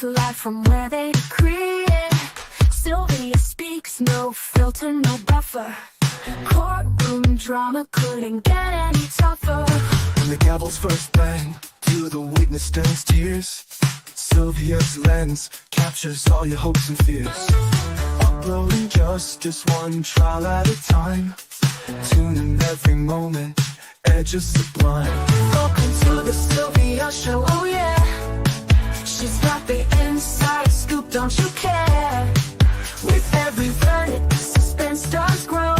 truth live from where they decree it. Sylvia speaks, no filter, no buffer. Courtroom drama couldn't get any tougher. When the gavel's first bang, to the witness turns tears. Sylvia's lens captures all your hopes and fears. Uploading justice one trial at a time. Tune in every moment, edges sublime. Welcome to the Sylvia Show, oh yeah. She's got the inside scoop, don't you care? With every verdict, the suspense does grow.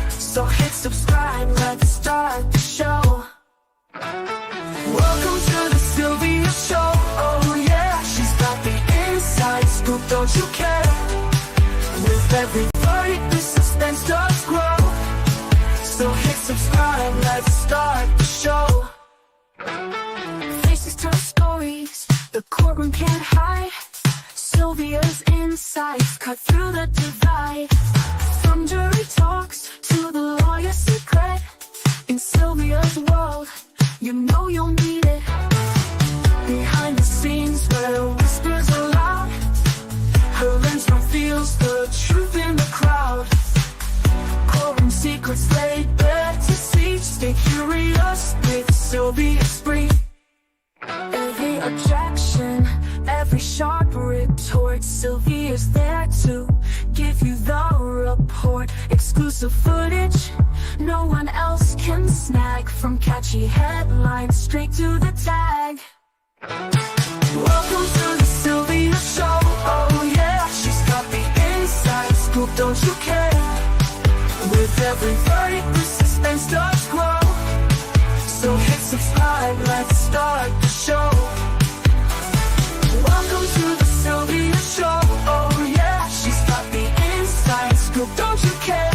So hit subscribe, let's start the show. Welcome to the Sylvia Show, oh yeah. She's got the inside scoop, don't you care? With every verdict, the suspense does grow. So hit subscribe, let's start the show. Faces turn stories, the courtroom can't hide. Sylvia's insights cut through the divide. From jury talks to the lawyer's secret. In Sylvia's world, you know you'll need it. Behind the scenes where whispers are loud, her lens reveals the truth in the crowd. Courtroom secrets laid bare to see. Stay curious with Sylvia Spree. Every objection, every sharp retort, Sylvia's there to give you the report. Exclusive footage no one else can snag. From catchy headlines straight to the tag. Welcome to the Sylvia Show, oh yeah. She's got the inside scoop, don't you care? With every verdict, the suspense does grow. So hit subscribe, let's start the show. Welcome to the Sylvia Show, oh yeah. She's got the inside scoop, don't you care?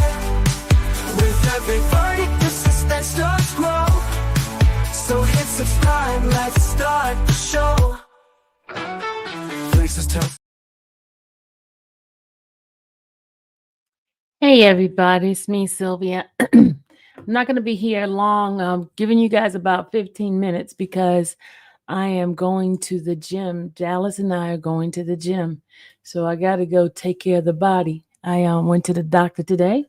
With every verdict, the suspense does grow. So hit subscribe, let's start the show. Faces tell. Hey everybody, it's me, Sylvia. I'm not going to be here long. I'm giving you guys about 15 minutes because I am going to the gym. Dallas and I are going to the gym. So I got to go take care of the body. I went to the doctor today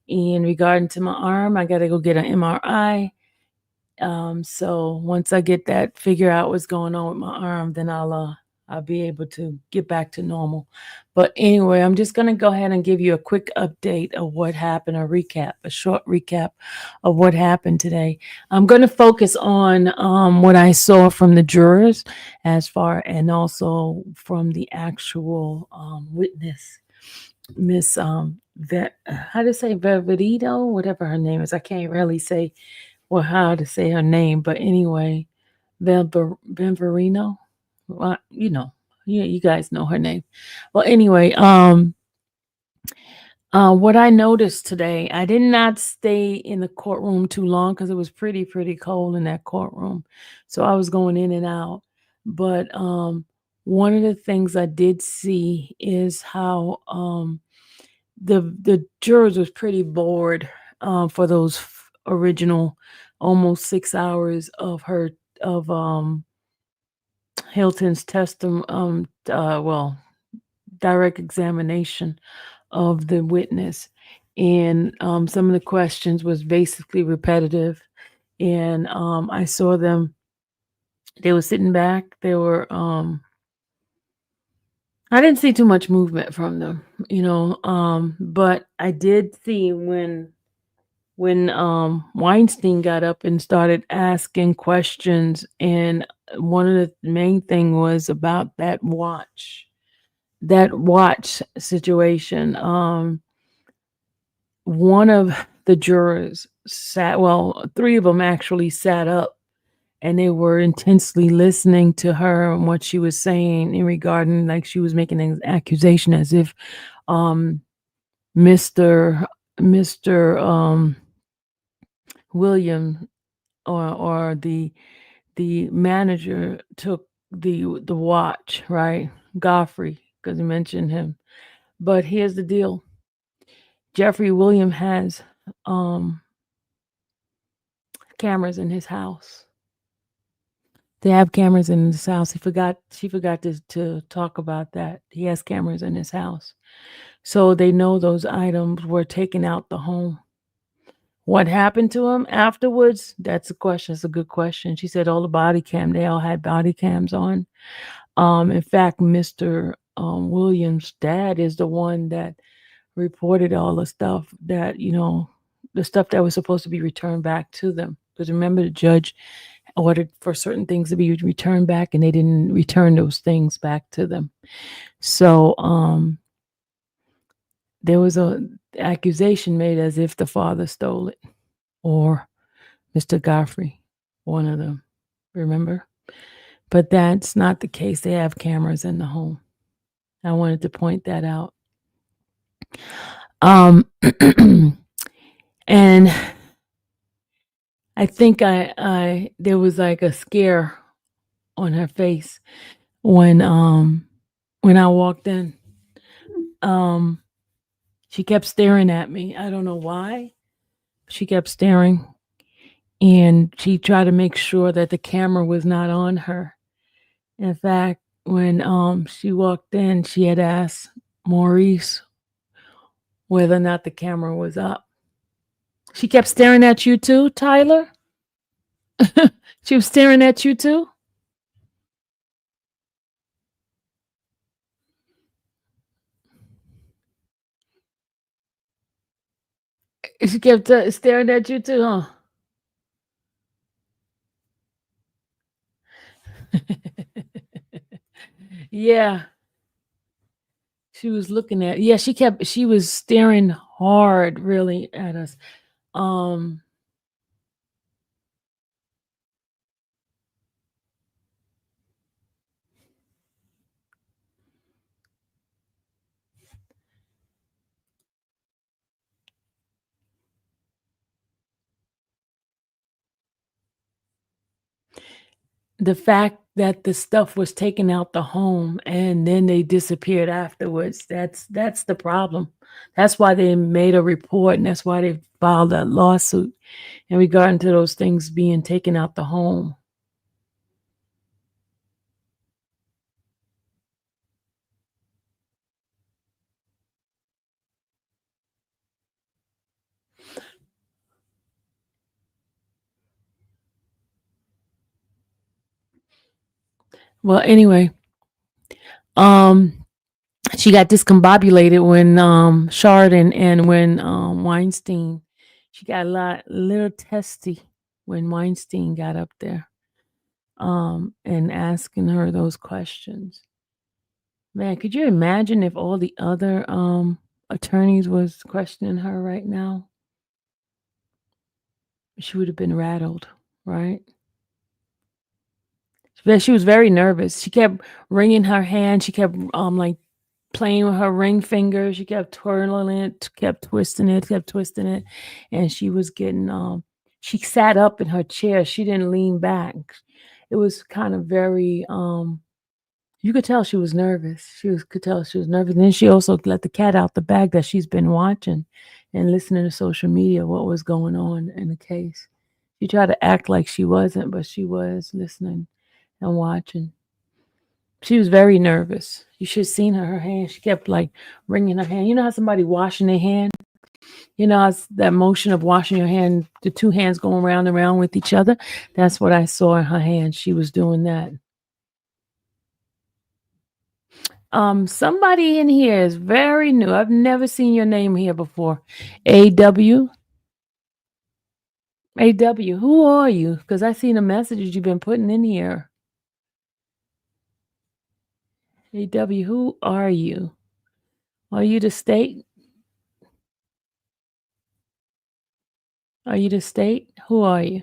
in regarding to my arm. I got to go get an MRI. So once I get that, figure out what's going on with my arm, then I'll be able to get back to normal. But anyway, I'm just going to go ahead and give you a quick update of what happened, a short recap of what happened today. I'm going to focus on what I saw from the jurors and also from the actual witness, Miss how to say Ververito, whatever her name is. I can't really say how to say her name, but anyway, Benverino. Well, you guys know her name. Well, anyway, what I noticed today, I did not stay in the courtroom too long because it was pretty cold in that courtroom. So I was going in and out. But one of the things I did see is how the jurors was pretty bored for those original almost 6 hours of Hilton's direct examination of the witness. And some of the questions was basically repetitive. And I saw them, they were sitting back. They were, I didn't see too much movement from them, but I did see when Weinstein got up and started asking questions, and one of the main thing was about that watch situation. One of the jurors three of them actually sat up, and they were intensely listening to her and what she was saying in regarding, like she was making an accusation as if Mr. William or the manager took the watch, right? Godfrey, because he mentioned him. But here's the deal. Jeffrey William has cameras in his house. They have cameras in his house. She forgot to talk about that. He has cameras in his house. So they know those items were taken out the home. What happened to him afterwards? That's a question. It's a good question. She said they all had body cams on. In fact, Mr. Williams' dad is the one that reported all the stuff that, the stuff that was supposed to be returned back to them. Because remember, the judge ordered for certain things to be returned back, and they didn't return those things back to them. So there was a accusation made as if the father stole it, or Mr. Godfrey, one of them. Remember? But that's not the case. They have cameras in the home. I wanted to point that out. And I think I there was like a scare on her face when I walked in. She kept staring at me. I don't know why. She kept staring, and she tried to make sure that the camera was not on her. In fact, when she walked in, she had asked Maurice whether or not the camera was up. She kept staring at you too, Tyler? She was staring at you too? She kept staring at you too, huh? Yeah, she was looking at. Yeah, she was staring hard really at us. Um the fact that the stuff was taken out the home and then they disappeared afterwards, that's the problem. That's why they made a report, and that's why they filed a lawsuit in regard to those things being taken out the home. Well, anyway, um she got discombobulated when Shard and when Weinstein. She got little testy when Weinstein got up there and asking her those questions. Man, could you imagine if all the other attorneys was questioning her right now? She would have been rattled, right? But she was very nervous. She kept wringing her hand. She kept like playing with her ring finger. She kept twirling it, kept twisting it, and she was getting she sat up in her chair. She didn't lean back. It was kind of very you could tell she was nervous. Could tell she was nervous. And then she also let the cat out the bag that she's been watching and listening to social media what was going on in the case. She tried to act like she wasn't, but she was listening and watching. She was very nervous. You should have seen her hand. She kept like wringing her hand. You know how somebody washing their hand? You know, it's that motion of washing your hand, the two hands going round and round with each other. That's what I saw in her hand. She was doing that. Somebody in here is very new. I've never seen your name here before. AW. AW, who are you? Because I seen the messages you've been putting in here. AW, who are you? Are you the state? Are you the state? Who are you?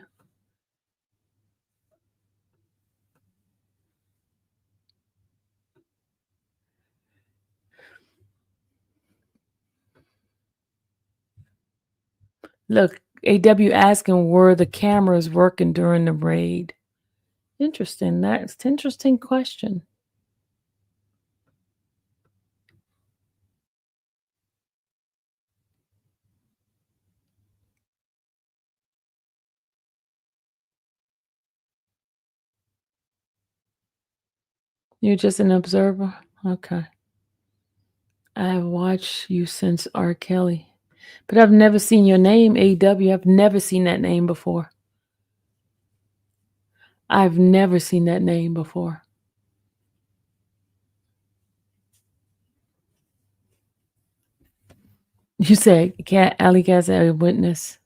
Look, AW asking were the cameras working during the raid? Interesting. That's an interesting question. You're just an observer? Okay. I have watched you since R. Kelly. But I've never seen your name, AW. I've never seen that name before. I've never seen that name before. You say Cat Alley Cat's a witness.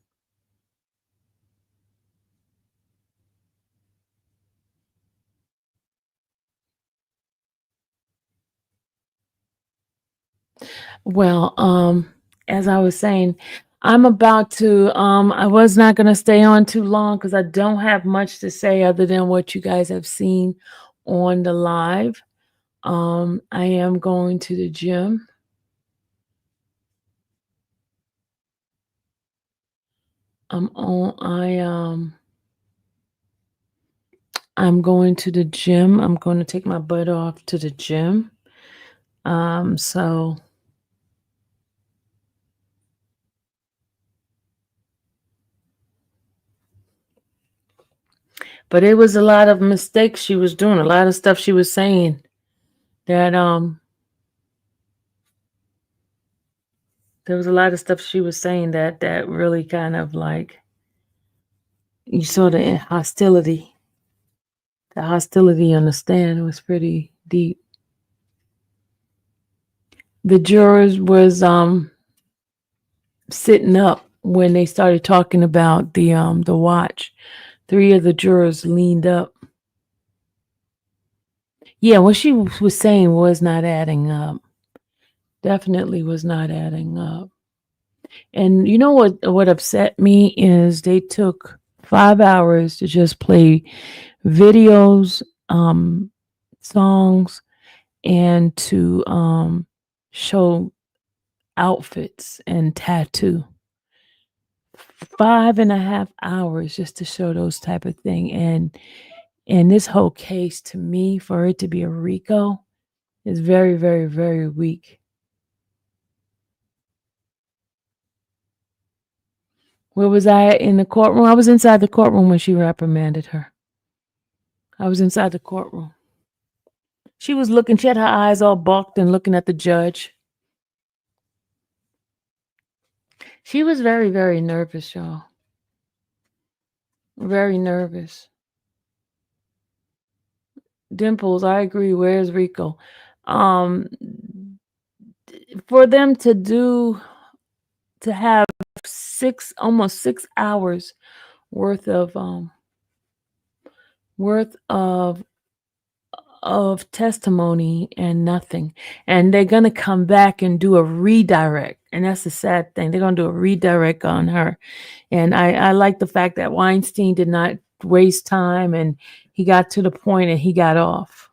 Well, as I was saying, I'm about to I was not gonna stay on too long because I don't have much to say other than what you guys have seen on the live. I am going to the gym. I'm going to the gym. I'm going to take my butt off to the gym. So but it was a lot of mistakes she was doing, a lot of stuff she was saying that there was a lot of stuff she was saying that really kind of like you saw the hostility. The hostility on the stand was pretty deep. The jurors was sitting up when they started talking about the watch. 3 of the jurors leaned up. Yeah, what she was saying was not adding up. Definitely was not adding up. And you know what upset me is they took 5 hours to just play videos, songs, and to show outfits and tattoo. 5.5 hours just to show those type of thing. And this whole case, to me, for it to be a RICO, is very, very, very weak. Where was I in the courtroom? I was inside the courtroom when she reprimanded her. I was inside the courtroom. She was looking, she had her eyes all bulked and looking at the judge. She was very, very nervous, y'all. Very nervous. Dimples, I agree. Where's Rico? For them to have almost 6 hours worth of testimony and nothing, and they're gonna come back and do a redirect, and that's the sad thing. They're gonna do a redirect on her, and I like the fact that Weinstein did not waste time, and he got to the point and he got off,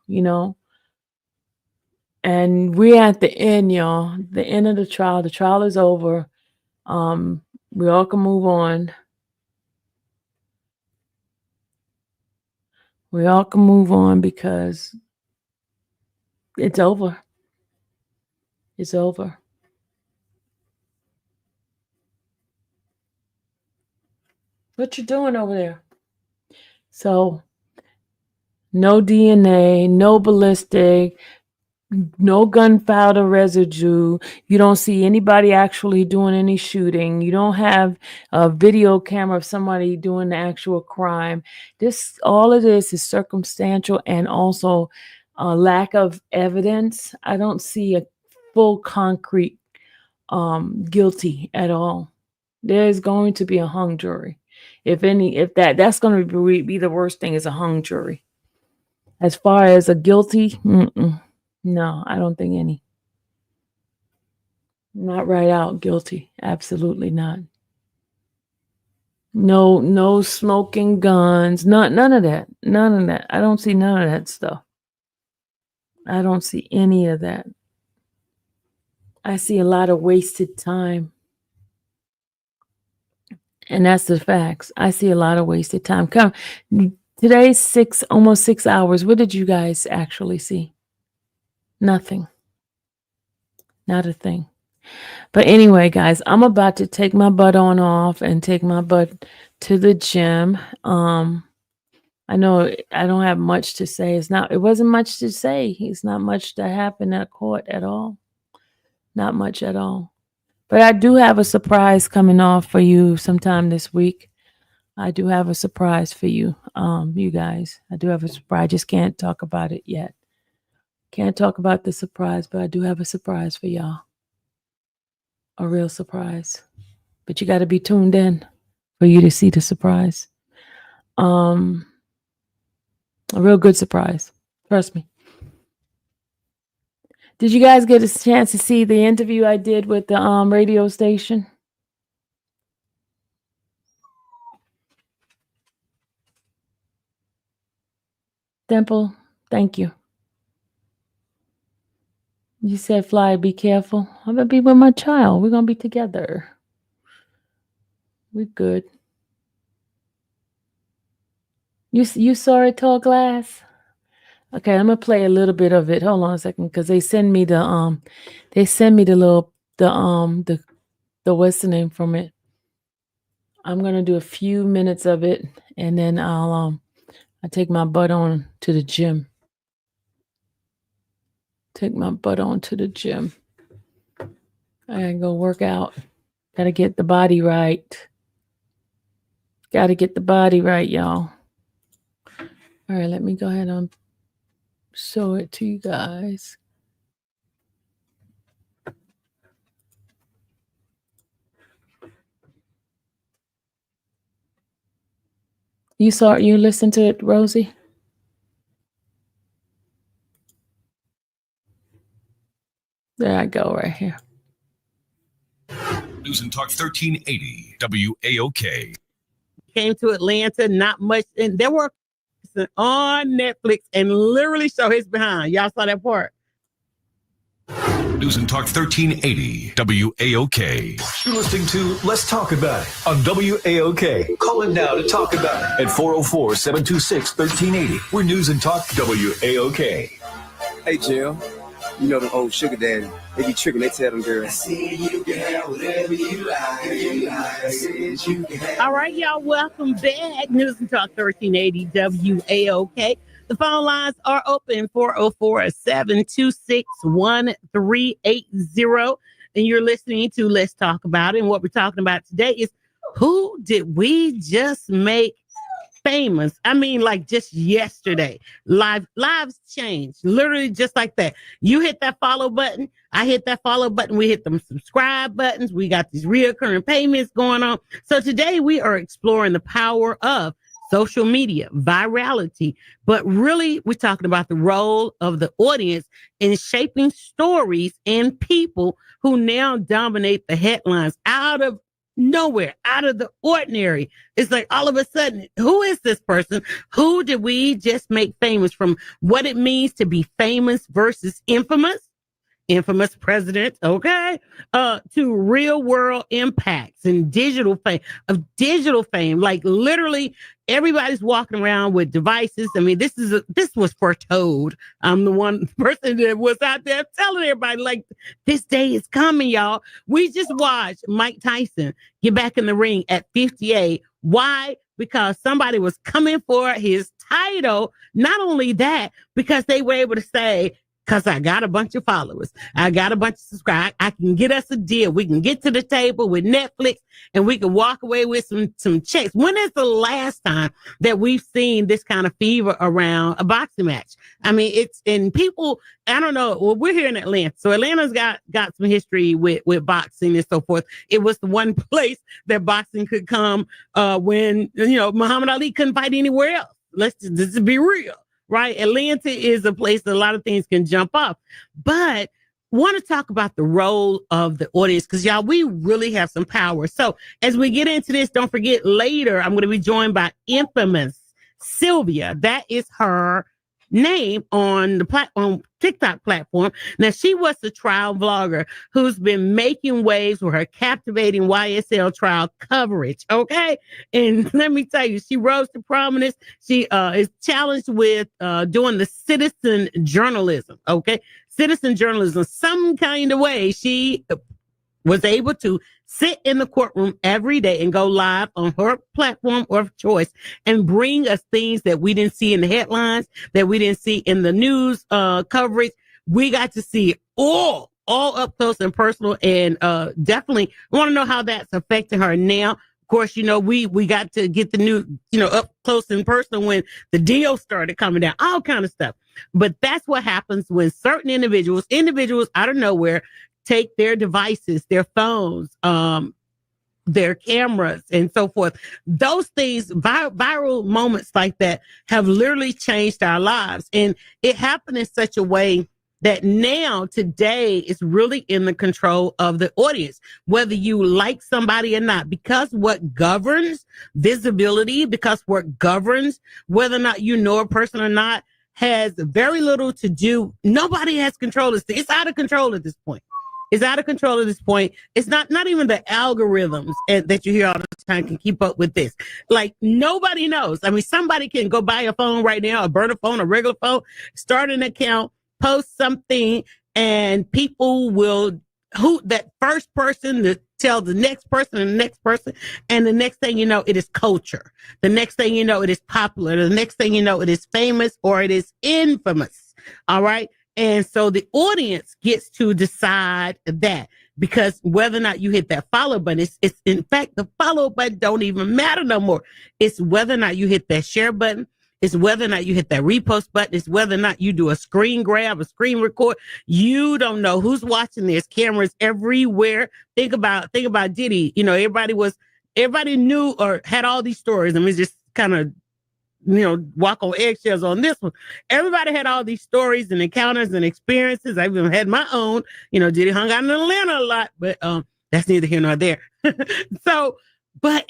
and we're at the end, y'all. The end of the trial. The trial is over. We all can move on. We all can move on because it's over. It's over. What you doing over there? So, no DNA, no ballistic, no gunpowder residue. You don't see anybody actually doing any shooting. You don't have a video camera of somebody doing the actual crime. All of this is circumstantial and also a lack of evidence. I don't see a full concrete guilty at all. There's going to be a hung jury. If that's going to be the worst thing, is a hung jury. As far as a guilty, no, I don't think any. Not right out guilty. Absolutely not. No smoking guns. None of that. None of that. I don't see none of that stuff. I don't see any of that. I see a lot of wasted time. And that's the facts. I see a lot of wasted time. Today's almost 6 hours. What did you guys actually see? Nothing. Not a thing. But anyway, guys, I'm about to take my butt on off and take my butt to the gym. I know I don't have much to say. It wasn't much to say. It's not much that happened at court at all. Not much at all. But I do have a surprise coming off for you sometime this week. I do have a surprise for you, you guys. I do have a surprise. I just can't talk about it yet. Can't talk about the surprise, but I do have a surprise for y'all. A real surprise. But you got to be tuned in for you to see the surprise. A real good surprise. Trust me. Did you guys get a chance to see the interview I did with the radio station? Dimple, thank you. You said, Fly, be careful. I'm going to be with my child. We're going to be together. We're good. You saw it, Tall Glass? Okay, I'm going to play a little bit of it. Hold on a second, because they send me the what's the name from it. I'm going to do a few minutes of it, and then I'll take my butt on to the gym. Take my butt on to the gym. I gotta go work out. Gotta get the body right. Gotta get the body right, y'all. All right, let me go ahead and show it to you guys. You listened to it, Rosie? There I go, right here. News and Talk 1380 WAOK. Came to Atlanta, not much, and there were on Netflix and literally show his behind. Y'all saw that part. News and Talk 1380 WAOK. You're listening to Let's Talk About It on WAOK. Call in now to talk about it at 404-726-1380. We're News and Talk WAOK. Hey, Jill. You know the old sugar daddy. They be tricking. They tell them girls. I said you can have whatever you like. I said you can have. All right, y'all. Welcome back. News and Talk 1380 WAOK. The phone lines are open 404-726-1380. And you're listening to Let's Talk About It. And what we're talking about today is who did we just make famous? I mean, like just yesterday. Lives change. Literally just like that. You hit that follow button. I hit that follow button. We hit them subscribe buttons. We got these reoccurring payments going on. So today we are exploring the power of social media, virality, but really we're talking about the role of the audience in shaping stories and people who now dominate the headlines out of nowhere, out of the ordinary. It's like all of a sudden, who is this person? Who did we just make famous? From what it means to be famous versus infamous president, okay, to real world impacts and digital fame. Like literally everybody's walking around with devices. I mean, this was foretold. I'm the one person that was out there telling everybody, like, this day is coming, y'all. We just watched Mike Tyson get back in the ring at 58. Why? Because somebody was coming for his title. Not only that, because they were able to say, because I got a bunch of followers, I got a bunch of subscribers, I can get us a deal. We can get to the table with Netflix and we can walk away with some checks. When is the last time that we've seen this kind of fever around a boxing match? I mean, it's in people, I don't know. Well, we're here in Atlanta. So Atlanta's got some history with boxing and so forth. It was the one place that boxing could come when, Muhammad Ali couldn't fight anywhere else. Let's just be real. Right? Atlanta is a place that a lot of things can jump off. But want to talk about the role of the audience because, y'all, we really have some power. So as we get into this, don't forget later, I'm going to be joined by infamous Sylvia. That is her name on the TikTok platform. Now, she was the trial vlogger who's been making waves with her captivating YSL trial coverage. Okay. And let me tell you, she rose to prominence. She is challenged with doing the citizen journalism. Okay. Citizen journalism, some kind of way. She was able to sit in the courtroom every day and go live on her platform of choice and bring us things that we didn't see in the headlines, that we didn't see in the news coverage. We got to see it all up close and personal, and definitely want to know how that's affecting her now. Of course, we got to get the new, up close and personal when the deal started coming down, all kind of stuff. But that's what happens when certain individuals out of nowhere take their devices, their phones, their cameras, and so forth. Those things, viral moments like that, have literally changed our lives. And it happened in such a way that now, today, is really in the control of the audience, whether you like somebody or not, because what governs visibility, because what governs whether or not you know a person or not, has very little to do. Nobody has control. It's out of control at this point. It's out of control at this point. It's not even the algorithms that you hear all the time can keep up with this. Like, nobody knows. I mean, somebody can go buy a phone right now, a burner phone, a regular phone, start an account, post something, and people will, that first person to tell the next person and the next person. And the next thing you know, it is culture. The next thing you know, it is popular. The next thing you know, it is famous or it is infamous. All right. And so the audience gets to decide that, because whether or not you hit that follow button, it's in fact, the follow button don't even matter no more. It's whether or not you hit that share button. It's whether or not you hit that repost button. It's whether or not you do a screen grab, a screen record. You don't know who's watching. There's cameras everywhere. Think about Diddy. Everybody knew or had all these stories. I mean, just kind of, walk on eggshells on this one. Everybody had all these stories and encounters and experiences. I even had my own. Diddy hung out in Atlanta a lot, but that's neither here nor there. So, but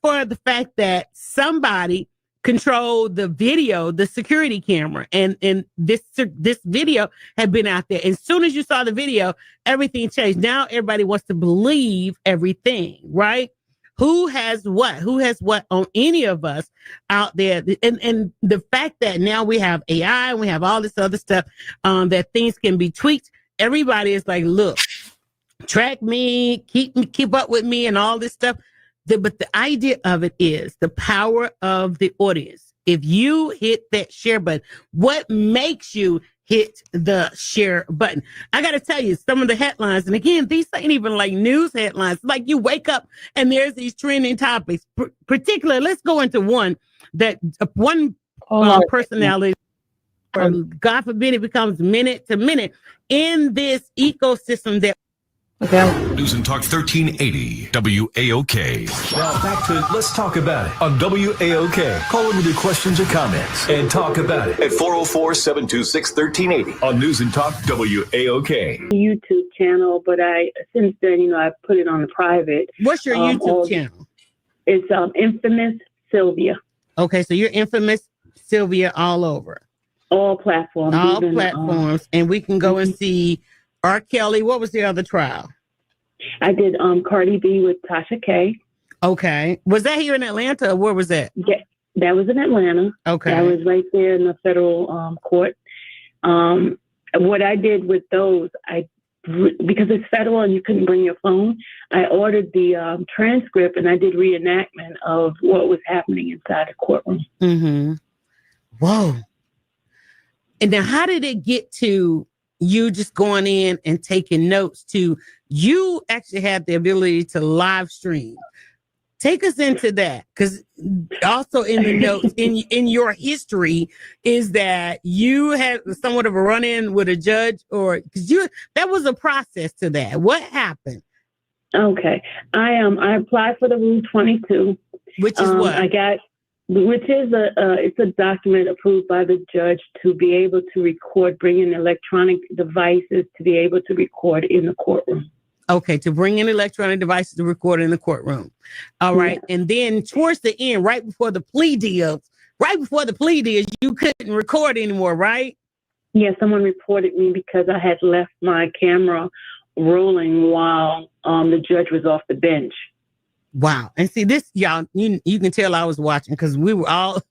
for the fact that somebody controlled the video, the security camera, and this video had been out there. As soon as you saw the video, everything changed. Now everybody wants to believe everything, right? Who has what on any of us out there? And the fact that now we have AI and we have all this other stuff, that things can be tweaked. Everybody is like, look, track me, keep up with me and all this stuff. But the idea of it is the power of the audience. If you hit that share button, what makes you hit the share button? I got to tell you, some of the headlines, and again, these ain't even like news headlines. Like, you wake up and there's these trending topics. Particularly, let's go into one that one personality, or God forbid it becomes minute to minute in this ecosystem that. Okay. News and Talk 1380 WAOK. Now back to Let's Talk About It on WAOK. Call in with your questions or comments and talk about it at 404-726-1380 on News and Talk WAOK. YouTube channel, but since then, I put it on the private. What's your YouTube channel? It's Infamous Sylvia. Okay, so you're Infamous Sylvia all over. All platforms. And we can go and see R. Kelly. What was the other trial? I did Cardi B with Tasha K. Okay. Was that here in Atlanta, or where was that? Yeah, that was in Atlanta. Okay. That was right there in the federal court. What I did with those, because it's federal and you couldn't bring your phone, I ordered the transcript and I did reenactment of what was happening inside the courtroom. Mm-hmm. Whoa. And then how did it get to you just going in and taking notes to you actually had the ability to live stream? Take us into that, because also in the notes in your history is that you had somewhat of a run-in with a judge, or because that was a process to that. What happened? Okay, I applied for the Rule 22, which is what it's a document approved by the judge to be able to record, bring in electronic devices to be able to record in the courtroom. Okay, to bring in electronic devices to record in the courtroom. All right. Yeah. And then towards the end, right before the plea deals, you couldn't record anymore, right? Yeah, someone reported me because I had left my camera rolling while the judge was off the bench. Wow. And see this, y'all, you can tell I was watching because we were all.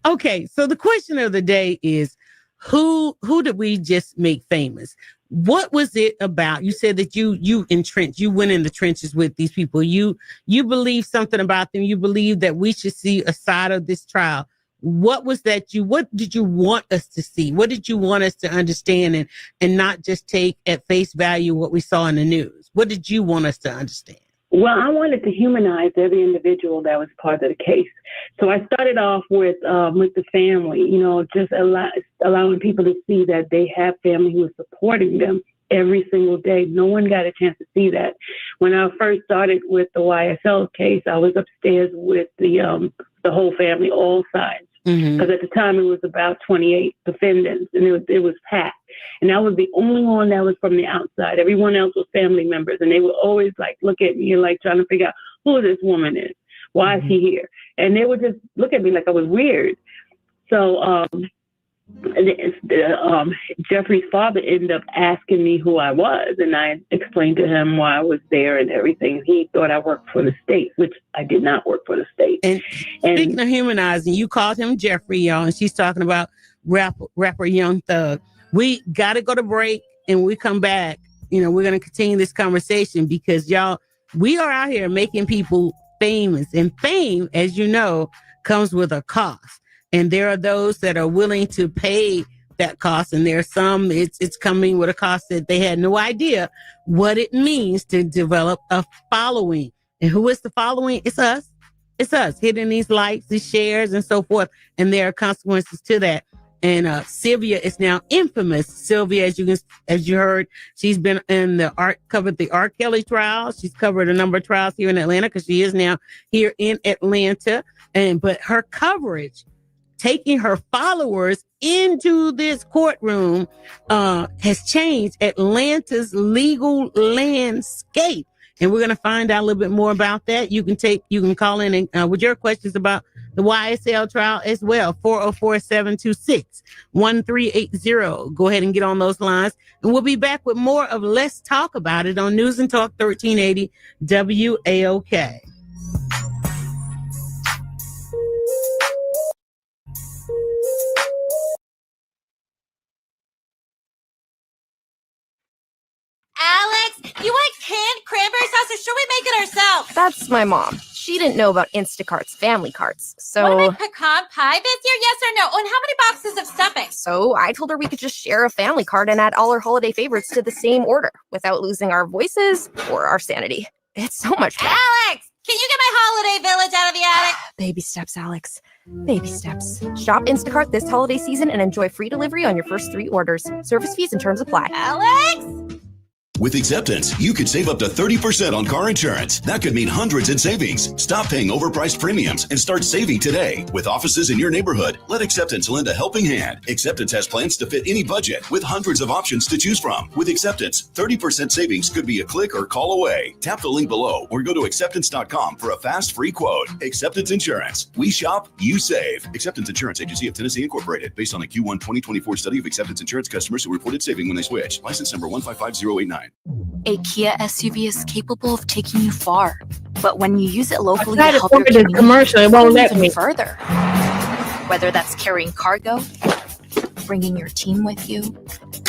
Okay. So the question of the day is, who did we just make famous? What was it about? You said that you went in the trenches with these people. You believe something about them. You believe that we should see a side of this trial. What was that what did you want us to see? What did you want us to understand and not just take at face value what we saw in the news? What did you want us to understand? Well, I wanted to humanize every individual that was part of the case. So I started off with the family, just allowing people to see that they have family who is supporting them every single day. No one got a chance to see that. When I first started with the YSL case, I was upstairs with the whole family, all sides. Because at the time it was about 28 defendants, and it was packed. And I was the only one that was from the outside. Everyone else was family members, and they would always look at me and trying to figure out who this woman is. Why is she here? And they would just look at me like I was weird. So Jeffrey's father ended up asking me who I was, and I explained to him why I was there and everything. He thought I worked for the state, which I did not work for the state. And speaking of humanizing, you called him Jeffrey, y'all, and she's talking about rapper Young Thug. We got to go to break, and when we come back, we're going to continue this conversation because, y'all, we are out here making people famous, and fame, as you know, comes with a cost. And there are those that are willing to pay that cost. And there are some, it's coming with a cost that they had no idea what it means to develop a following. And who is the following? It's us. It's us hitting these likes, these shares, and so forth. And there are consequences to that. And Sylvia is now infamous. Sylvia, as you heard, she's been covered the R. Kelly trial. She's covered a number of trials here in Atlanta because she is now here in Atlanta. But her coverage, taking her followers into this courtroom, has changed Atlanta's legal landscape. And we're going to find out a little bit more about that. You can call in and with your questions about the YSL trial as well. 404-726-1380. Go ahead and get on those lines. And we'll be back with more of Let's Talk About It on News and Talk 1380 WAOK. Alex, you want canned cranberry sauce or should we make it ourselves? That's my mom. She didn't know about Instacart's family carts, so... Want to make pecan pie this year, yes or no? And how many boxes of stuffing? So I told her we could just share a family cart and add all our holiday favorites to the same order without losing our voices or our sanity. It's so much fun. Alex, can you get my holiday village out of the attic? Baby steps, Alex. Baby steps. Shop Instacart this holiday season and enjoy free delivery on your first 3 orders. Service fees and terms apply. Alex? With Acceptance, you could save up to 30% on car insurance. That could mean hundreds in savings. Stop paying overpriced premiums and start saving today. With offices in your neighborhood, let Acceptance lend a helping hand. Acceptance has plans to fit any budget with hundreds of options to choose from. With Acceptance, 30% savings could be a click or call away. Tap the link below or go to acceptance.com for a fast, free quote. Acceptance Insurance. We shop, you save. Acceptance Insurance Agency of Tennessee Incorporated. Based on a Q1 2024 study of Acceptance Insurance customers who reported saving when they switched. License number 155089. A Kia SUV is capable of taking you far, but when you use it locally to I help tried to your forward the commercial, it won't let even me. further. Whether that's carrying cargo, bringing your team with you,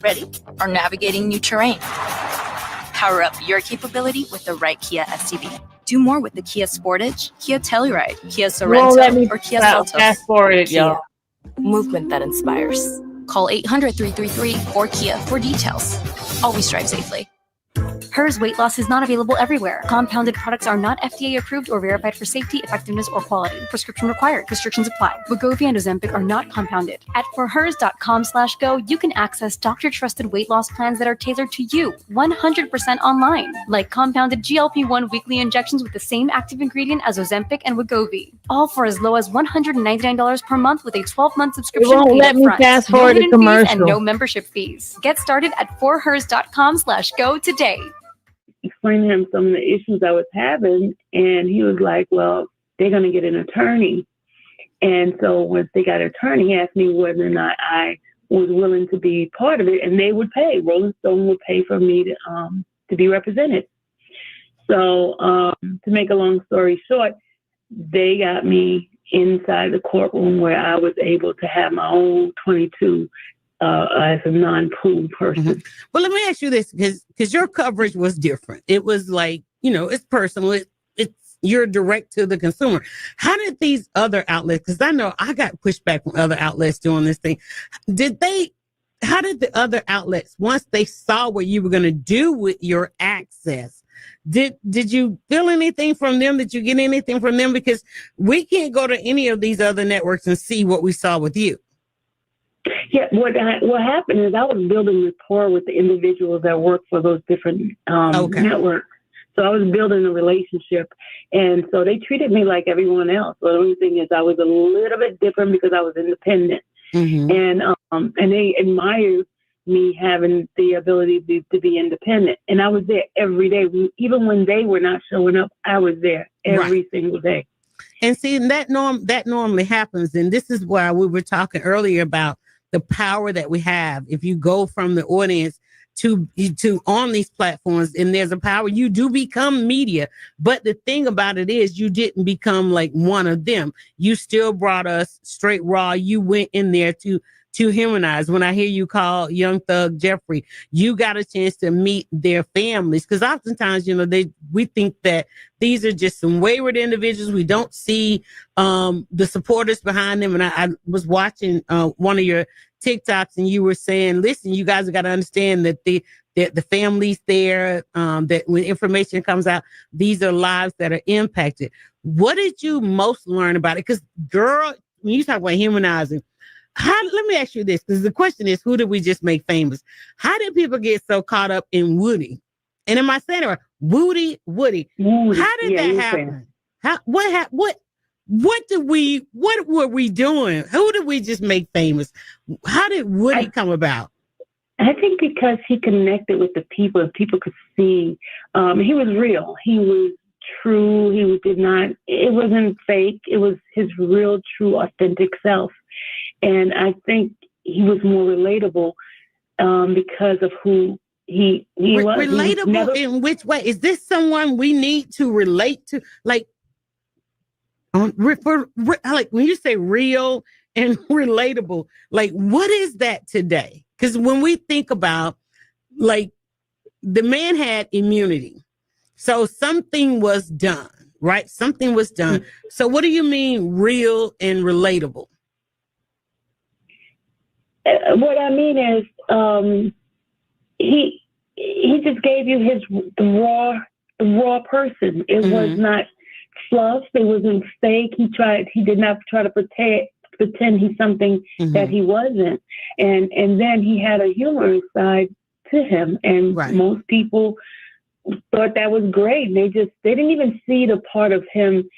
ready, or navigating new terrain. Power up your capability with the right Kia SUV. Do more with the Kia Sportage, Kia Telluride, Kia Won't let me Sorento, or Kia Seltos. fast forward it, Kia. y'all. Movement that inspires. Call 800-333-4KIA for details. Always drive safely. HERS weight loss is not available everywhere. Compounded products are not FDA approved or verified for safety, effectiveness, or quality. Prescription required. Restrictions apply. Wegovy and Ozempic are not compounded. At forhers.com/go, you can access doctor-trusted weight loss plans that are tailored to you 100% online, like compounded GLP-1 weekly injections with the same active ingredient as Ozempic and Wegovy. All for as low as $199 per month with a 12-month subscription. It won't let me fast forward the commercial. And no membership fees. Get started at forhers.com/go today. Explained to him some of the issues I was having, and he was like, well, they're going to get an attorney. And so once they got an attorney, he asked me whether or not I was willing to be part of it, and they would pay. Rolling Stone would pay for me to be represented. So to make a long story short, they got me inside the courtroom where I was able to have my own 22 as a non-prune person. Mm-hmm. Well, let me ask you this, because your coverage was different. It was like, it's personal. You're direct to the consumer. How did these other outlets, because I know I got pushback from other outlets doing this thing. How did the other outlets, once they saw what you were going to do with your access, did you feel anything from them? Did you get anything from them? Because we can't go to any of these other networks and see what we saw with you. Yeah, what happened is I was building rapport with the individuals that work for those different networks. So I was building a relationship, and so they treated me like everyone else. But the only thing is I was a little bit different because I was independent, and they admired me having the ability to be independent. And I was there every day, even when they were not showing up. I was there every single day. And see, that normally happens. And this is why we were talking earlier about the power that we have. If you go from the audience to on these platforms, and there's a power, you do become media. But the thing about it is you didn't become like one of them. You still brought us straight raw. You went in there to humanize. When I hear you call Young Thug Jeffrey, you got a chance to meet their families. Because oftentimes, we think that these are just some wayward individuals. We don't see the supporters behind them. And I was watching one of your TikToks, and you were saying, listen, you guys have got to understand that the family's there, that when information comes out, these are lives that are impacted. What did you most learn about it? Because, girl, when you talk about humanizing, let me ask you this, because the question is, who did we just make famous? How did people get so caught up in Woody? And am I saying it right? Woody. How did that happen? What were we doing? Who did we just make famous? How did Woody come about? I think because he connected with the people, and people could see he was real. He was true. It wasn't fake. It was his real, true, authentic self. And I think he was more relatable because of who he was. Relatable in which way? Is this someone we need to relate to? Like, like when you say real and relatable, like what is that today? Because when we think about, like, the man had immunity, so something was done, right? Something was done. Mm-hmm. So what do you mean real and relatable? What I mean is, he just gave you the raw person. It was not fluff. It wasn't fake. He did not try to pretend he's something that he wasn't. And then he had a humorous side to him. And most people thought that was great. They didn't even see the part of him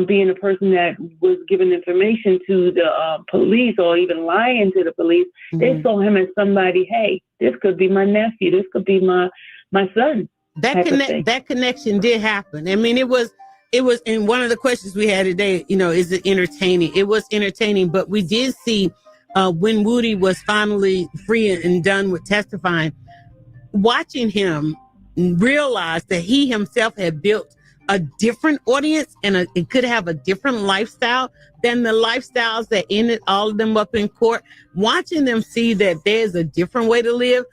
being a person that was giving information to the police or even lying to the police. They saw him as somebody, hey, this could be my nephew. This could be my son. That connection did happen. I mean, it was, and one of the questions we had today, is it entertaining? It was entertaining, but we did see when Woody was finally free and done with testifying, watching him realize that he himself had built a different audience, and it could have a different lifestyle than the lifestyles that ended all of them up in court. Watching them see that there's a different way to live,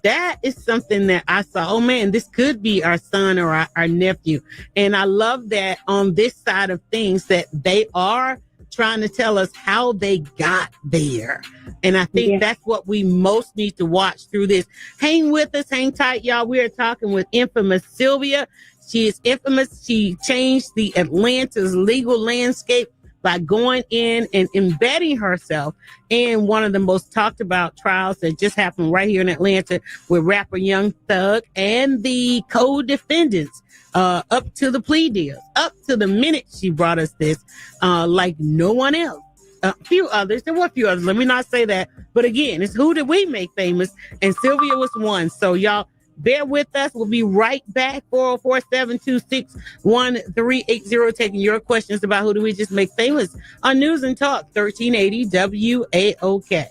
that is something that I saw, oh man, this could be our son or our nephew. And I love that on this side of things that they are trying to tell us how they got there. And I think that's what we most need to watch through this. Hang with us, hang tight, y'all. We are talking with infamous Sylvia. She is infamous. She changed the Atlanta's legal landscape by going in and embedding herself in one of the most talked about trials that just happened right here in Atlanta with rapper Young Thug and the co-defendants up to the plea deals, up to the minute she brought us this, like no one else. A few others. There were a few others. Let me not say that. But again, it's who did we make famous? And Sylvia was one. So y'all, bear with us. We'll be right back. 404-726-1380, taking your questions about who do we just make famous on News and Talk 1380 WAOK.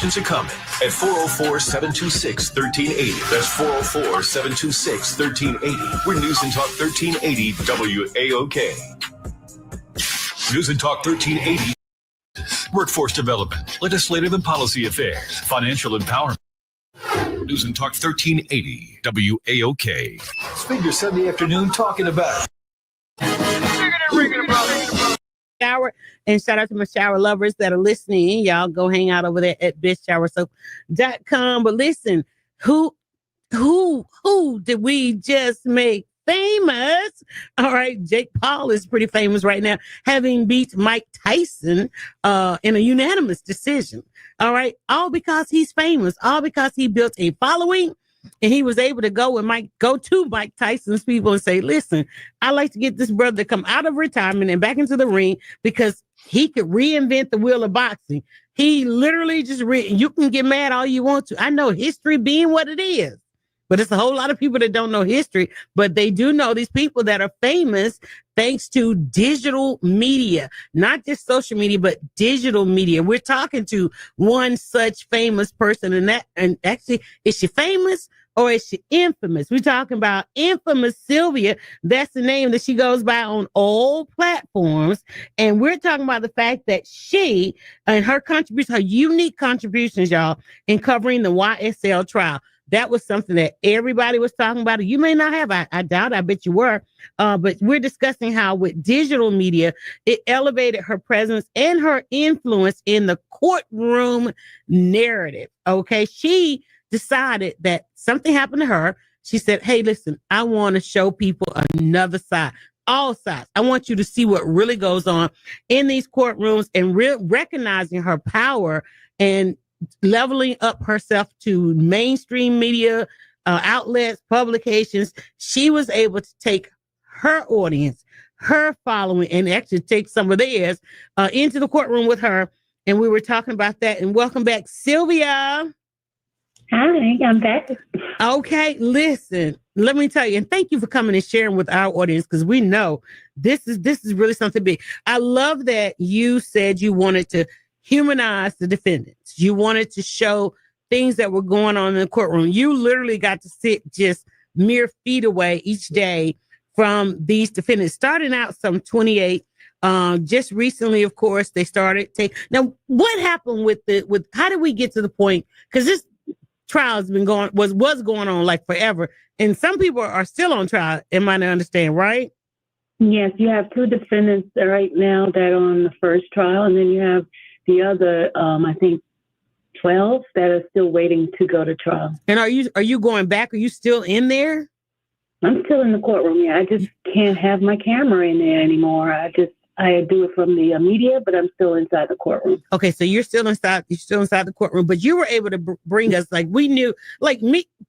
questions or comments at 404-726-1380. That's 404-726-1380. We're News and Talk 1380 WAOK. News and Talk 1380. Workforce development, legislative and policy affairs, financial empowerment. News and Talk 1380 WAOK. Spend your Sunday afternoon talking about shower. And shout out to my shower lovers that are listening. Y'all go hang out over there at BestShowerSoap.com. But listen, who did we just make famous? All right, Jake Paul is pretty famous right now, having beat Mike Tyson in a unanimous decision. All right, all because he's famous, all because he built a following. And he was able to go to Mike Tyson's people and say, listen, I like to get this brother to come out of retirement and back into the ring because he could reinvent the wheel of boxing. He literally just you can get mad all you want to. I know history being what it is, but it's a whole lot of people that don't know history, but they do know these people that are famous thanks to digital media, not just social media, but digital media. We're talking to one such famous person, and actually, is she famous or is she infamous? We're talking about infamous Sylvia. That's the name that she goes by on all platforms. And we're talking about the fact that she and her contributions, her unique contributions, y'all, in covering the YSL trial. That was something that everybody was talking about. You may not have. I doubt. I bet you were. But we're discussing how with digital media, it elevated her presence and her influence in the courtroom narrative. Okay. She decided that something happened to her. She said, hey, listen, I want to show people another side. All sides. I want you to see what really goes on in these courtrooms and recognizing her power and leveling up herself to mainstream media outlets, publications. She was able to take her audience, her following, and actually take some of theirs into the courtroom with her. And we were talking about that. And welcome back, Sylvia. Hi, I'm back. Okay, listen, let me tell you, and thank you for coming and sharing with our audience, because we know this is really something big. I love that you said you wanted to humanize the defendants. You wanted to show things that were going on in the courtroom. You literally got to sit just mere feet away each day from these defendants, starting out some 28. Just recently, of course, they started Now, what happened with how did we get to the point? Because this trial has been was going on like forever, and some people are still on trial. Am I to understand, right? Yes, you have two defendants right now that are on the first trial, and then you have the other, I think, 12 that are still waiting to go to trial. And are you going back? Are you still in there? I'm still in the courtroom. Yeah, I just can't have my camera in there anymore. I do it from the media, but I'm still inside the courtroom. Okay, so you're still inside the courtroom, but you were able to bring us, like, we knew, like,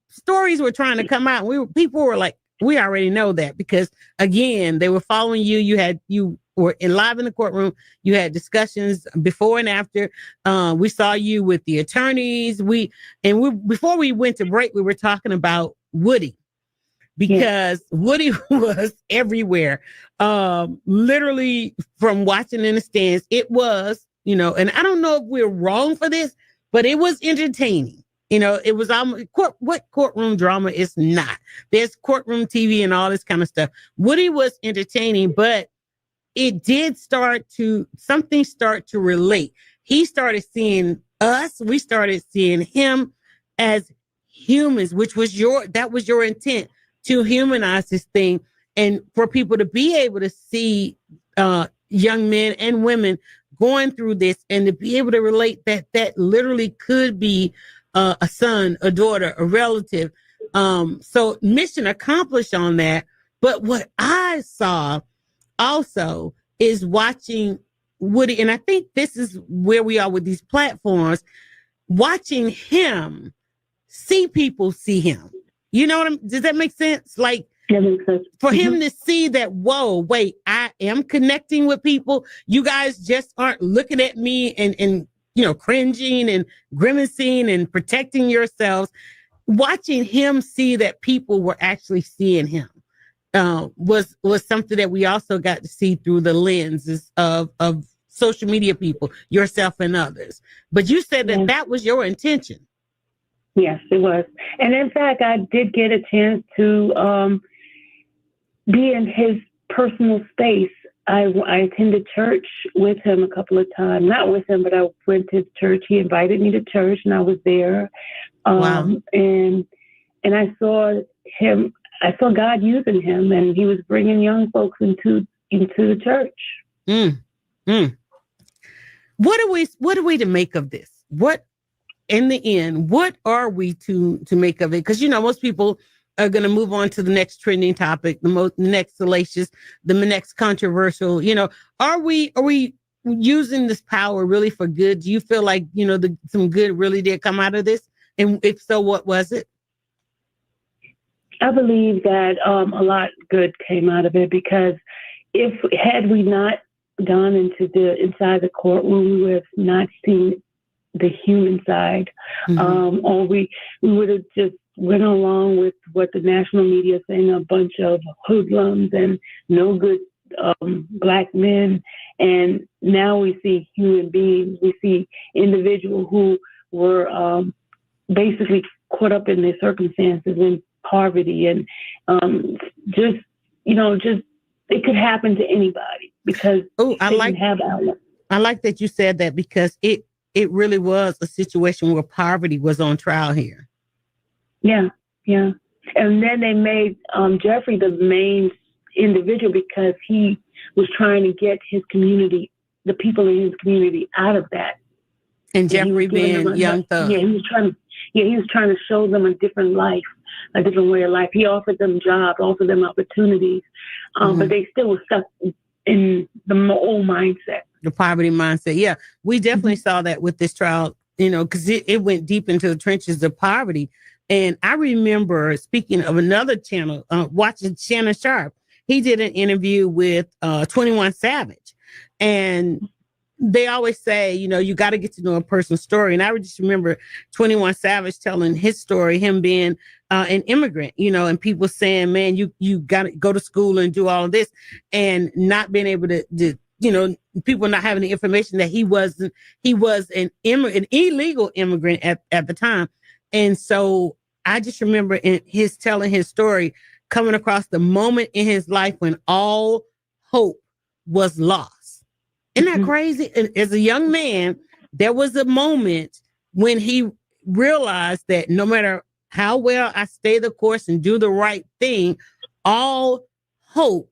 stories were trying to come out. People were like, we already know that, because again, they were following you. You were live in the courtroom. You had discussions before and after. We saw you with the attorneys. Before we went to break, we were talking about Woody, because Woody was everywhere. Literally from watching in the stands, it was, and I don't know if we're wrong for this, but it was entertaining. It was what courtroom drama is not. There's courtroom TV and all this kind of stuff. Woody was entertaining, but it did something start to relate. He started seeing us. We started seeing him as humans, which was your intent, to humanize this thing, and for people to be able to see young men and women going through this, and to be able to relate that literally could be a son, a daughter, a relative. So mission accomplished on that. But what I saw also is watching Woody, and I think this is where we are with these platforms, watching him see people see him. You know does that make sense? Like, for him to see that, whoa, wait, I am connecting with people. You guys just aren't looking at me and cringing and grimacing and protecting yourselves. Watching him see that people were actually seeing him was something that we also got to see through the lenses of social media people, yourself and others. But you said that that was your intention. Yes, it was. And in fact, I did get a chance to be in his personal space. I attended church with him a couple of times. Not with him, but I went to church. He invited me to church, and I was there. Wow. And I saw him. I saw God using him, and he was bringing young folks into the church. What are we to make of this? What, in the end, what are we to make of it? Because, you know, most people are going to move on to the next trending topic, the next salacious, the next controversial. You know, are we using this power really for good? Do you feel like, you know, some good really did come out of this? And if so, what was it? I believe that a lot good came out of it, because had we not gone inside the courtroom, we would have not seen the human side, or we would have just went along with what the national media is saying, a bunch of hoodlums and no good Black men. And now we see human beings. We see individuals who were basically caught up in their circumstances and poverty, and just it could happen to anybody, because I like that you said that, because it really was a situation where poverty was on trial here. Yeah. And then they made Jeffrey the main individual, because he was trying to get his community, the people in his community, out of that. And Jeffrey being Young Thug. Yeah, he was trying to show them a different life, a different way of life. He offered them jobs, offered them opportunities, but they still were stuck in the old mindset. The poverty mindset. Yeah, we definitely saw that with this trial, you know, because it went deep into the trenches of poverty. And I remember, speaking of another channel, watching Shannon Sharp, he did an interview with 21 Savage. And they always say, you know, you got to get to know a person's story. And I just remember 21 Savage telling his story, him being an immigrant, you know, and people saying, man, you got to go to school and do all of this, and not being able to you know, people not having the information that he was an illegal immigrant at the time. And so I just remember his telling his story, coming across the moment in his life when all hope was lost. Isn't that crazy? And as a young man, there was a moment when he realized that no matter how well I stay the course and do the right thing, all hope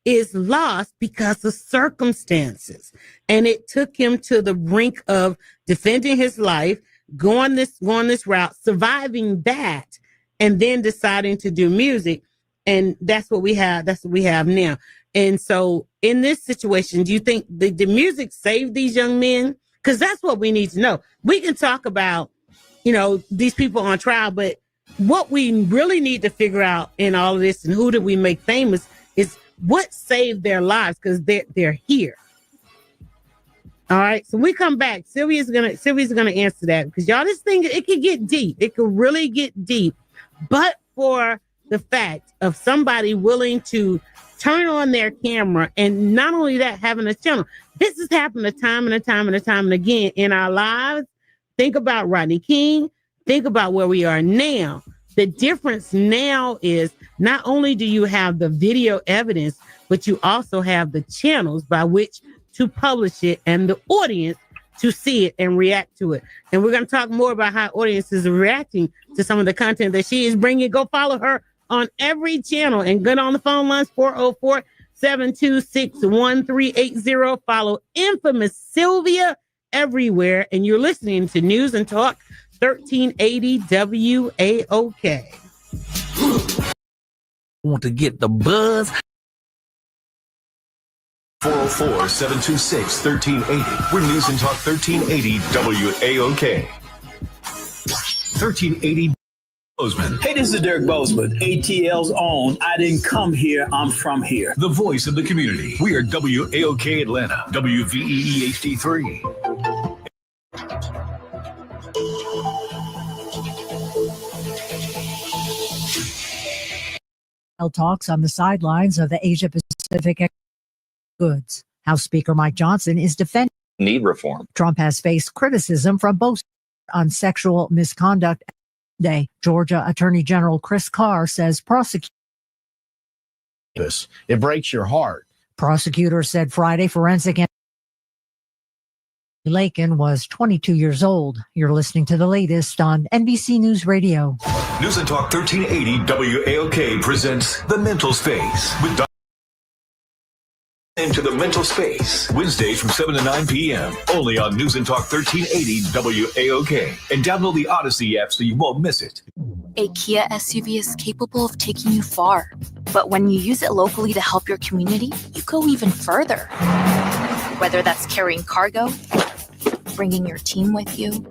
is lost because of circumstances. And it took him to the brink of defending his life, going this route, surviving that, and then deciding to do music. And that's what we have. That's what we have now. And so in this situation, do you think the music saved these young men? Because that's what we need to know. We can talk about, you know, these people on trial, but what we really need to figure out in all of this, and who did we make famous, is what saved their lives, because they're here. All right. So we come back. Sylvia's gonna answer that, because y'all, this thing, it could get deep. It could really get deep. But for the fact of somebody willing to turn on their camera, and not only that, having a channel. This has happened time and again in our lives. Think about Rodney King. Think about where we are now. The difference now is not only do you have the video evidence, but you also have the channels by which to publish it and the audience to see it and react to it. And we're going to talk more about how audiences are reacting to some of the content that she is bringing. Go follow her on every channel and get on the phone lines, 404-726-1380. Follow Infamous Sylvia everywhere. And you're listening to News and Talk 1380 WAOK. Want to get the buzz? 404-726-1380. We're News and Talk 1380 WAOK. 1380 Bozeman. Hey, this is Derek Bozeman, ATL's own. I didn't come here, I'm from here. The voice of the community. We are WAOK Atlanta, WVEE HD3. Talks on the sidelines of the Asia Pacific goods. House Speaker Mike Johnson is defending need reform. Trump has faced criticism from both on sexual misconduct. Day, Georgia Attorney General Chris Carr says it breaks your heart. Prosecutors said Friday forensic Lakin was 22 years old. You're listening to the latest on NBC News Radio. News and Talk 1380 WAOK presents The Mental Space with into the Mental Space, Wednesdays from 7 to 9 p.m. Only on News and Talk 1380 WAOK. And download the Odyssey app so you won't miss it. A Kia SUV is capable of taking you far. But when you use it locally to help your community, you go even further. Whether that's carrying cargo, bringing your team with you,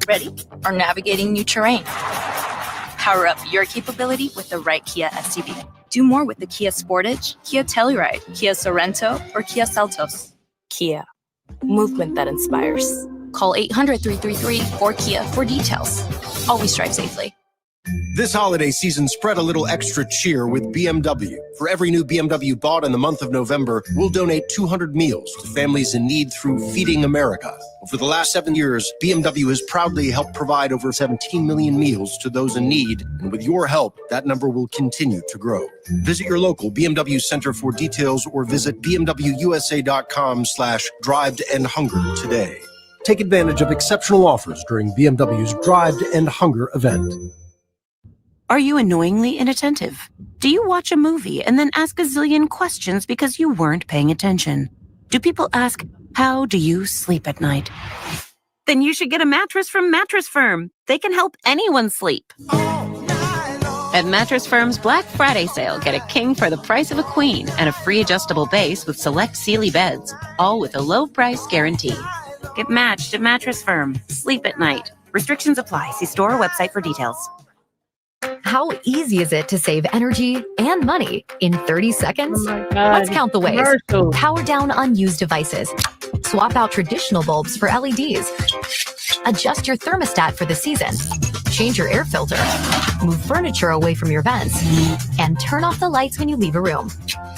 ready, or navigating new terrain. Power up your capability with the right Kia SUV. Do more with the Kia Sportage, Kia Telluride, Kia Sorento, or Kia Seltos. Kia. Movement that inspires. Call 800-333-4KIA for details. Always drive safely. This holiday season, spread a little extra cheer with BMW. For every new BMW bought in the month of November, we'll donate 200 meals to families in need through Feeding America. For the last 7 years, BMW has proudly helped provide over 17 million meals to those in need, and with your help, that number will continue to grow. Visit your local BMW Center for details or visit bmwusa.com/Drive to End Hunger today. Take advantage of exceptional offers during BMW's Drive to End Hunger event. Are you annoyingly inattentive? Do you watch a movie and then ask a zillion questions because you weren't paying attention? Do people ask, how do you sleep at night? Then you should get a mattress from Mattress Firm. They can help anyone sleep. At Mattress Firm's Black Friday sale, get a king for the price of a queen and a free adjustable base with select Sealy beds, all with a low price guarantee. Get matched at Mattress Firm. Sleep at night. Restrictions apply. See store or website for details. How easy is it to save energy and money in 30 seconds? Let's count the ways. Power down unused devices. Swap out traditional bulbs for LEDs. Adjust your thermostat for the season. Change your air filter. Move furniture away from your vents. And turn off the lights when you leave a room.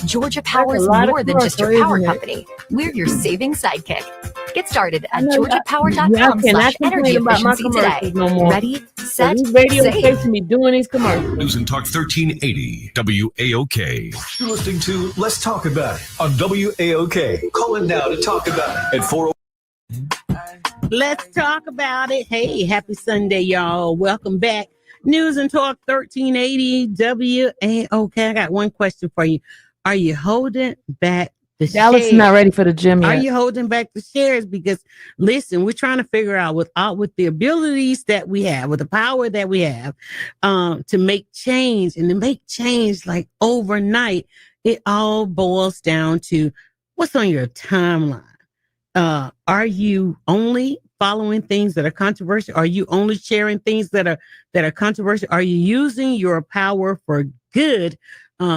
Georgia Power is more than just your power company. We're your saving sidekick. Get started at georgiapower.com/energy efficiency today. Ready, set, save. Me doing these commercials. News and Talk 1380 WAOK. You're listening to Let's Talk About It on WAOK. Call in now to talk about it at 40. Let's talk about it. Hey, happy Sunday, y'all. Welcome back. News and Talk 1380 WAOK. I got one question for you. Are you holding back the Dallas shares? is not ready for the gym yet. Are you holding back the shares? Because listen, we're trying to figure out with the abilities that we have, with the power that we have, to make change, and to make change like overnight. It all boils down to what's on your timeline. Are you only following things that are controversial? Are you only sharing things that are controversial? Are you using your power for good?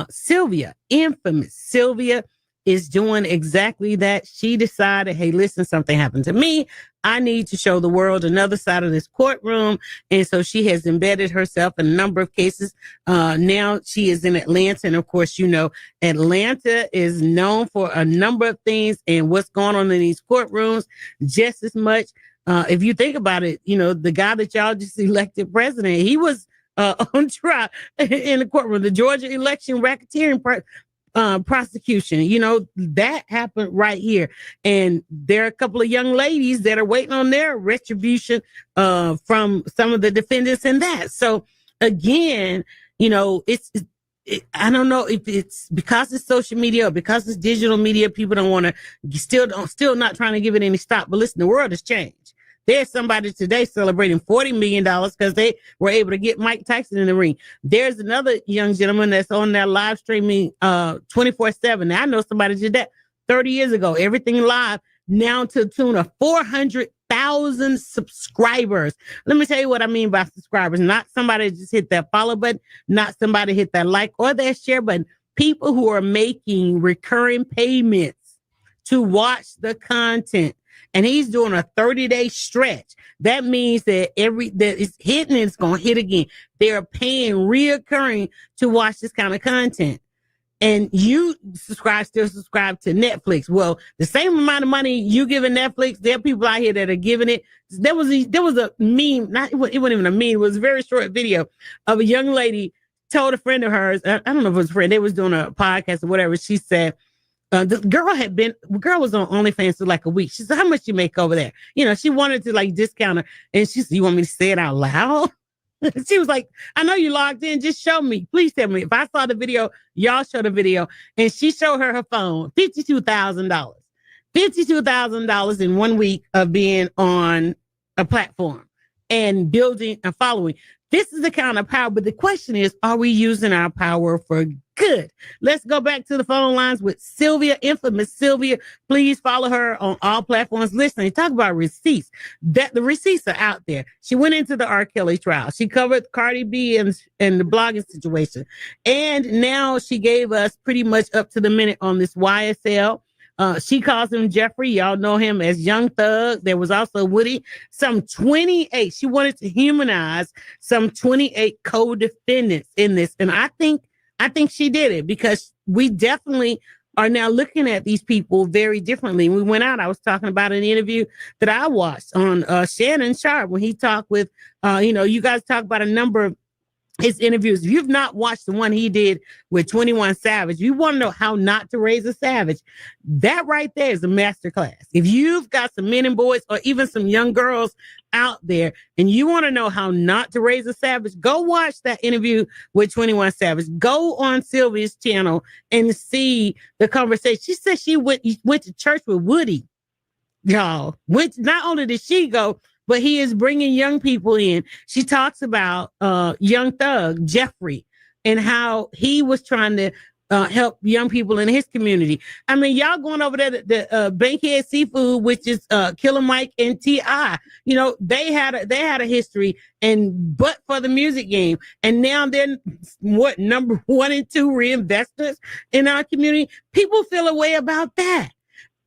Sylvia, infamous Sylvia, is doing exactly that. She decided, hey, listen, something happened to me. I need to show the world another side of this courtroom. And so she has embedded herself in a number of cases. Now she is in Atlanta. And of course, you know, Atlanta is known for a number of things and what's going on in these courtrooms just as much. If you think about it, you know, the guy that y'all just elected president, he was on trial in the courtroom. The Georgia election racketeering prosecution, you know, that happened right here. And there are a couple of young ladies that are waiting on their retribution from some of the defendants in that. So again, you know, I don't know if it's because it's social media or because it's digital media, people don't want to, still not trying to give it any stop. But listen, the world has changed. There's somebody today celebrating $40 million because they were able to get Mike Tyson in the ring. There's another young gentleman that's on there live streaming 24/7. Now, I know somebody did that 30 years ago. Everything live, now to the tune of 400,000 subscribers. Let me tell you what I mean by subscribers. Not somebody just hit that follow button, not somebody hit that like or that share button. People who are making recurring payments to watch the content. And he's doing a 30-day stretch. That means that that it's hitting, it's going to hit again. They're paying reoccurring to watch this kind of content. and you still subscribe to Netflix. Well, the same amount of money you giving Netflix, there are people out here that are giving it. There was a meme, it wasn't even a meme, it was a very short video of a young lady told a friend of hers, I don't know if it was a friend, they was doing a podcast or whatever. She said, the girl was on OnlyFans for like a week. She said, how much you make over there? She wanted to like discount her. And she said, you want me to say it out loud? She was like, I know you logged in. Just show me. Please tell me. If I saw the video, y'all show the video. And she showed her phone, $52,000. $52,000 in 1 week of being on a platform and building and following. This is the kind of power. But the question is, are we using our power for good? Let's go back to the phone lines with Sylvia, infamous Sylvia. Please follow her on all platforms. Listen, talk about receipts. The receipts are out there. She went into the R. Kelly trial. She covered Cardi B and the blogging situation. And now she gave us pretty much up to the minute on this YSL. She calls him Jeffrey. Y'all know him as Young Thug. There was also Woody. Some 28. She wanted to humanize some 28 co-defendants in this. And I think she did it because we definitely are now looking at these people very differently. We went out. I was talking about an interview that I watched on Shannon Sharp when he talked with, you guys talk about a number of his interviews. If you've not watched the one he did with 21 Savage, you want to know how not to raise a savage. That right there is a masterclass. If you've got some men and boys or even some young girls out there and you want to know how not to raise a savage, go watch that interview with 21 Savage. Go on Sylvia's channel and see the conversation. She said she went to church with Woody. Y'all, not only did she go, but he is bringing young people in. She talks about Young Thug, Jeffrey, and how he was trying to help young people in his community. I mean, y'all going over there to Bankhead Seafood, which is Killer Mike and T.I. They had a history, but for the music game. And now they're number 1 and 2 reinvestors in our community. People feel a way about that.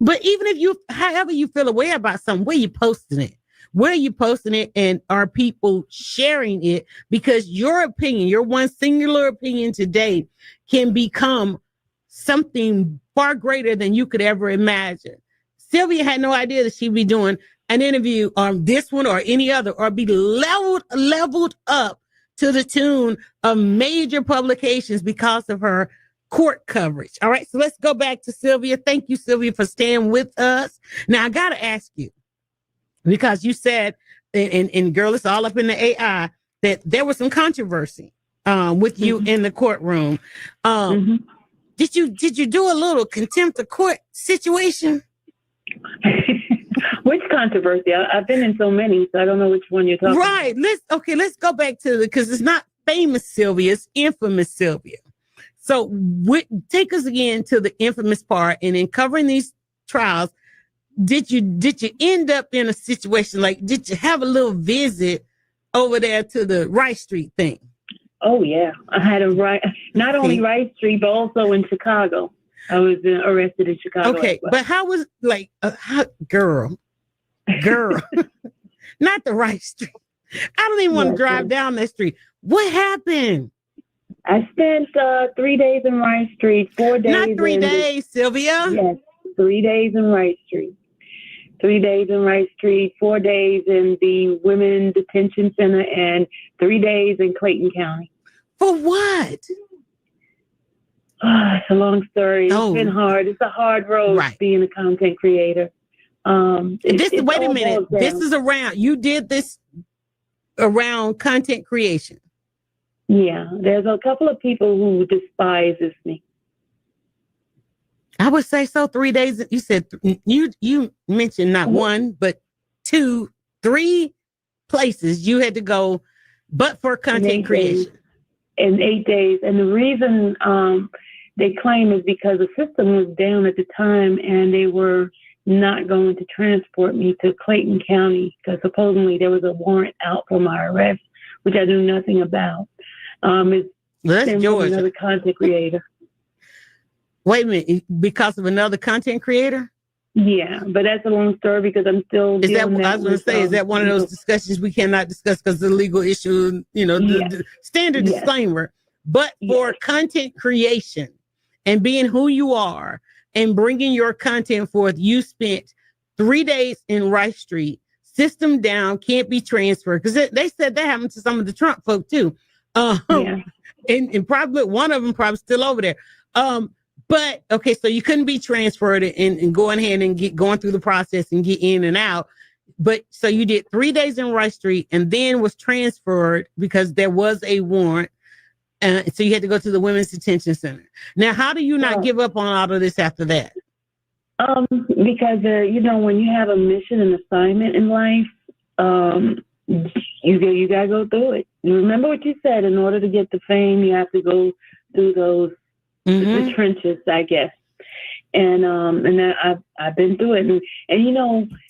But even if however you feel a way about something, where you posting it? Where are you posting it, and are people sharing it? Because your opinion, your one singular opinion today can become something far greater than you could ever imagine. Sylvia had no idea that she'd be doing an interview on this one or any other, or be leveled up to the tune of major publications because of her court coverage. All right, so let's go back to Sylvia. Thank you, Sylvia, for staying with us. Now, I got to ask you, because you said, and girl, it's all up in the AI, that there was some controversy with you in the courtroom. Did you do a little contempt of court situation? Which controversy? I've been in so many, so I don't know which one you're talking about. Right. Let's go back to because it's not famous Sylvia, it's infamous Sylvia. So take us again to the infamous part, and in covering these trials, did you end up in a situation like, did you have a little visit over there to the Rice Street thing? Oh yeah, I had not only Rice Street, but also in Chicago. I was arrested in Chicago. Okay, but how was girl, not the Rice Street. I don't even want to drive down that street. What happened? I spent 3 days in Rice Street, 4 days. Not 3 days, Sylvia. Yes, 3 days in Rice Street. 3 days in Rice Street, 4 days in the Women's Detention Center, and 3 days in Clayton County. For what? It's a long story. It's been hard. It's a hard road being a content creator. Wait a minute. This is you did this around content creation. Yeah, there's a couple of people who despises me. I would say so. 3 days. You said you mentioned not one, but 2, 3 places you had to go, but for content creation. In 8 days. And the reason they claim is because the system was down at the time and they were not going to transport me to Clayton County because supposedly there was a warrant out for my arrest, which I knew nothing about. It's Georgia. Another content creator. Wait a minute, because of another content creator? Yeah, but that's a long story because I'm still. Is that what I was going to say? Is that one of those discussions we cannot discuss because of the legal issue? The standard disclaimer. But for content creation, and being who you are and bringing your content forth, you spent 3 days in Rice Street, system down, can't be transferred. Because they said that happened to some of the Trump folk too. And probably one of them probably still over there. But okay, so you couldn't be transferred and going ahead and going through the process and get in and out. But so you did 3 days in Rice Street and then was transferred because there was a warrant. So you had to go to the Women's Detention Center. Now, how do you not give up on all of this after that? Because when you have a mission and assignment in life, you gotta go through it. You remember what you said. In order to get the fame, you have to go through those the trenches, I guess. And I've been through it, and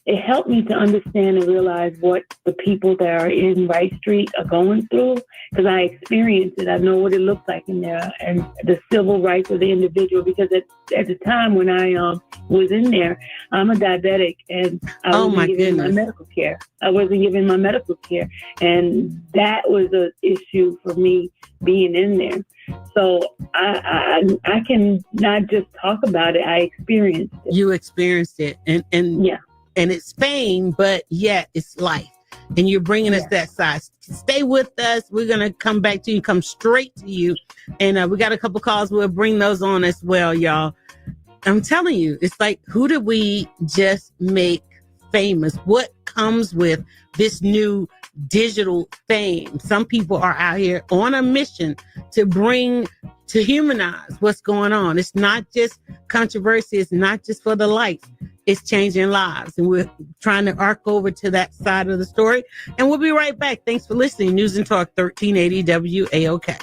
it helped me to understand and realize what the people that are in Rice Street are going through, because I experienced it. I know what it looks like in there, and the civil rights of the individual. Because at the time when I was in there, I'm a diabetic, and I wasn't given my medical care. I wasn't given my medical care, and that was an issue for me being in there. So I can not just talk about it. I experienced it. You experienced it, and it's fame, but yet it's life. And you're bringing us that side. Stay with us. We're gonna come back to you, come straight to you, and we got a couple calls. We'll bring those on as well, y'all. I'm telling you, it's like, who did we just make famous? What comes with this new digital fame? Some people are out here on a mission to humanize what's going on. It's not just controversy. It's not just for the likes. It's changing lives. And we're trying to arc over to that side of the story. And we'll be right back. Thanks for listening. News and Talk 1380 WAOK.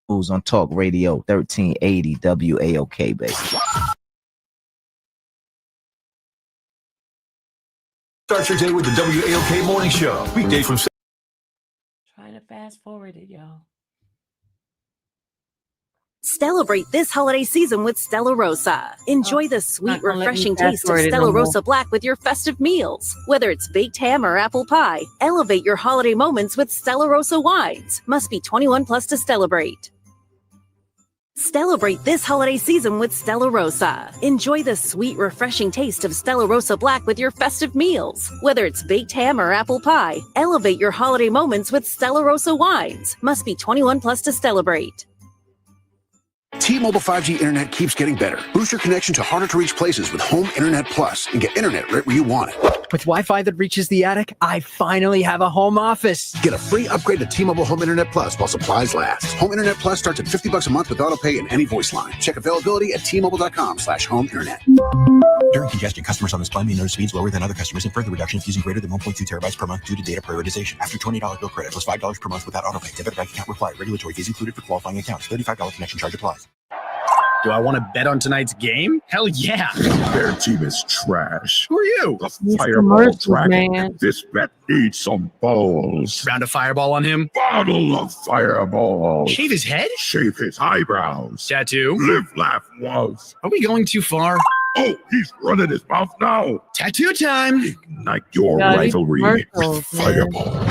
News on Talk Radio 1380 WAOK, baby. Start your day with the WAOK Morning Show. Weekday from Trying to fast forward it, y'all. Celebrate this holiday season with Stella Rosa. Enjoy the sweet, refreshing taste of Stella Rosa Black with your festive meals. Whether it's baked ham or apple pie, elevate your holiday moments with Stella Rosa wines. Must be 21 plus to celebrate. Celebrate this holiday season with Stella Rosa. Enjoy the sweet, refreshing taste of Stella Rosa Black with your festive meals. Whether it's baked ham or apple pie, elevate your holiday moments with Stella Rosa wines. Must be 21 plus to celebrate. T-Mobile 5G internet keeps getting better. Boost your connection to harder to reach places with Home Internet Plus and get internet right where you want it. With Wi-Fi that reaches the attic, I finally have a home office. Get a free upgrade to T-Mobile Home Internet Plus while supplies last. Home Internet Plus starts at $50 a month with autopay and any voice line. Check availability at T-Mobile.com/home internet. During congestion, customers on this plan may notice speeds lower than other customers and further reductions using greater than 1.2 terabytes per month due to data prioritization. After $20 bill credit plus $5 per month without autopay. Debit bank account required. Regulatory fees included for qualifying accounts. $35 connection charge applies. Do I want to bet on tonight's game? Hell yeah. Their team is trash. Who are you? The Fireball Dragon. This bet needs some balls. Found a fireball on him? Bottle of Fireball. Shave his head? Shave his eyebrows. Tattoo? Live, laugh, was. Are we going too far? Oh, he's running his mouth now. Tattoo time. Ignite your rivalry with Fireball.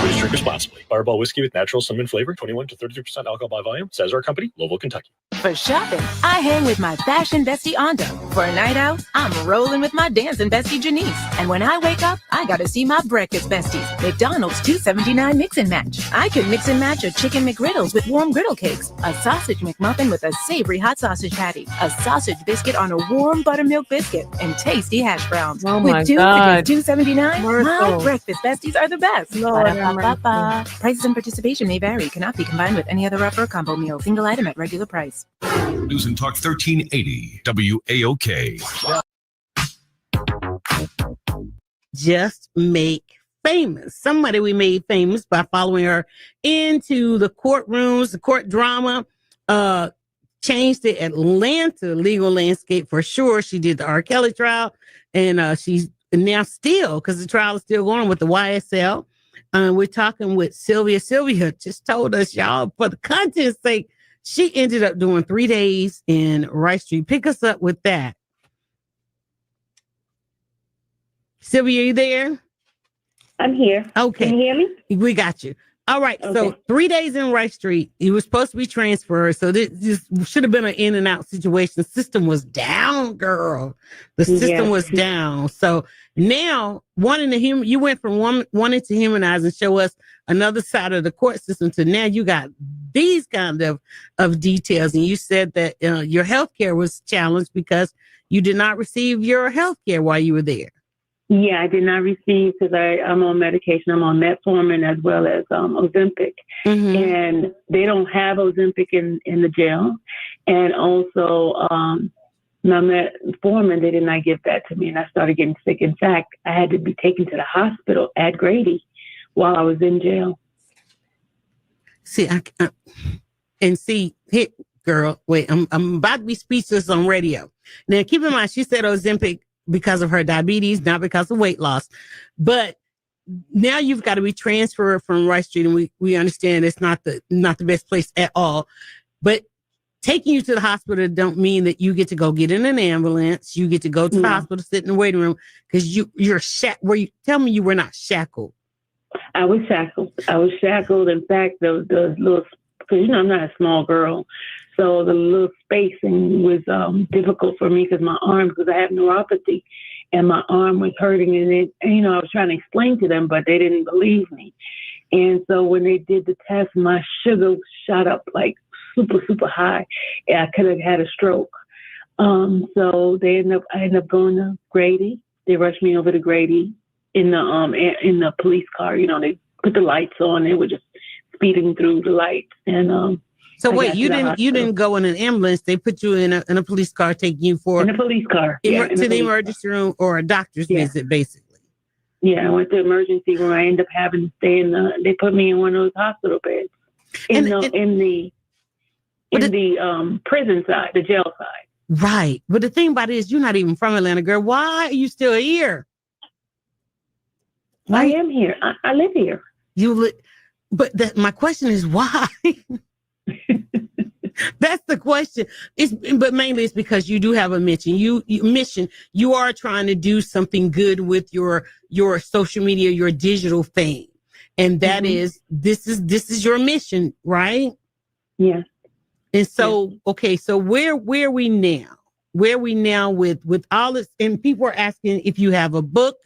Please drink responsibly. Fireball whiskey with natural cinnamon flavor, 21 to 33% alcohol by volume. Says our company, Louisville, Kentucky. For shopping, I hang with my fashion bestie Ando. For a night out, I'm rolling with my dancing bestie Janice. And when I wake up, I gotta see my breakfast besties. McDonald's $2.79 mix and match. I could mix and match a chicken McGriddles with warm griddle cakes, a sausage McMuffin with a savory hot sausage patty, a sausage biscuit on a warm buttermilk biscuit, and tasty hash browns. Oh with my two God. for just $2.79, my Myrtle. breakfast besties are the best. Lord Ba-da-ba-ba-ba. Prices and participation may vary. Cannot be combined with any other offer or combo meal. Single item at regular price. News and Talk 1380 WAOK. Just make famous. Somebody we made famous by following her into the courtrooms, the court drama, changed the Atlanta legal landscape for sure. She did the R. Kelly trial, and she's now still, because the trial is still going on with the YSL. We're talking with Sylvia. Sylvia just told us, y'all, for the content's sake, she ended up doing 3 days in Rice Street. Pick us up with that. Sylvia, are you there? I'm here. Okay. Can you hear me? We got you. All right. Okay. So 3 days in Rice Street, he was supposed to be transferred. So this should have been an in and out situation. The system was down, girl. The system was down. So now you went from wanting to humanize and show us another side of the court system to now you got these kind of details. And you said that your health care was challenged because you did not receive your health care while you were there. Yeah, I did not receive because I'm on medication. I'm on metformin as well as Ozempic. And they don't have Ozempic in the jail. And also my metformin, they did not give that to me. And I started getting sick. In fact, I had to be taken to the hospital at Grady while I was in jail. See, girl, wait, I'm about to be speechless on radio. Now, keep in mind, she said Ozempic because of her diabetes, not because of weight loss. But now you've got to be transferred from Rice Street, and we understand it's not the best place at all. But taking you to the hospital don't mean that you get to go get in an ambulance. You get to go to the hospital, sit in the waiting room because you're shackled. Tell me you were not shackled. I was shackled. In fact, the little, because I'm not a small girl. So the little spacing was difficult for me because I have neuropathy and my arm was hurting. And I was trying to explain to them, but they didn't believe me. And so when they did the test, my sugar shot up like super, super high. I could have had a stroke. So I ended up going to Grady. They rushed me over to Grady in the police car. They put the lights on. They were just speeding through the lights. And so wait, you didn't go in an ambulance. They put you in a police car, taking you in a police car to the emergency room or a doctor's visit, basically. Yeah, I went to the emergency room. I ended up having to stay they put me in one of those hospital beds in the prison side, the jail side. Right. But the thing about it is you're not even from Atlanta, girl. Why are you still here? I am here. I live here. But my question is why? That's the question. But mainly it's because you do have a mission. You are trying to do something good with your social media, your digital fame. And that is, this is your mission, right? Yeah. And so, okay, so where are we now? Where are we now with all this? And people are asking if you have a book.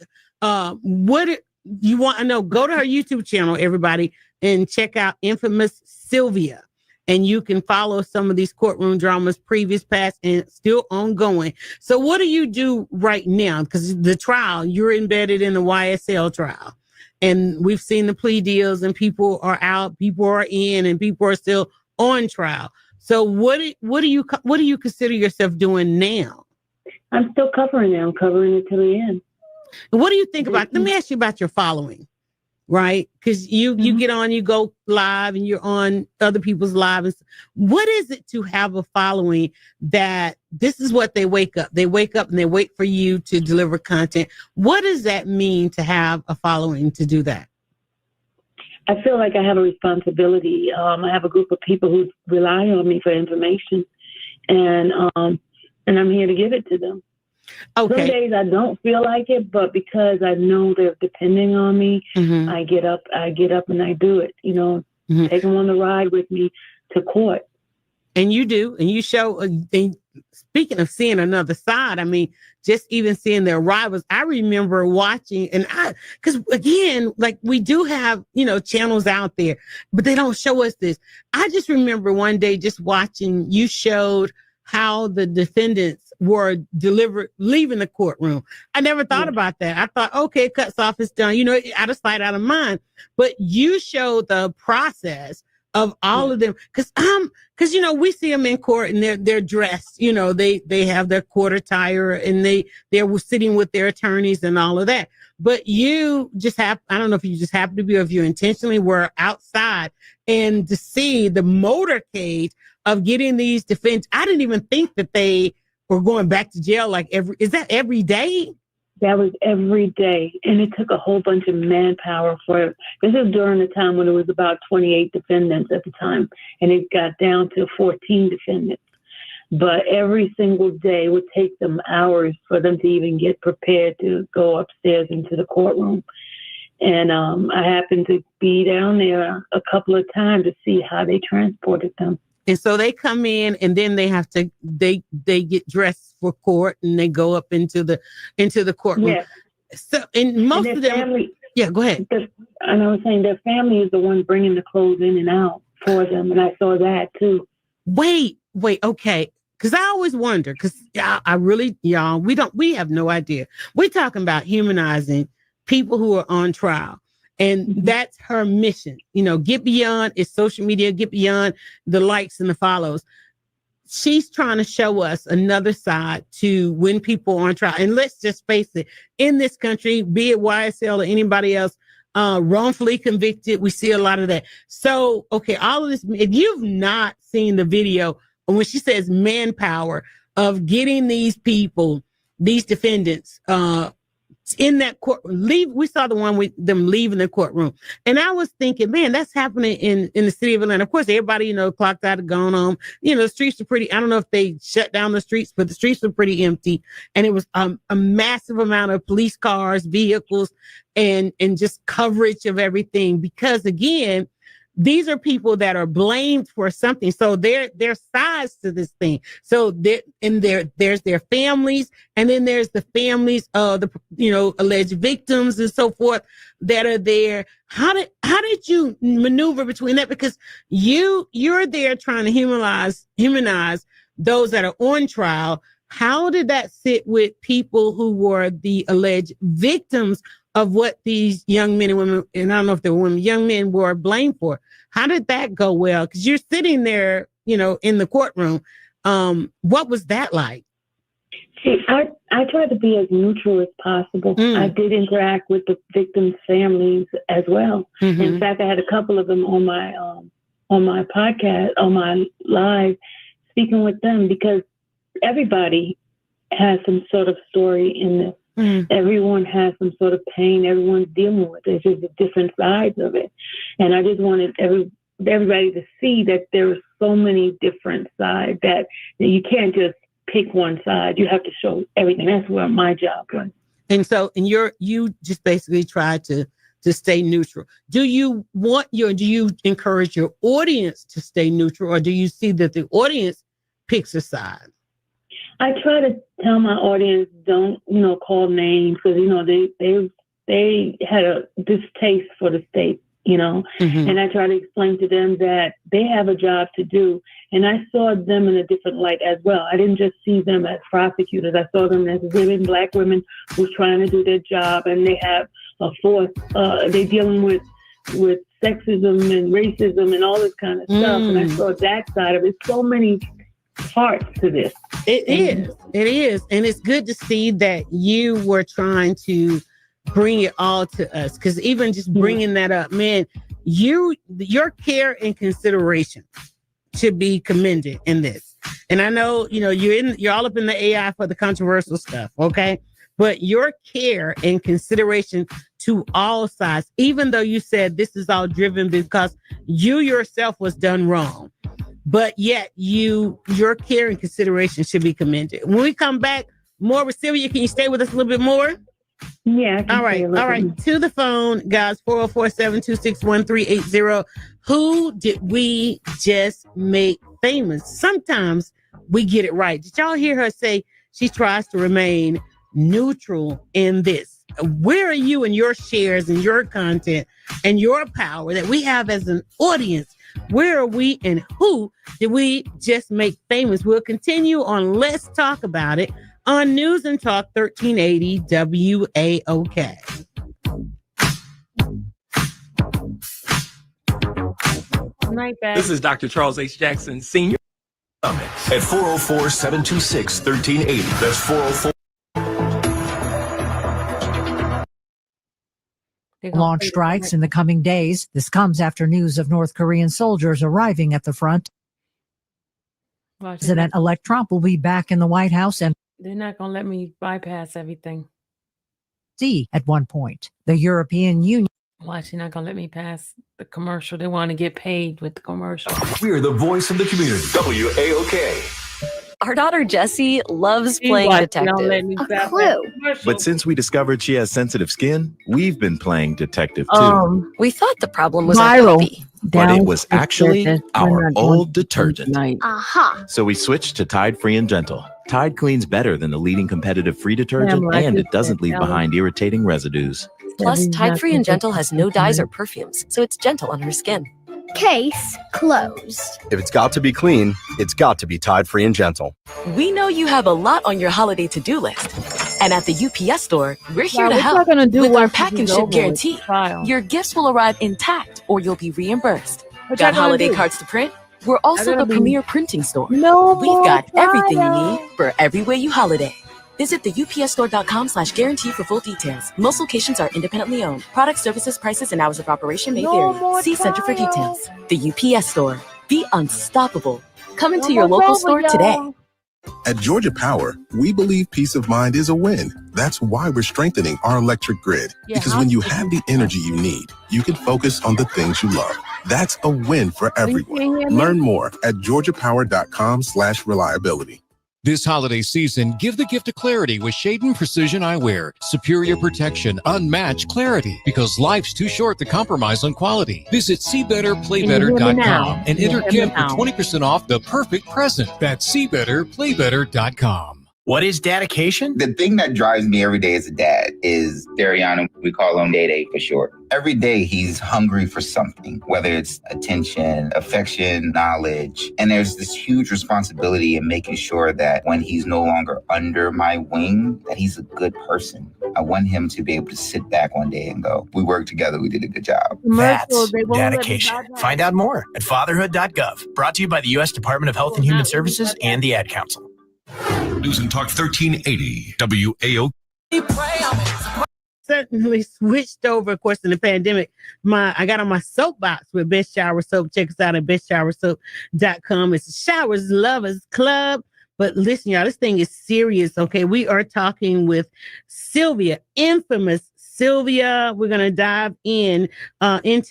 What you want to know, go to her YouTube channel, everybody, and check out Infamous Sylvia. And you can follow some of these courtroom dramas, previous, past, and still ongoing. So what do you do right now? Because the trial, you're embedded in the YSL trial. And we've seen the plea deals and people are out, people are in, and people are still on trial. So what do you consider yourself doing now? I'm still covering it. I'm covering it to the end. What do you think about, let me ask you about your following, right? Because you get on, you go live and you're on other people's lives. What is it to have a following that this is what they wake up? They wake up and they wait for you to deliver content. What does that mean to have a following to do that? I feel like I have a responsibility. I have a group of people who rely on me for information, and I'm here to give it to them. Okay. Some days I don't feel like it, but because I know they're depending on me, I get up and I do it. Take them on the ride with me to court. And you do, and you show. And speaking of seeing another side, I mean, just even seeing the arrivals. I remember watching, because again, like we do have, channels out there, but they don't show us this. I just remember one day just watching. You showed how the defendants were leaving the courtroom. I never thought about that. I thought, okay, it cuts off, it's done, out of sight, out of mind. But you showed the process of all of them. Cause we see them in court and they're dressed, they have their court attire and they were sitting with their attorneys and all of that. But you just I don't know if you just happen to be, or if you intentionally were outside, and to see the motorcade of getting these defendants. I didn't even think that they were going back to jail is that every day? That was every day. And it took a whole bunch of manpower for it. This is during the time when it was about 28 defendants at the time. And it got down to 14 defendants. But every single day would take them hours for them to even get prepared to go upstairs into the courtroom. And I happened to be down there a couple of times to see how they transported them. And so they come in, and then they have to they get dressed for court, and they go up into the courtroom. Yeah. So, and most of them, family, yeah, go ahead. And I was saying their family is the one bringing the clothes in and out for them, and I saw that too. Wait, okay. Because I always wonder, because I really, y'all, we have no idea. We're talking about humanizing people who are on trial. And that's her mission, get beyond it's social media, get beyond the likes and the follows. She's trying to show us another side to when people are on trial. And let's just face it, in this country, be it YSL or anybody else, wrongfully convicted, we see a lot of that. So, okay, all of this, if you've not seen the video when she says manpower of getting these people, these defendants, in that court, we saw the one with them leaving the courtroom. And I was thinking, man, that's happening in the city of Atlanta. Of course, everybody, clocked out and gone home. The streets are pretty, I don't know if they shut down the streets, but the streets were pretty empty. And it was a massive amount of police cars, vehicles, and just coverage of everything. Because again, these are people that are blamed for something. So there's sides to this thing. So there's their families, and then there's the families of the alleged victims and so forth that are there. How did you maneuver between that? Because you're there trying to humanize those that are on trial. How did that sit with people who were the alleged victims of what these young men and women, and I don't know if they were women, young men were blamed for? How did that go well? Because you're sitting there, in the courtroom. What was that like? See, I tried to be as neutral as possible. I did interact with the victims' families as well. Mm-hmm. In fact, I had a couple of them on my podcast, on my live, speaking with them, because everybody has some sort of story in this. Everyone has some sort of pain. Everyone's dealing with it. It's just the different sides of it. And I just wanted everybody to see that there are so many different sides that you can't just pick one side. You have to show everything. That's where my job was. And so, you just basically try to stay neutral. Do you encourage your audience to stay neutral, or do you see that the audience picks a side? I try to tell my audience, don't, call names, because, they had a distaste for the state, and I try to explain to them that they have a job to do. And I saw them in a different light as well. I didn't just see them as prosecutors. I saw them as women, Black women who's trying to do their job, and they have a force. They're dealing with sexism and racism and all this kind of stuff. And I saw that side of it. So many parts to this. It is. And it's good to see that you were trying to bring it all to us. Because even just bringing that up, man, your care and consideration should be commended in this. And I know, you're all up in the AI for the controversial stuff, okay? But your care and consideration to all sides, even though you said this is all driven because you yourself was done wrong. But yet your care and consideration should be commended. When we come back, more with Sylvia, can you stay with us a little bit more? Yeah. All right. To the phone, guys, 404-726-1380. Who did we just make famous? Sometimes we get it right. Did y'all hear her say she tries to remain neutral in this? Where are you in your shares and your content and your power that we have as an audience? Where are we, and who did we just make famous? We'll continue on Let's Talk About It on News and Talk 1380 WAOK. This is Dr. Charles H. Jackson, Sr. At 404-726-1380. That's 404. Launch strikes in the coming days. This comes after news of North Korean soldiers arriving at the front. President-elect Trump will be back in the White House, and they're not going to let me bypass everything. See, at one point, the European Union. Why is she not going to let me pass the commercial? They want to get paid with the commercial. We're the voice of the community. WAOK. Our daughter Jessie loves playing detective. A clue. But since we discovered she has sensitive skin, we've been playing detective too. We thought the problem was Viral. our puppy. But it was actually our old detergent. Aha. So we switched to Tide Free and Gentle. Tide cleans better than the leading competitive free detergent, like and you it doesn't said, leave Ellen. behind irritating residues. Plus, Tide Free and Gentle has no dyes or perfumes, so it's gentle on her skin. Case closed. If it's got to be clean, it's got to be Tide Free and Gentle. We know you have a lot on your holiday to-do list. And at the UPS store, we're here to What help. y'all gonna do With our once this pack and is ship over with? guarantee, Trial. your gifts will arrive intact or you'll be reimbursed. What y'all Got gonna holiday do? cards to print? We're also gonna the be- premier printing store. No We've more got everything you trial. need for every way you holiday. Visit the upsstore.com/guarantee for full details. Most locations are independently owned. Product services, prices, and hours of operation may No vary. more See Center for trial. details. The UPS store. Be unstoppable. Come into No your more local trouble, store today. y'all. At Georgia Power, we believe peace of mind is a win. That's why we're strengthening our electric grid. Yeah, Because when you have the energy you need, you can focus on the things you love. That's a win for You everyone. can't hear me? Learn more at georgiapower.com/reliability. This holiday season, give the gift of clarity with Shaden Precision Eyewear. Superior protection, unmatched clarity. Because life's too short to compromise on quality. Visit SeeBetterPlayBetter.com and enter Kim for 20% off the perfect present. That's SeeBetterPlayBetter.com. What is dedication? The thing that drives me every day as a dad is Dariana. We call him Day Day for short. Every day he's hungry for something, whether it's attention, affection, knowledge. And there's this huge responsibility in making sure that when he's no longer under my wing, that he's a good person. I want him to be able to sit back one day and go, we worked together, we did a good job. That's dedication. Find out more at fatherhood.gov. Brought to you by the U.S. Department of Health and Human Services and the Ad Council. News and Talk 1380 WAOK. Certainly switched over, of course, in the pandemic. I got on my soapbox with Best Shower Soap. Check us out at bestshowersoap.com. It's a Showers Lovers Club. But listen, y'all, this thing is serious, okay? We are talking with Sylvia, infamous Sylvia. We're going to dive into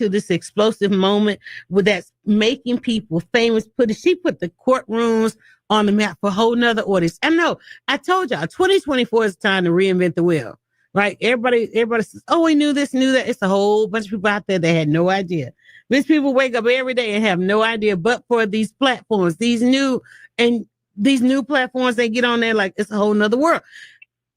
this explosive moment that's making people famous. She put the courtrooms on the map for a whole nother audience. I know, I told y'all, 2024 is time to reinvent the wheel, right? Everybody says, oh, we knew this, knew that. It's a whole bunch of people out there that had no idea. These people wake up every day and have no idea, but for these platforms, these new platforms, they get on there like it's a whole nother world.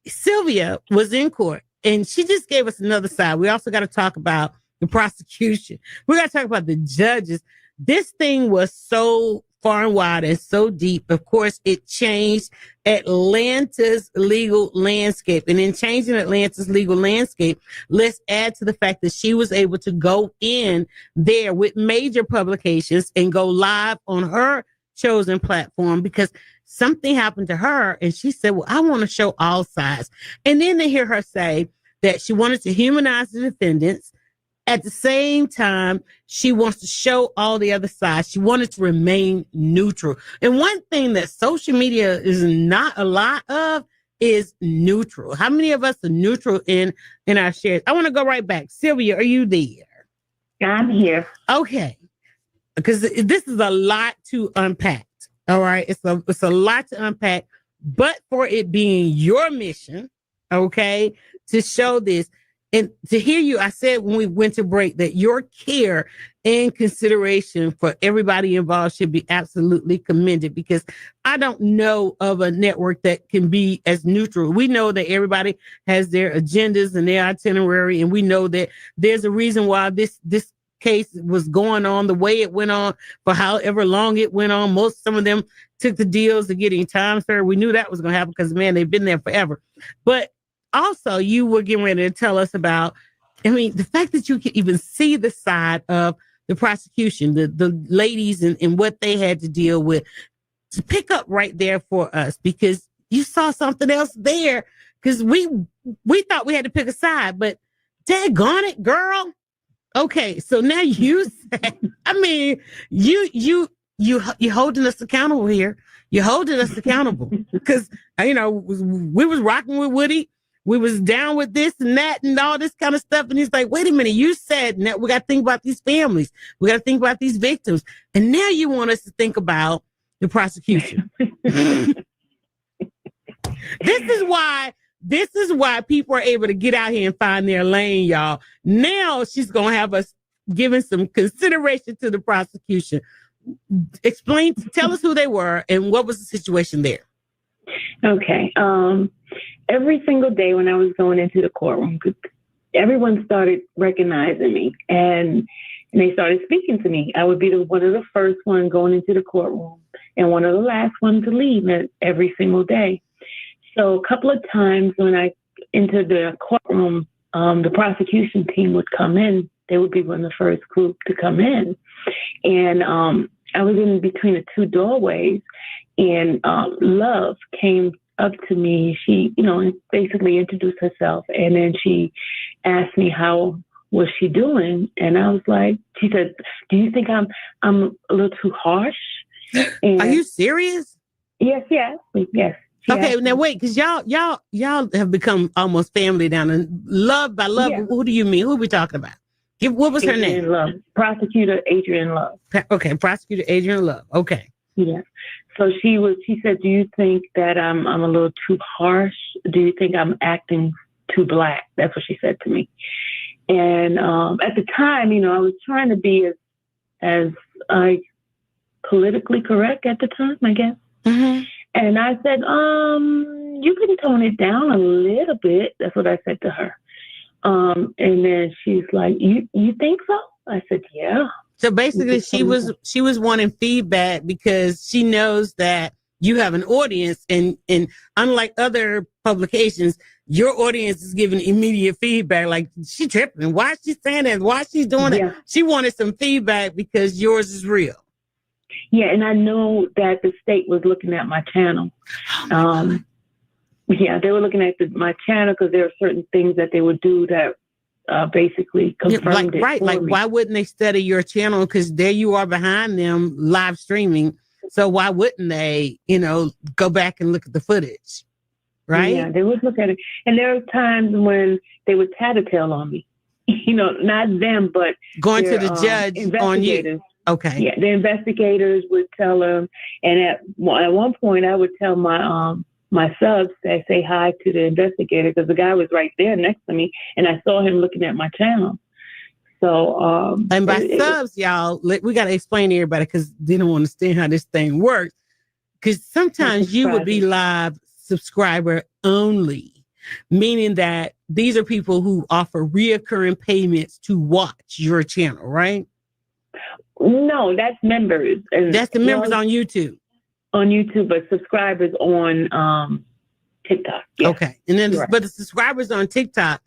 Sylvia was in court and she just gave us another side. We also got to talk about the prosecution. We got to talk about the judges. This thing was so far and wide and so deep. Of course, it changed Atlanta's legal landscape. And in changing Atlanta's legal landscape, let's add to the fact that she was able to go in there with major publications and go live on her chosen platform because something happened to her. And she said, well, I want to show all sides. And then to hear her say that she wanted to humanize the defendants. At the same time, she wants to show all the other sides. She wanted to remain neutral. And one thing that social media is not a lot of is neutral. How many of us are neutral in our shares? I want to go right back. Sylvia, are you there? I'm here. Okay. Because this is a lot to unpack. All right. It's a lot to unpack, but for it being your mission, okay, to show this. And to hear you, I said when we went to break that your care and consideration for everybody involved should be absolutely commended because I don't know of a network that can be as neutral. We know that everybody has their agendas and their itinerary, and we know that there's a reason why this case was going on the way it went on for however long it went on. Some of them took the deals of getting time served. We knew that was going to happen because, man, they've been there forever. But also, you were getting ready to tell us about, the fact that you could even see the side of the prosecution, the ladies and what they had to deal with, to pick up right there for us, because you saw something else there, because we thought we had to pick a side, but daggone it, girl. Okay, so now you said, you holding us accountable here. You're holding us accountable because, we was rocking with Woody. We was down with this and that and all this kind of stuff. And he's like, wait a minute, you said that we got to think about these families. We got to think about these victims. And now you want us to think about The prosecution. This is why people are able to get out here and find their lane, y'all. Now she's going to have us giving some consideration to the prosecution. Tell us who they were and what was the situation there. Okay. Every single day when I was going into the courtroom, everyone started recognizing me and they started speaking to me. I would be one of the first one going into the courtroom and one of the last ones to leave every single day. So a couple of times when I entered the courtroom, the prosecution team would come in. They would be one of the first group to come in. And I was in between the two doorways, and Love came up to me. She, basically introduced herself, and then she asked me how was she doing, and I was like, she said, "Do you think I'm a little too harsh?" And are you serious? Yes. Okay, now wait, because y'all have become almost family down in Love. By Love, Who do you mean? Who are we talking about? What was her name? Love. Prosecutor Adrian Love. Okay, Prosecutor Adrian Love. Okay. Yeah. So she said, "Do you think that I'm a little too harsh? Do you think I'm acting too black?" That's what she said to me. And at the time, I was trying to be as politically correct at the time, I guess. Mm-hmm. And I said, "You can tone it down a little bit." That's what I said to her. And then she's like, "You think so?" I said, "Yeah." So basically, she was wanting feedback because she knows that you have an audience, and unlike other publications, your audience is giving immediate feedback. Like, she tripping. Why is she saying that? Why is she doing that? She wanted some feedback because yours is real. Yeah, and I know that the state was looking at my channel. They were looking at my channel because there are certain things that they would do that basically confirmed it. Right. Like, why wouldn't they study your channel? Because there you are behind them live streaming. So why wouldn't they, go back and look at the footage? Right? Yeah, they would look at it. And there were times when they would tattletale on me. Not them, but going to the judge on you. Okay. Yeah, the investigators would tell them. And at one point, I would tell my subs to say hi to the investigator because the guy was right there next to me, and I saw him looking at my channel. So, and by subs, y'all, we got to explain to everybody because they don't understand how this thing works. Because sometimes you would be live subscriber only, meaning that these are people who offer reoccurring payments to watch your channel, right? No, that's members. And that's the members on YouTube. On YouTube, but subscribers on TikTok. Yes. Okay. And then, but the subscribers on TikTok,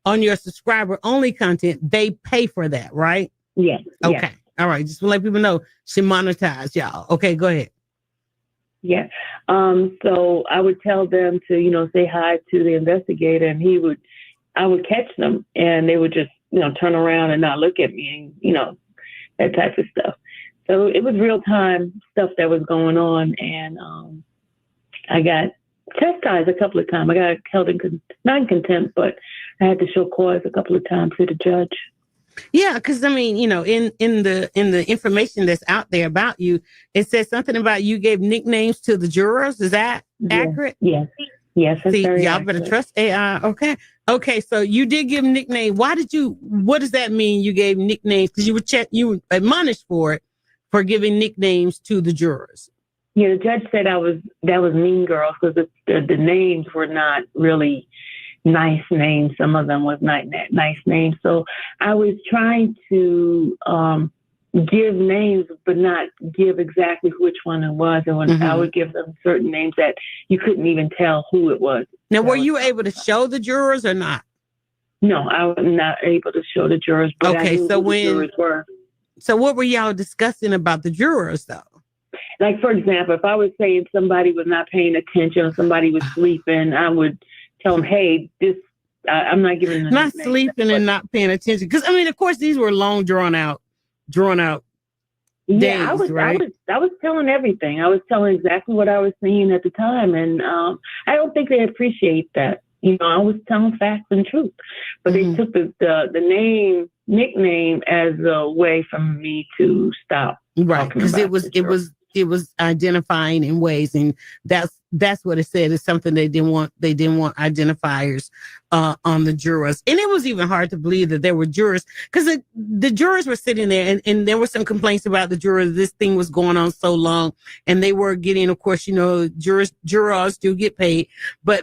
on your subscriber only content, they pay for that, right? Yes. Okay. Yes. All right. Just to let people know, she monetized y'all. Okay, go ahead. Yeah. So I would tell them to, say hi to the investigator, and I would catch them, and they would just, turn around and not look at me, and, that type of stuff. So it was real time stuff that was going on, and I got chastised a couple of times. I got held not in contempt, but I had to show cause a couple of times to the judge. Yeah, because in the information that's out there about you, it says something about you gave nicknames to the jurors. Is that accurate? Yes. That's See, very y'all accurate. better trust AI. Okay. So you did give nickname. What does that mean? You gave nicknames because you were admonished for giving nicknames to the jurors. Yeah, the judge said that was Mean Girls because the names were not really nice names. Some of them was not nice names. So I was trying to give names, but not give exactly which one it was. And when I would give them certain names that you couldn't even tell who it was. Now, were you able to show the jurors or not? No, I was not able to show the jurors. But I knew who the jurors were. So what were y'all discussing about the jurors, though? Like, for example, if I was saying somebody was not paying attention or somebody was sleeping, I would tell them, "Hey, I'm not giving them not sleeping and not paying attention." Because of course, these were long, drawn out days, yeah, right? I was telling everything. I was telling exactly what I was seeing at the time, and I don't think they appreciate that. I was telling facts and truth, but they took nickname as a way for me to stop. Right, because it it was identifying in ways, and that's what it said. It's something they didn't want identifiers on the jurors. And it was even hard to believe that there were jurors, because the jurors were sitting there, and there were some complaints about the jurors. This thing was going on so long, and they were getting, of course, jurors do get paid, but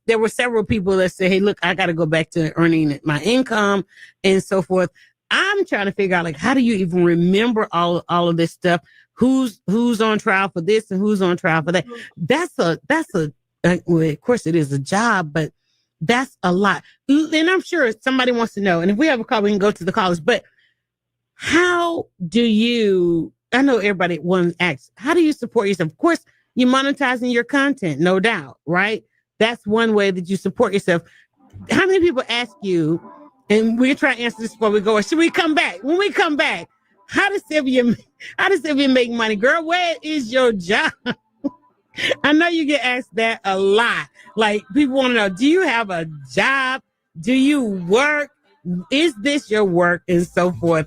there were several people that said, hey, look, I got to go back to earning my income and so forth. I'm trying to figure out, like, how do you even remember all of this stuff? Who's on trial for this and who's on trial for that? That's well, of course it is a job, but that's a lot. And I'm sure somebody wants to know, and if we have a call, we can go to the callers, but how do you, I know everybody wants to ask, how do you support yourself? Of course, you're monetizing your content, no doubt, right? That's one way that you support yourself. How many people ask you, and we're trying to answer this before we go, or should we come back? When we come back, how does Sylvia make money? Girl, where is your job? I know you get asked that a lot. Like, people want to know, do you have a job? Do you work? Is this your work? And so forth.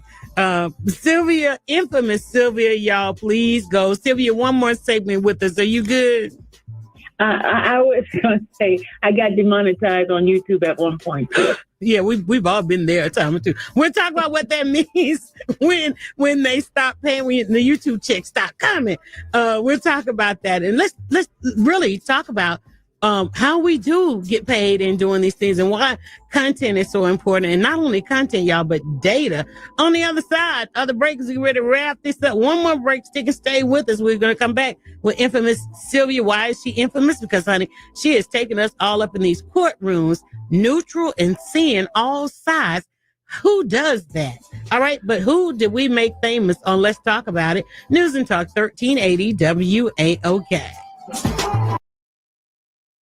Sylvia, infamous Sylvia, y'all, please go. Sylvia, one more segment with us. Are you good? I was going to say, I got demonetized on YouTube at one point. Yeah, we've all been there a time or two. We'll talk about what that means when they stop paying, when the YouTube checks stop coming. We'll talk about that, and let's really talk about how we do get paid in doing these things, and why content is so important. And not only content, y'all, but data. On the other side, other breaks, we ready to wrap this up. One more break, stick and stay with us. We're going to come back with infamous Sylvia. Why is she infamous? Because, honey, she has taken us all up in these courtrooms, neutral and seeing all sides. Who does that? All right, but who did we make famous on Let's Talk About It? News and Talk 1380 WAOK.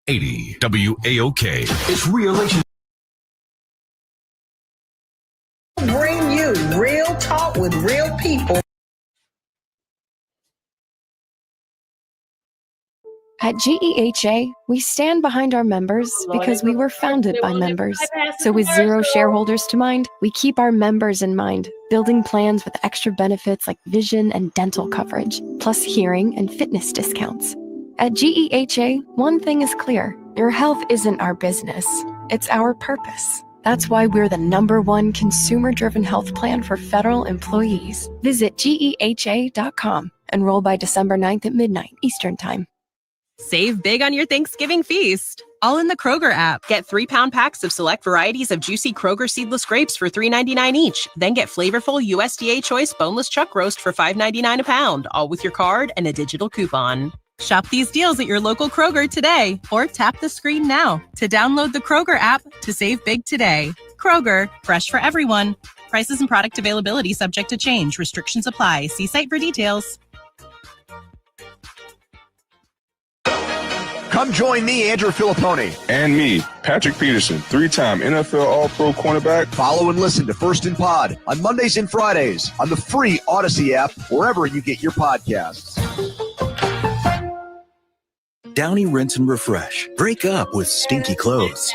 80 WAOK. It's Relation. Bring you real talk with real people. At GEHA, we stand behind our members because we were founded by members. So with zero shareholders to mind, we keep our members in mind, building plans with extra benefits like vision and dental coverage, plus hearing and fitness discounts. At GEHA, one thing is clear. Your health isn't our business. It's our purpose. That's why we're the #1 consumer-driven health plan for federal employees. Visit GEHA.com. Enroll by December 9th at midnight Eastern Time. Save big on your Thanksgiving feast, all in the Kroger app. Get 3-pound packs of select varieties of juicy Kroger seedless grapes for $3.99 each. Then get flavorful USDA Choice boneless chuck roast for $5.99 a pound, all with your card and a digital coupon. Shop these deals at your local Kroger today, or tap the screen now to download the Kroger app to save big today. Kroger, fresh for everyone. Prices and product availability subject to change. Restrictions apply. See site for details. Come join me, Andrew Filipponi. And me, Patrick Peterson, 3-time NFL All-Pro cornerback. Follow and listen to First and Pod on Mondays and Fridays on the free Odyssey app, wherever you get your podcasts. Downy Rinse and Refresh. Break up with stinky clothes.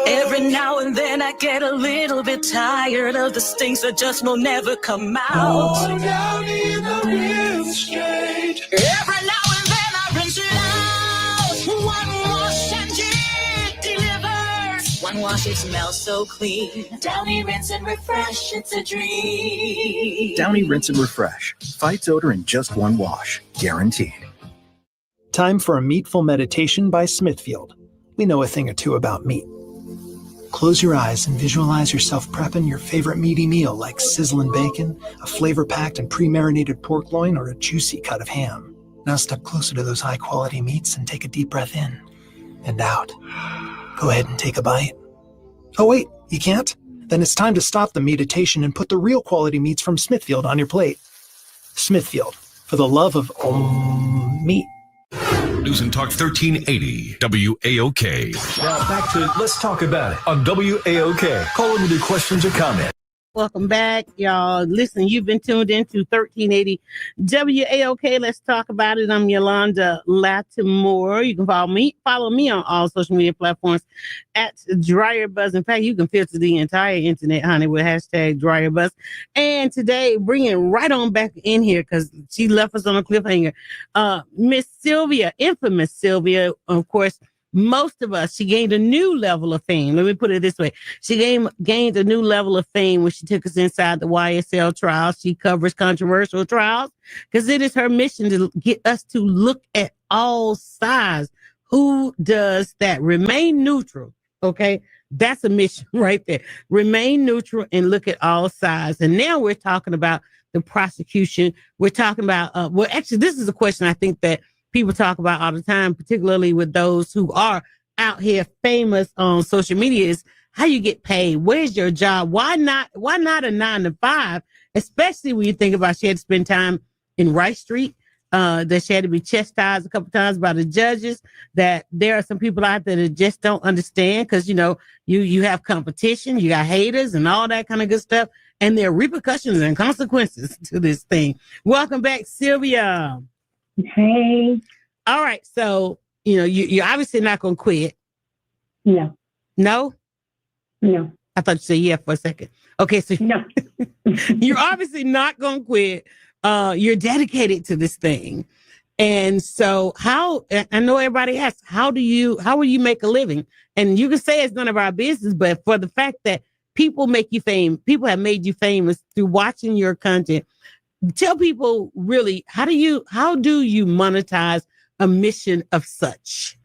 Every now and then I get a little bit tired of the stinks that just will never come out. Oh, Downy the rinse straight. Every now and then I rinse it out. One wash and it delivers. One wash, it smells so clean. Downy Rinse and Refresh, it's a dream. Downy Rinse and Refresh. Fights odor in just one wash. Guaranteed. Time for a meatful meditation by Smithfield. We know a thing or two about meat. Close your eyes and visualize yourself prepping your favorite meaty meal like sizzling bacon, a flavor-packed and pre-marinated pork loin, or a juicy cut of ham. Now step closer to those high-quality meats and take a deep breath in and out. Go ahead and take a bite. Oh wait, you can't? Then it's time to stop the meditation and put the real quality meats from Smithfield on your plate. Smithfield, for the love of meat. News and Talk 1380 WAOK. Now back to Let's Talk About It on WAOK. Call in with your questions or comments. Welcome back, y'all. Listen, you've been tuned into 1380 WAOK. Let's talk about it. I'm Yolanda Latimore. You can follow me on all social media platforms at DryerBuzz. In fact, you can filter the entire internet, honey, with hashtag DryerBuzz. And today, bringing right on back in here because she left us on a cliffhanger. Miss Sylvia, infamous Sylvia, of course. Most of us, she gained a new level of fame. Let me put it this way. She gained a new level of fame when she took us inside the YSL trials. She covers controversial trials because it is her mission to get us to look at all sides. Who does that? Remain neutral. Okay. That's a mission right there. Remain neutral and look at all sides. And now we're talking about the prosecution. We're talking about, well, actually, this is a question I think that people talk about all the time, particularly with those who are out here famous on social media, is how you get paid. Where's your job? Why not a 9-to-5? Especially when you think about she had to spend time in Rice Street, that she had to be chastised a couple times by the judges, that there are some people out there that just don't understand because, you know, you have competition, you got haters and all that kind of good stuff. And there are repercussions and consequences to this thing. Welcome back, Sylvia. Hey. All right. So, you know, you're obviously not going to quit. No. No? No. I thought you said yeah for a second. Okay. So no. You're obviously not going to quit. You're dedicated to this thing. And so I know everybody asks, how will you make a living? And you can say it's none of our business, but for the fact that people make you famous, people have made you famous through watching your content. Tell people really, how do you monetize a mission of such?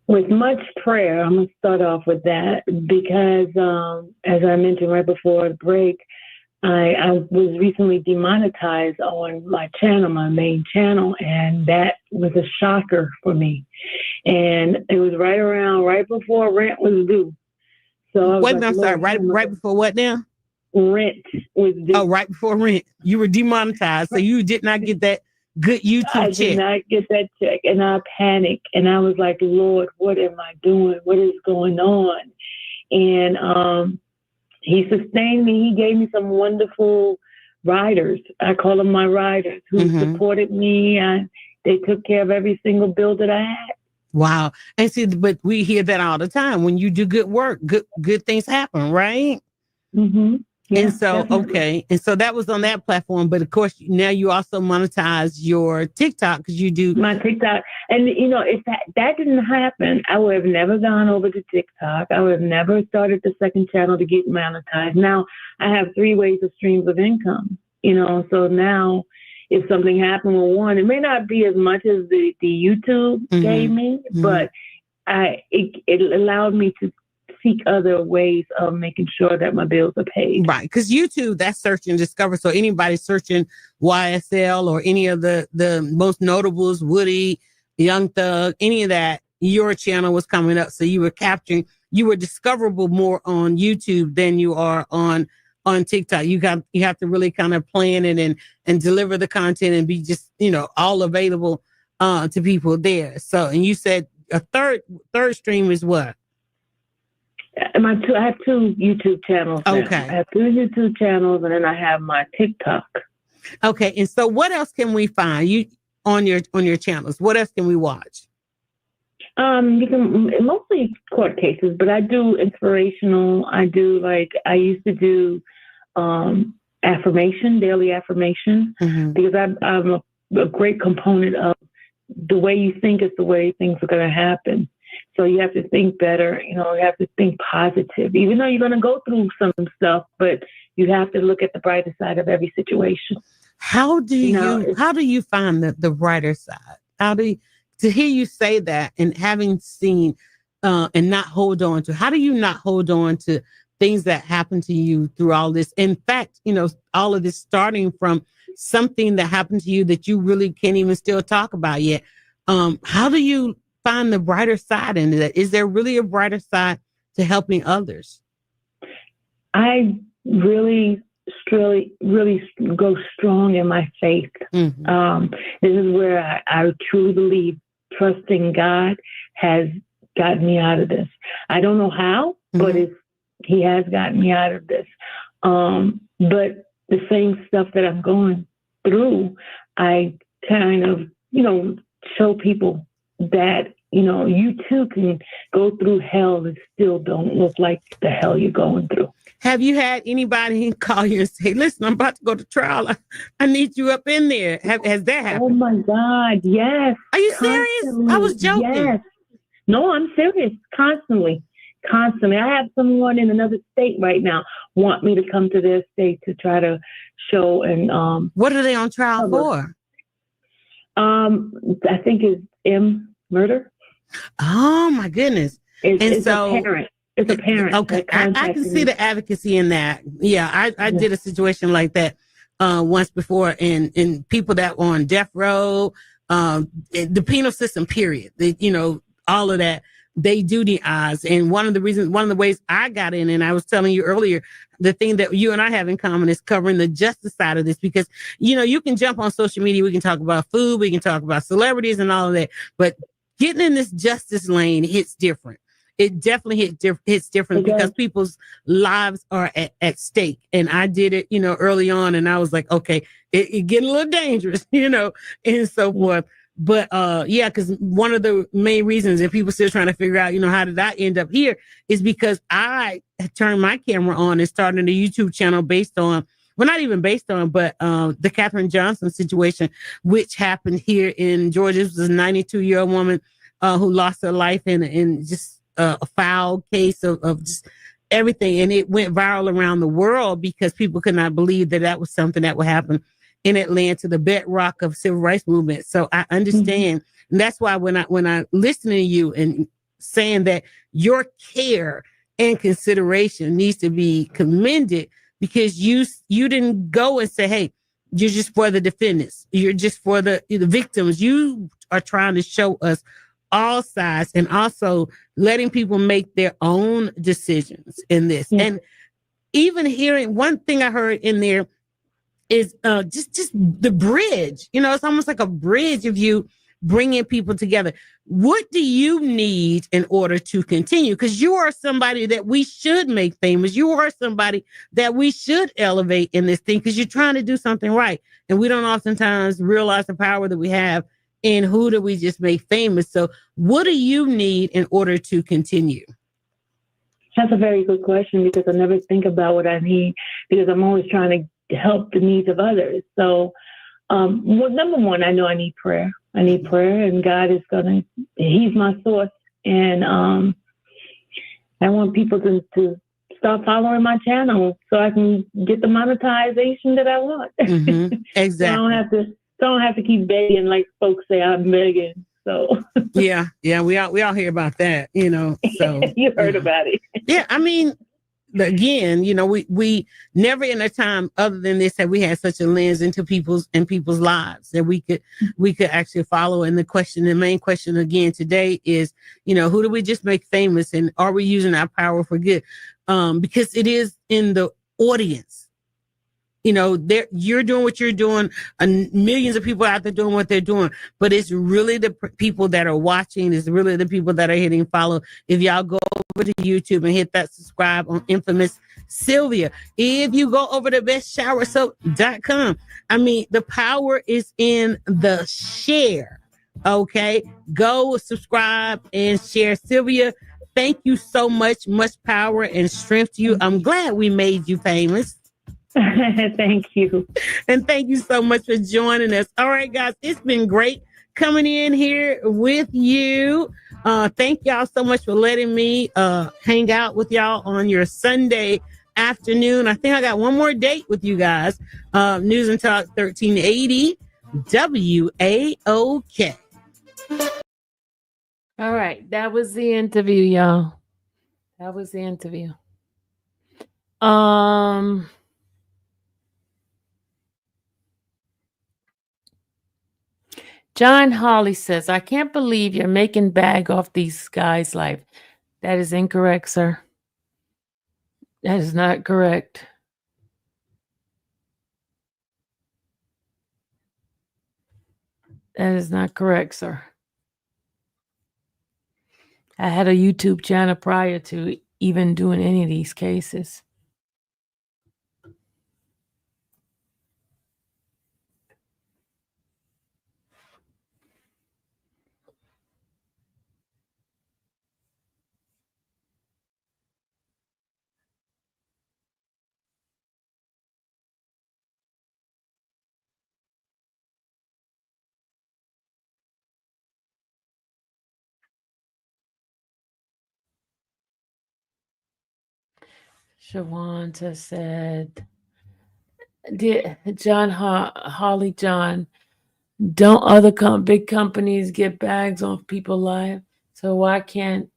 With much prayer. I'm going to start off with that because, as I mentioned right before the break, I was recently demonetized on my channel, my main channel, and that was a shocker for me. And it was right before rent was due. So I'm sorry, right before what now? Rent was due. Oh, right before rent. You were demonetized, so you did not get that good YouTube check. I did not get that check, and I panicked, and I was like, Lord, what am I doing? What is going on? And he sustained me. He gave me some wonderful riders. I call them my riders who supported me, and they took care of every single bill that I had. Wow. And see, but we hear that all the time. When you do good work, good things happen, right? Mm-hmm. Yeah, and so, definitely. okay. And so that was on that platform. But of course, now you also monetize your TikTok because you do my TikTok. And, you know, if that didn't happen, I would have never gone over to TikTok. I would have never started the second channel to get monetized. Now I have 3 ways of streams of income, you know, so now if something happened with one, it may not be as much as the YouTube gave me, but it allowed me to seek other ways of making sure that my bills are paid. Right. Because YouTube, that's search and discover. So anybody searching YSL or any of the most notables, Woody, Young Thug, any of that, your channel was coming up. So you were discoverable more on YouTube than you are on TikTok. You have to really kind of plan it and deliver the content and be just, you know, all available to people there. So, and you said a third stream is what? I have 2 YouTube channels. Okay. I have 2 YouTube channels, and then I have my TikTok. Okay. And so what else can we find you on your channels? What else can we watch? You can mostly court cases, but I do inspirational. I used to do daily affirmation, because I'm a great component of the way you think is the way things are going to happen. So you have to think better, you know, you have to think positive, even though you're going to go through some stuff, but you have to look at the brighter side of every situation. How do you find the brighter side? To hear you say that and having seen and not hold on to, how do you not hold on to things that happen to you through all this? In fact, you know, all of this starting from something that happened to you that you really can't even still talk about yet. How do you find the brighter side in that? Is there really a brighter side to helping others? I really go strong in my faith. This is where I truly believe trusting God has gotten me out of this. I don't know how, but it's He has gotten me out of this. But the same stuff that I'm going through, I kind of, show people that, you too can go through hell and still don't look like the hell you're going through. Have you had anybody call you and say, listen, I'm about to go to trial. I need you up in there. Has that happened? Oh my God, yes. Are you serious? I was joking. Yes. No, I'm serious. Constantly. I have someone in another state right now want me to come to their state to try to show and what are they on trial for? I think it's murder. Oh my goodness. It's a parent. It's a parent. Okay. I can see the advocacy in that. Yeah, I did a situation like that once before, and people that were on death row, the penal system, period. All of that. They do the odds. And one of the ways I got in, and I was telling you earlier, the thing that you and I have in common is covering the justice side of this, because, you can jump on social media. We can talk about food. We can talk about celebrities and all of that. But getting in this justice lane hits different. It definitely hits different because people's lives are at stake. And I did it, early on. And I was like, okay, it getting a little dangerous, and so forth. But because one of the main reasons that people still trying to figure out, how did I end up here, is because I turned my camera on and started a YouTube channel based on, well, not even based on, but the Katherine Johnson situation, which happened here in Georgia. This was a 92-year-old woman who lost her life in just a foul case of just everything. And it went viral around the world because people could not believe that was something that would happen in Atlanta, the bedrock of civil rights movement. So I understand. Mm-hmm. And that's why when I listen to you and saying that your care and consideration needs to be commended, because you didn't go and say, hey, you're just for the defendants. You're just for the victims. You are trying to show us all sides and also letting people make their own decisions in this. Mm-hmm. And even hearing one thing I heard in there is just the bridge. It's almost like a bridge of you bringing people together. What do you need in order to continue? Because you are somebody that we should make famous. You are somebody that we should elevate in this thing, because you're trying to do something right. And we don't oftentimes realize the power that we have in who do we just make famous. So what do you need in order to continue? That's a very good question, because I never think about what I need, because I'm always trying to help the needs of others. So, number one, I know I need prayer. I need prayer, and God is He's my source. And I want people to start following my channel so I can get the monetization that I want. Mm-hmm. Exactly. So I don't have to keep begging like folks say I'm begging. So yeah, we all hear about that, So you heard about it. Yeah, I mean, again, we never in a time other than this have we had such a lens into people's lives that we could actually follow. And the main question again today is, who do we just make famous, and are we using our power for good? Because it is in the audience. You're doing what you're doing, and millions of people out there doing what they're doing, but it's really the people that are watching. It's really the people that are hitting follow. If y'all go over to YouTube and hit that subscribe on Infamous Sylvia, if you go over to bestshowersoap.com, I mean, the power is in the share. Okay, go subscribe and share. Sylvia, thank you so much. Much power and strength to you. I'm glad we made you famous. Thank you. And thank you so much for joining us. All right, guys, it's been great coming in here with you. Thank y'all so much for letting me hang out with y'all on your Sunday afternoon. I think I got one more date with you guys. News and Talk 1380 WAOK. All right, that was the interview, y'all. That was the interview. John Hawley says, I can't believe you're making bag off these guys' life. That is incorrect, sir. That is not correct. That is not correct, sir. I had a YouTube channel prior to even doing any of these cases. Shawanta said, "Did John Holly John? Don't other big companies get bags off people live? So why can't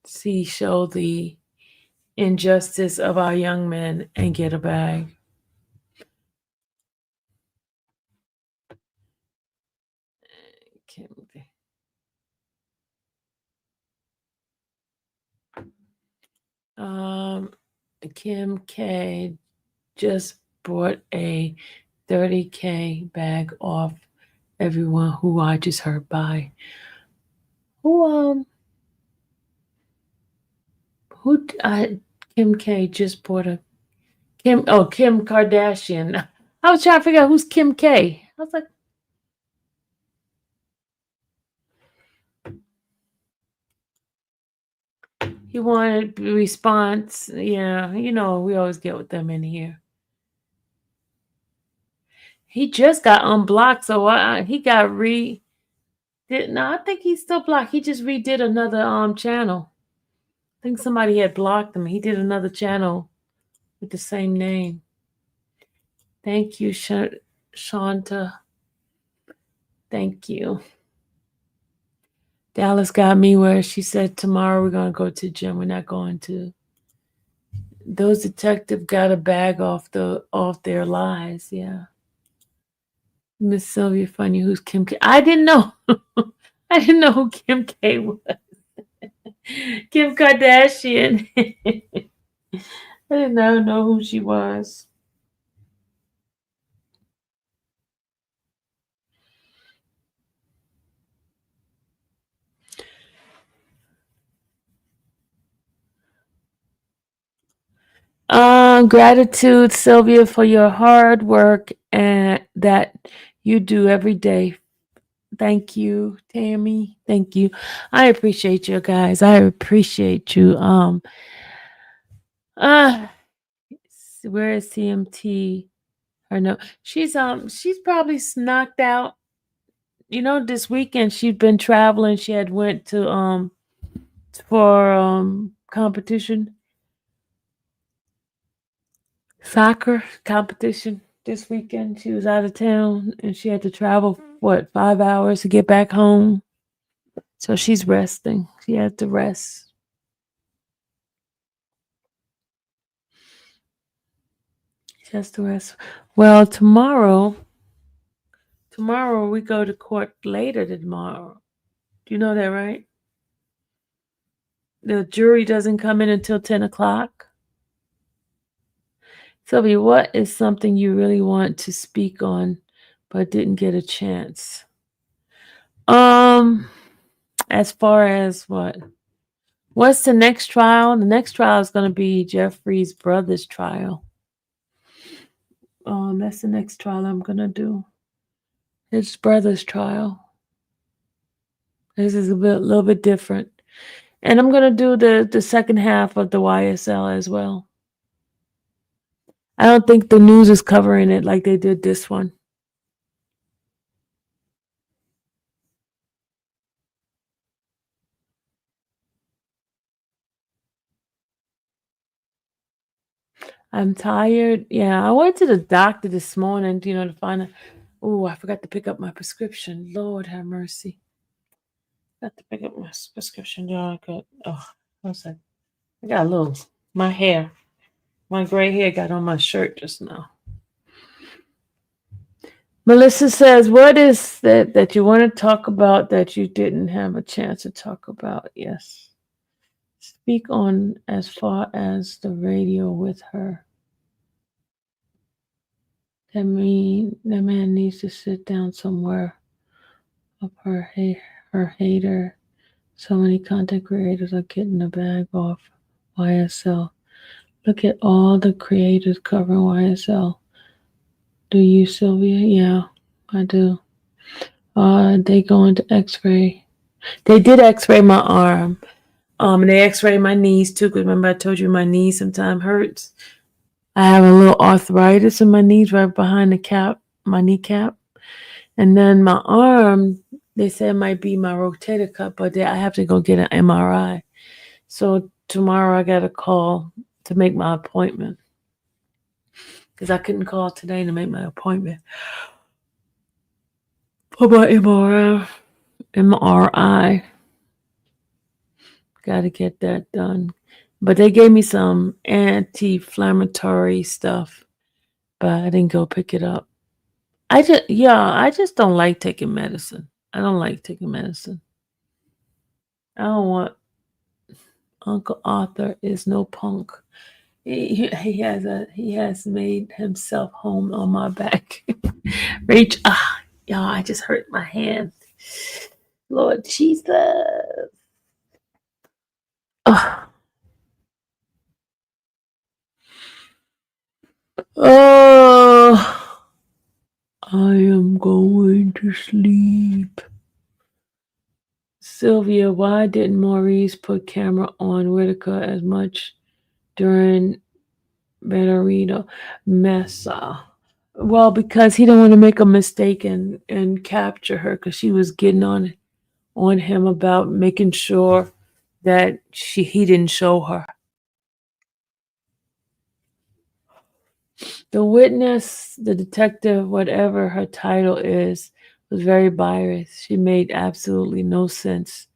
C show the injustice of our young men and get a bag?" Kim K just bought a 30K bag off everyone who watches her buy. Who Kim K just bought a Kim Kardashian. I was trying to figure out who's Kim K. I was like, he wanted a response. Yeah, we always get with them in here. He just got unblocked, so he got no, I think he's still blocked. He just redid another channel. I think somebody had blocked him. He did another channel with the same name. Thank you, Shanta. Thank you. Dallas got me where she said tomorrow we're going to go to the gym. We're not going to. Those detectives got a bag off their lies. Yeah. Miss Sylvia, funny. Who's Kim K? I didn't know. I didn't know who Kim K was. Kim Kardashian. I did not know who she was. Gratitude, Sylvia, for your hard work and that you do every day. Thank you, Tammy. Thank you. I appreciate you guys. I appreciate you. Where is CMT? Or no, she's probably knocked out. This weekend she'd been traveling. She had went to for competition. Soccer competition this weekend. She was out of town and she had to travel 5 hours to get back home. So she's resting. She had to rest. She has to rest. Well, tomorrow we go to court later tomorrow. Do you know that, right? The jury doesn't come in until 10 o'clock. Sylvia, what is something you really want to speak on but didn't get a chance? As far as what's the next trial? The next trial is going to be Jeffrey's brother's trial. That's the next trial I'm going to do. His brother's trial. This is a little bit different. And I'm going to do the second half of the YSL as well. I don't think the news is covering it like they did this one. I'm tired. Yeah, I went to the doctor this morning, to find out. Oh, I forgot to pick up my prescription. Lord have mercy. Got to pick up my prescription, y'all. What's that? I got my gray hair got on my shirt just now. Melissa says, what is that you want to talk about that you didn't have a chance to talk about? Yes. Speak on as far as the radio with her. That man needs to sit down somewhere of her hater So many content creators are getting the bag off YSL. Look at all the creators covering YSL. Do you, Sylvia? Yeah, I do. They go into X-ray. They did X-ray my arm. And they X-ray my knees too. Because remember I told you my knees sometimes hurts. I have a little arthritis in my knees right behind the cap, my kneecap. And then my arm, they said it might be my rotator cuff, but I have to go get an MRI. So tomorrow I got a call to make my appointment. Because I couldn't call today to make my appointment for my MRI. Got to get that done. But they gave me some anti-inflammatory stuff, but I didn't go pick it up. I just don't like taking medicine. I don't like taking medicine. I don't want Uncle Arthur is no punk. He has made himself home on my back. Rach, y'all, I just hurt my hand. Lord Jesus. Oh, I am going to sleep. Sylvia, why didn't Maurice put camera on Whitaker as much during Benarito Mesa? Well, because he didn't want to make a mistake and capture her, because she was getting on him about making sure that he didn't show her. The witness, the detective, whatever her title is, was very biased. She made absolutely no sense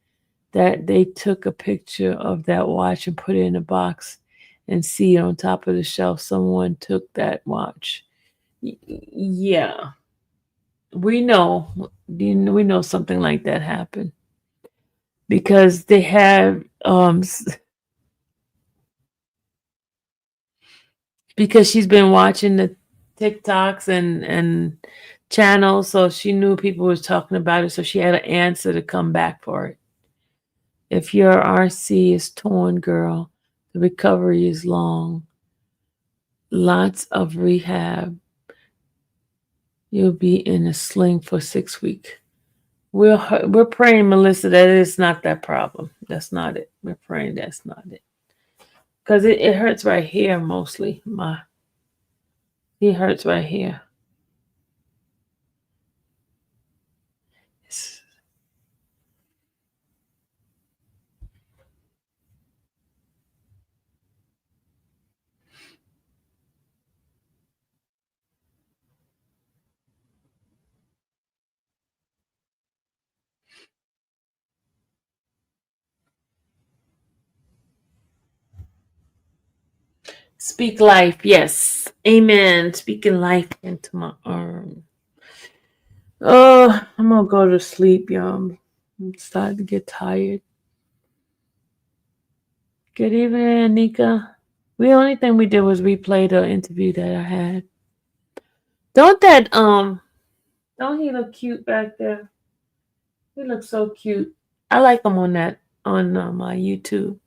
that they took a picture of that watch and put it in a box and see it on top of the shelf. Someone took that watch. Yeah. We know something like that happened. Because they have because she's been watching the TikToks and channels, so she knew people was talking about it, so she had an answer to come back for it. If your RC is torn, girl, the recovery is long. Lots of rehab. You'll be in a sling for 6 weeks. We're praying, Melissa, that it's not that problem. That's not it. We're praying that's not it. Because it hurts right here mostly. It hurts right here. Speak life, yes. Amen. Speaking life into my arm. Oh, I'm gonna go to sleep, y'all. I'm starting to get tired. Good evening, Anika. The only thing we did was replay the interview that I had. Don't he look cute back there? He looks so cute. I like him on my YouTube.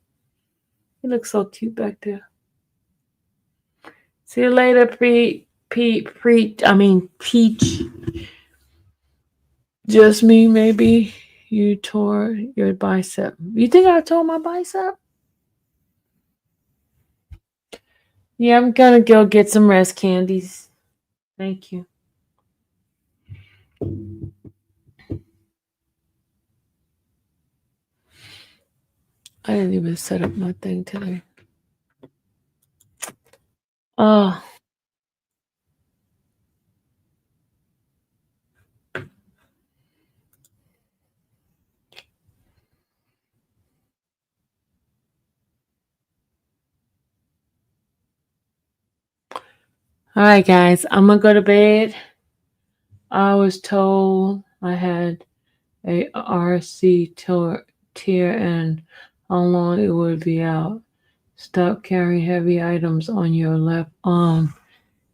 He looks so cute back there. See you later, Peach. Just me, maybe. You tore your bicep. You think I tore my bicep? Yeah, I'm gonna go get some rest candies. Thank you. I didn't even set up my thing today. Oh. All right, guys, I'm gonna go to bed. I was told I had a RC tear and how long it would be out. Stop carrying heavy items on your left arm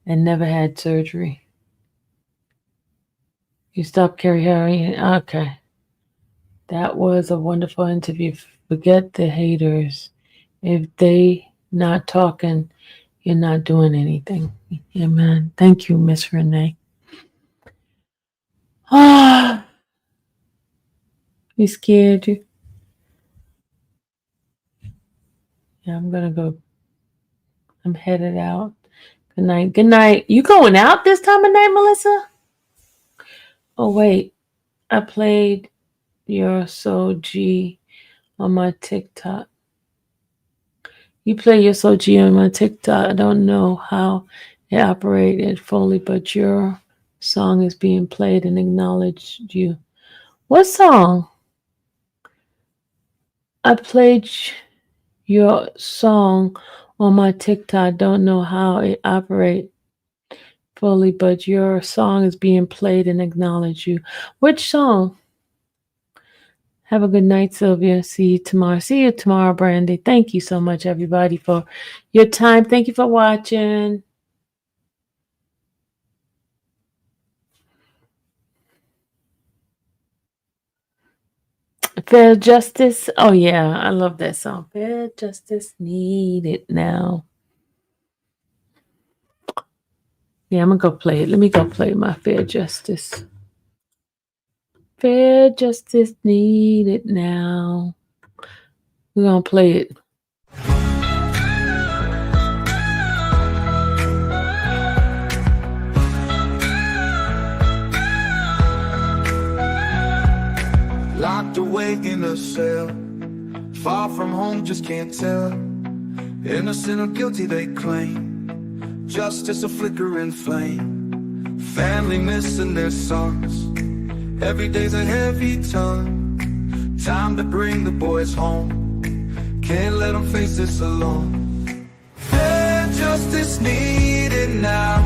and never had surgery. You stop carrying heavy. Okay. That was a wonderful interview. Forget the haters. If they not talking, you're not doing anything. Amen. Thank you, Miss Renee. Ah, you scared you? Yeah, I'm gonna go. I'm headed out. Good night. Good night. You going out this time of night, Melissa? Oh wait, I played your So G on my TikTok. You play your So G on my TikTok. I don't know how it operated fully, but your song is being played and acknowledged you. What song? I played your song on my TikTok. Don't know how it operates fully, but your song is being played and acknowledged you. Which song? Have a good night, Sylvia. See you tomorrow. See you tomorrow, Brandy. Thank you so much, everybody, for your time. Thank you for watching. Fair Justice. Oh, yeah. I love that song. Fair Justice needed now. Yeah, I'm going to go play it. Let me go play my Fair Justice. Fair Justice needed now. We're going to play it. Locked away in a cell, far from home, just can't tell. Innocent or guilty, they claim. Justice a flickering flame. Family missing their sons. Every day's a heavy ton. Time to bring the boys home. Can't let them face this alone. Fair justice needed now.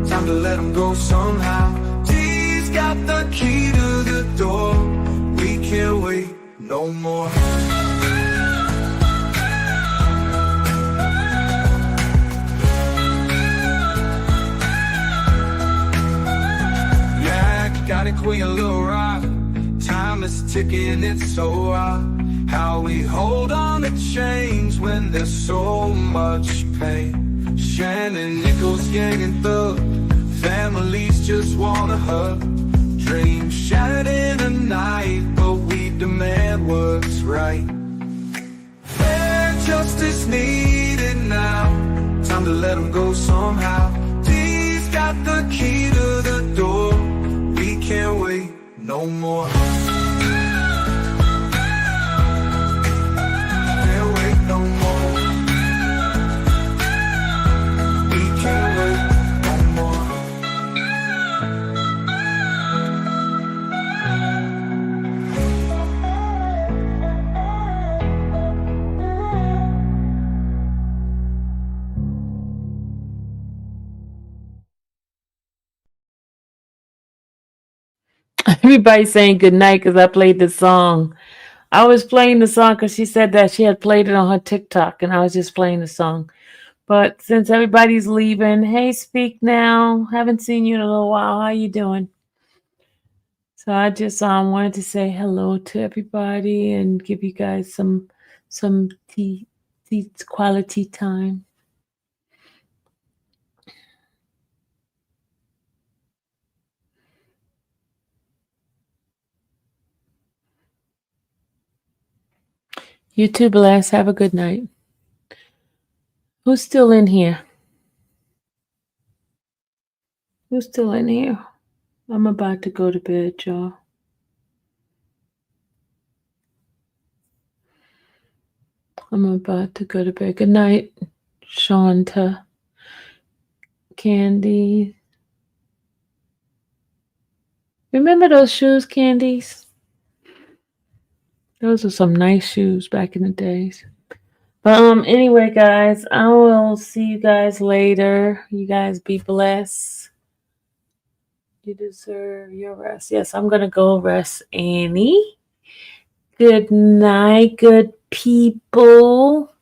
Time to let them go somehow. D's got the key to the door. We can't wait no more. Yeah, got it, Queen, a little rock. Time is ticking, it's so hard. How we hold on to change when there's so much pain. Shannon Nichols, gang and thug. Families just want a hug. Dreams shattered in a night, but we demand what's right. Fair justice needed now. Time to let them go somehow. D's got the key to the door. We can't wait no more. Can't wait no more. We can't wait no more. Everybody's saying good night because I played the song. I was playing the song because she said that she had played it on her TikTok, and I was just playing the song. But since everybody's leaving, hey, Speak Now. Haven't seen you in a little while. How you doing? So I just wanted to say hello to everybody and give you guys some tea quality time. You too, Bless. Have a good night. Who's still in here? Who's still in here? I'm about to go to bed, y'all. I'm about to go to bed. Good night, Shanta. Candy. Remember those shoes, Candies? Those are some nice shoes back in the days. But anyway, guys, I will see you guys later. You guys be blessed. You deserve your rest. Yes, I'm gonna go rest, Annie. Good night, good people.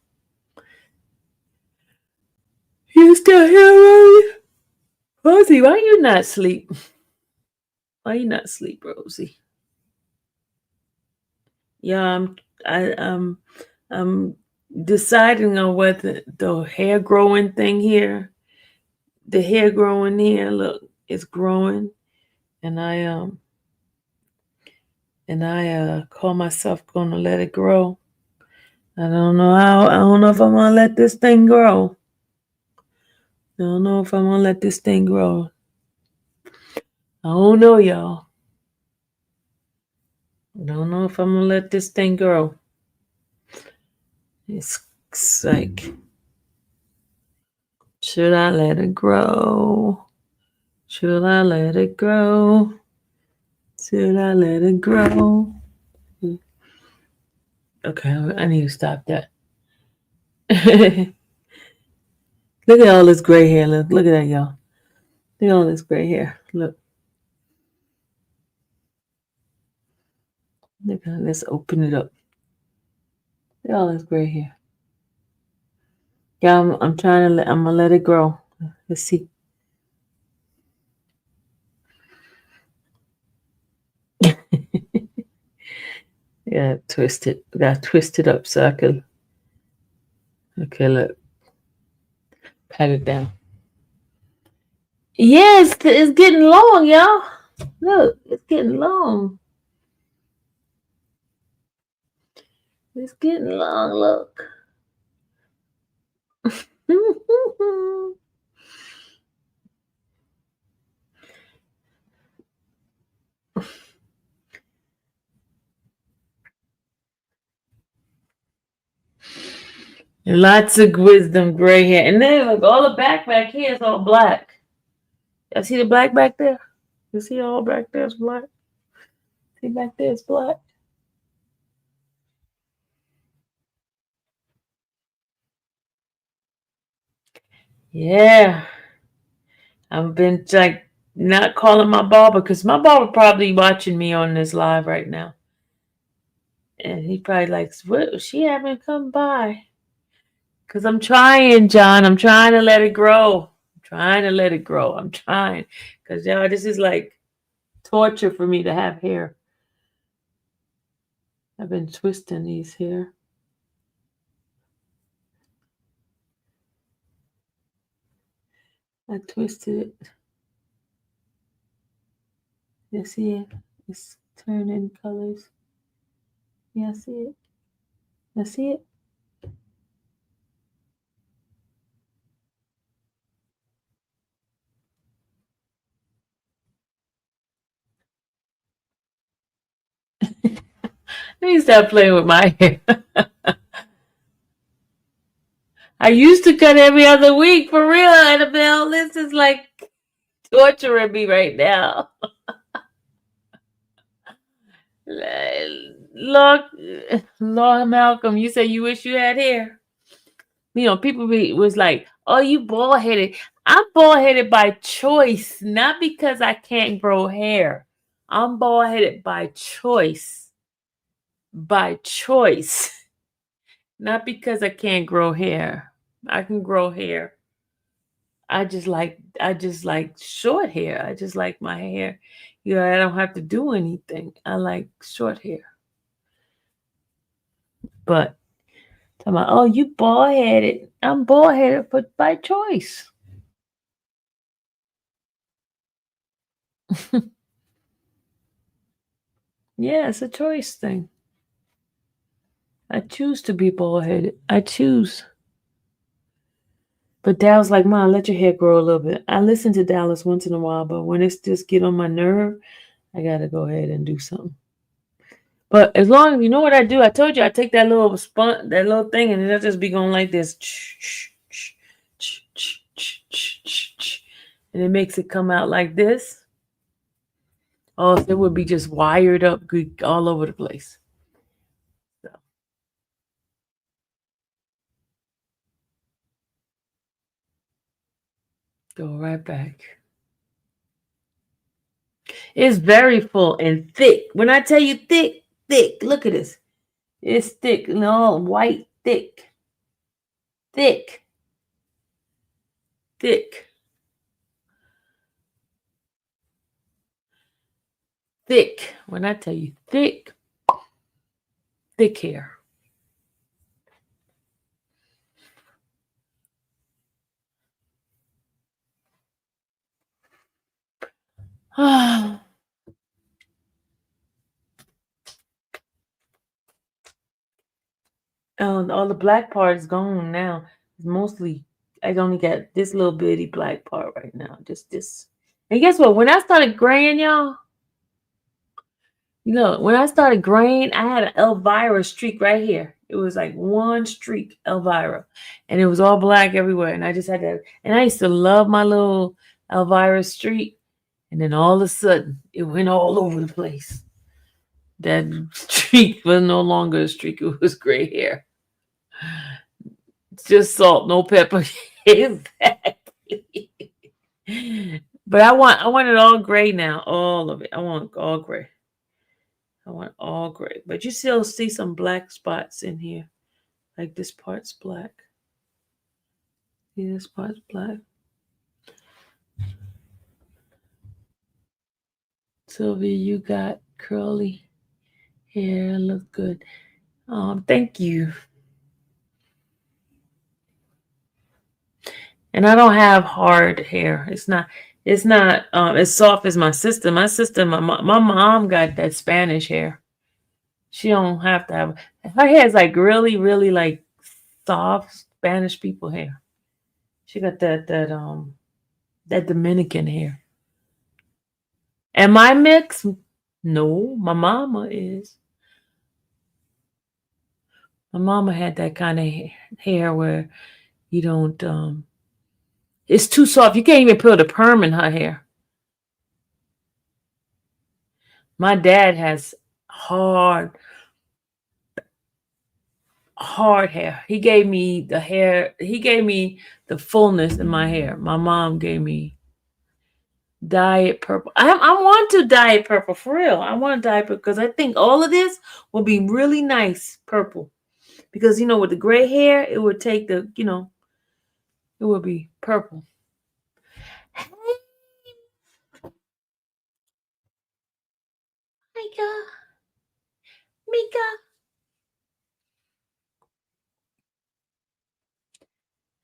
You still here, Rosie? Why you not asleep? Why you not asleep, Rosie? Yeah, I'm deciding on whether the hair growing thing here, the hair growing here, look, it's growing, and I call myself gonna let it grow. I don't know how. I don't know if I'm gonna let this thing grow. I don't know if I'm gonna let this thing grow. I don't know, y'all. I don't know if I'm gonna let this thing grow. It's like, should I let it grow? Should I let it grow? Should I let it grow? Okay, I need to stop that. Look at all this gray hair. Look at that, y'all. Look at all this gray hair. Look. Look at, let's open it up. Look at all this gray hair. Yeah, I'm trying to I'm gonna let it grow. Let's see. Yeah, twist it. Gotta twist it up so I could. Okay, look. Pat it down. Yes, it's getting long, y'all. Look, it's getting long. It's getting long. Look. Lots of wisdom, gray hair, and then look, all the back here is all black. Y'all see the black back there? You see all back there is black? See back there is black? Yeah. I've been like not calling my barber because my barber probably watching me on this live right now. And he probably likes, what, she haven't come by. Because I'm trying, John. I'm trying to let it grow. I'm trying to let it grow. I'm trying. Because, y'all, this is like torture for me to have hair. I've been twisting these here. I twisted it. You see it? It's turning colors. Yeah, see it? I see it? Let me stop playing with my hair. I used to cut every other week, for real, Annabelle. This is like torturing me right now. Lord, Malcolm, you say you wish you had hair. You know, people was like, oh, you bald headed. I'm bald headed by choice, not because I can't grow hair. I'm bald headed by choice. By choice. Not because I can't grow hair. I can grow hair. I just like short hair. I just like my hair. You know, I don't have to do anything. I like short hair. But talking about, oh, you bald headed. I'm bald headed, but by choice. Yeah, it's a choice thing. I choose to be bald headed. I choose. But Dallas like, Mom, let your hair grow a little bit. I listen to Dallas once in a while, but when it's just get on my nerve, I gotta go ahead and do something. But as long as you know what I do, I told you I take that little that little thing, and it'll just be going like this. And it makes it come out like this. Oh, it would be just wired up all over the place. So. Go right back. It's very full and thick. When I tell you thick, look at this. It's thick. No, white, thick. Thick. Thick. Thick. When I tell you thick. thick hair. Oh, all the black part is gone now. It's mostly, I only got this little bitty black part right now. Just this. And guess what? When I started graying, y'all, when I started graying, I had an Elvira streak right here. It was like one streak, Elvira. And it was all black everywhere. And I just had that. And I used to love my little Elvira streak. And then all of a sudden, it went all over the place. That streak was no longer a streak. It was gray hair. It's just salt, no pepper. Exactly. But I want it all gray now. All of it. I want all gray. I want all gray. But you still see some black spots in here. Like this part's black. See, this part's black. Sylvia, you got curly hair. Look good. Thank you. And I don't have hard hair. It's not as soft as my sister. My sister, my mom got that Spanish hair. She don't have to have, her hair is like really, really like soft Spanish people hair. She got that Dominican hair. Am I mixed? No, my mama is. My mama had that kind of hair where you don't, it's too soft. You can't even put a perm in her hair. My dad has hard hair. He gave me the hair. He gave me the fullness in my hair. My mom gave me dye it purple. I want to dye it purple for real. I want to dye it purple because I think all of this will be really nice purple. Because with the gray hair, it would take the it would be purple. Mika.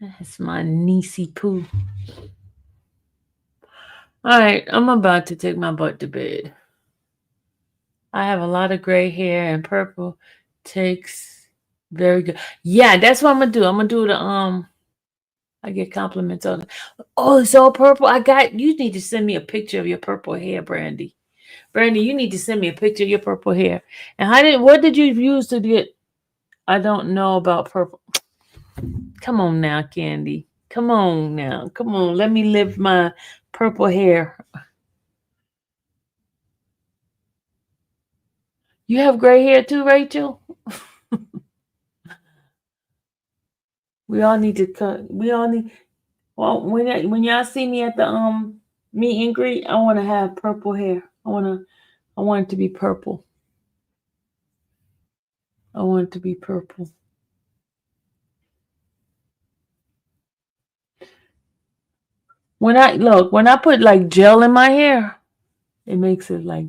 That's my niecey poo. All right, I'm about to take my butt to bed. I have a lot of gray hair and purple takes very good. Yeah, that's what I'm gonna do. I'm gonna do the I get compliments on it. Oh, it's all purple. You need to send me a picture of your purple hair, Brandy. Brandy, you need to send me a picture of your purple hair. And what did you use to get? I don't know about purple. Come on now, Candy. Come on now. Come on. Let me live my purple hair. You have gray hair too, Rachel? We all need to cut. Well, when y'all see me at the meet and greet, I want to have purple hair. I want it to be purple. I want it to be purple. When I put like gel in my hair, it makes it like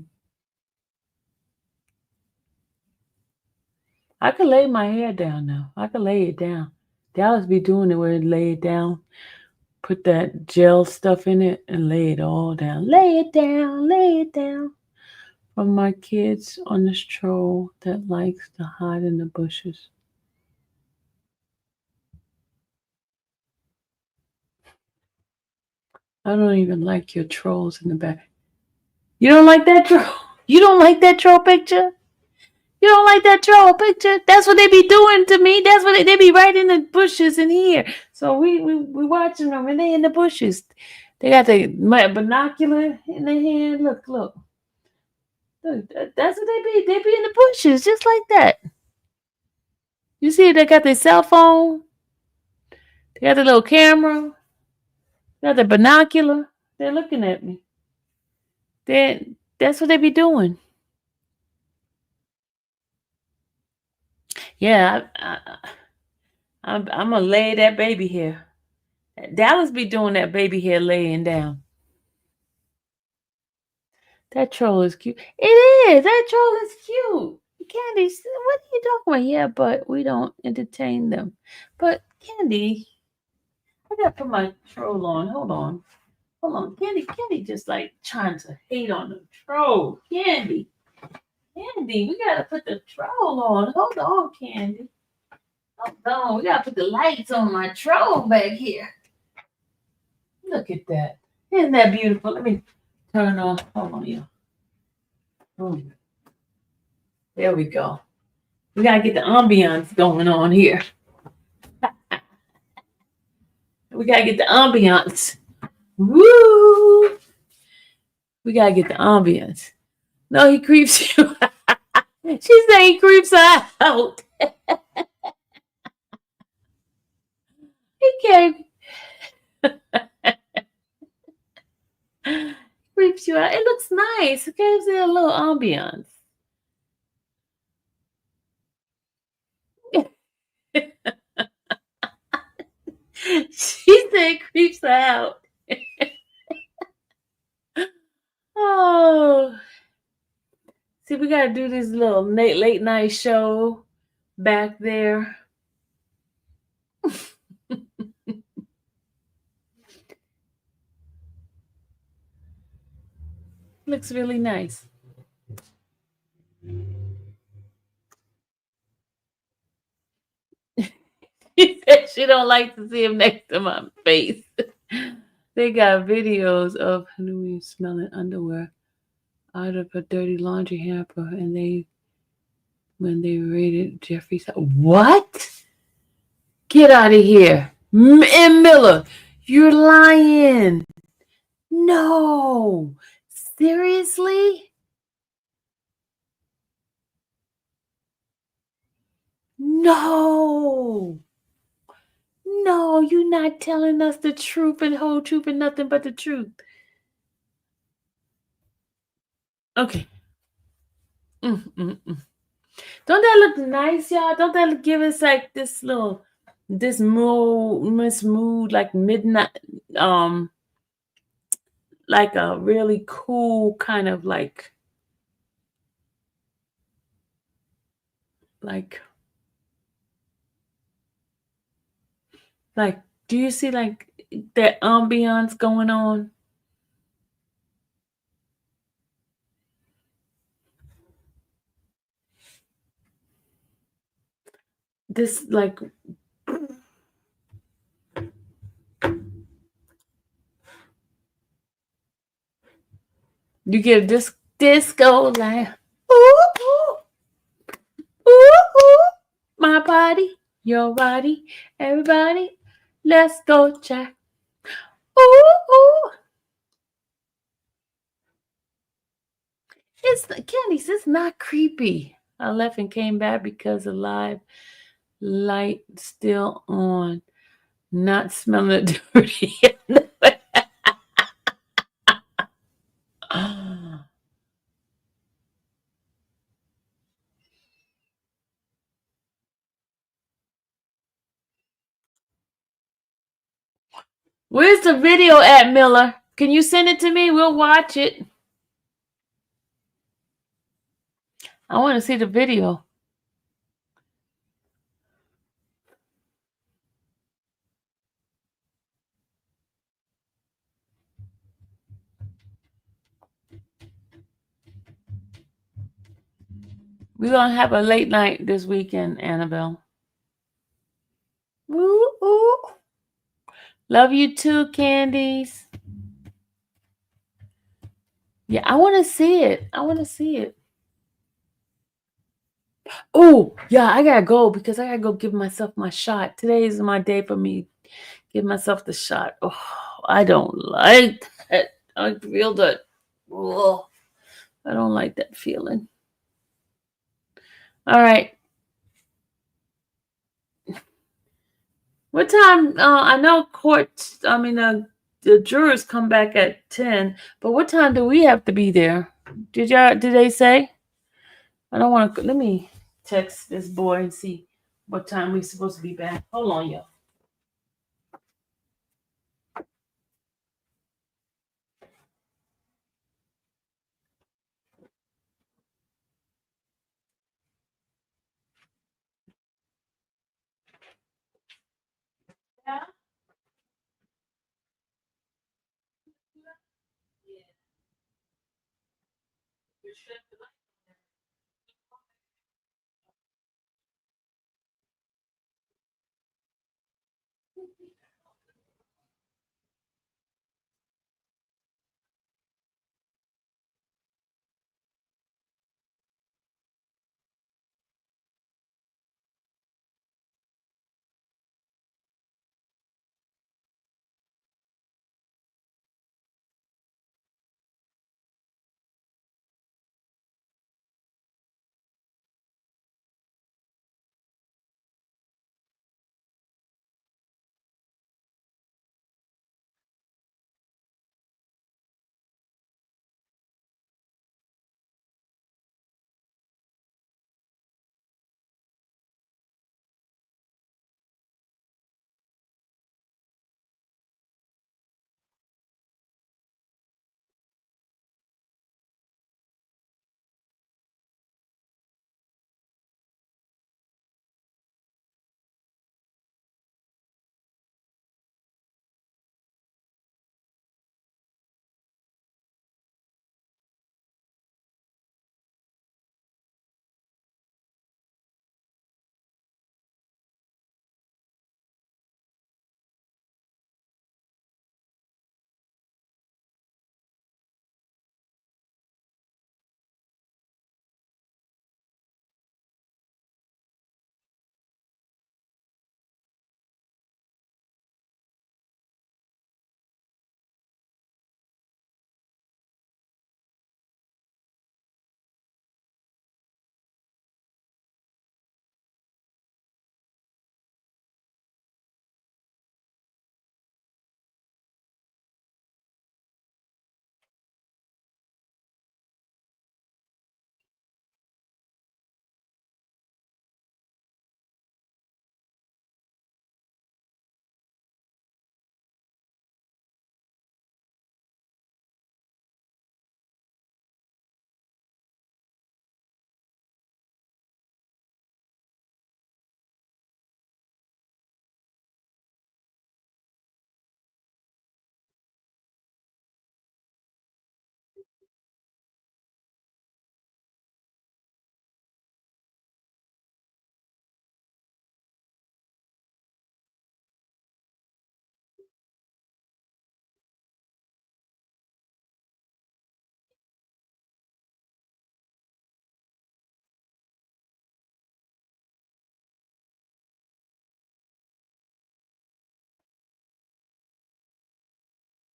I could lay my hair down now. I could lay it down. Dallas be doing it where it lay it down. Put that gel stuff in it and lay it all down. Lay it down, lay it down. From my kids on the stroll that likes to hide in the bushes. I don't even like your trolls in the back. You don't like that troll? You don't like that troll picture? You don't like that troll picture? That's what they be doing to me. That's what they be right in the bushes in here. So we watching them and they in the bushes. They got the binocular in their hand. Look. Look, that's what they be. They be in the bushes just like that. You see, they got their cell phone. They got the little camera. They got the binocular. They're looking at me. That's what they be doing. Yeah, I'm gonna lay that baby hair. Dallas be doing that baby hair laying down. That troll is cute. It is. That troll is cute. Candy, what are you talking about? Yeah, but we don't entertain them. But Candy, I gotta put my troll on. Hold on. Candy just like trying to hate on the troll. Candy, we gotta put the troll on. Hold on, Candy. Hold on. We gotta put the lights on my troll back here. Look at that. Isn't that beautiful? Let me turn on. Hold on, y'all. Boom. There we go. We gotta get the ambiance going on here. We gotta get the ambiance. Woo! We gotta get the ambiance. No, he creeps you out. She said he creeps her out. He came. Creeps you out. It looks nice. It gives it a little ambiance. She said creeps her out. Oh. See, we gotta do this little late night show back there. Looks really nice. She said she don't like to see him next to my face. They got videos of Louis smelling underwear out of a dirty laundry hamper, and when they raided Jeffrey's house. What? Get out of here. And Miller, you're lying. No. Seriously? No. No, you're not telling us the truth and whole truth and nothing but the truth. Okay. Don't that look nice, y'all? Don't that give us like this mood, like midnight, like a really cool kind of like do you see like that ambiance going on? This like you get this disco like ooh, ooh, ooh, ooh. My body, your body, everybody, let's go, Jack. Ooh, ooh. Candice, it's not creepy. I left and came back because the live light still on. Not smelling dirty. Where's the video at, Miller? Can you send it to me? We'll watch it. I want to see the video. We're going to have a late night this weekend, Annabelle. Ooh, ooh. Love you too, Candice. Yeah, I want to see it. Oh, yeah, I got to go because I got to go give myself my shot. Today is my day for me. Give myself the shot. Oh, I don't like that. I feel that. Oh, I don't like that feeling. All right. What time? I know the jurors come back at 10, but what time do we have to be there? Did they say? I don't want to. Let me text this boy and see what time we're supposed to be back. Hold on, y'all.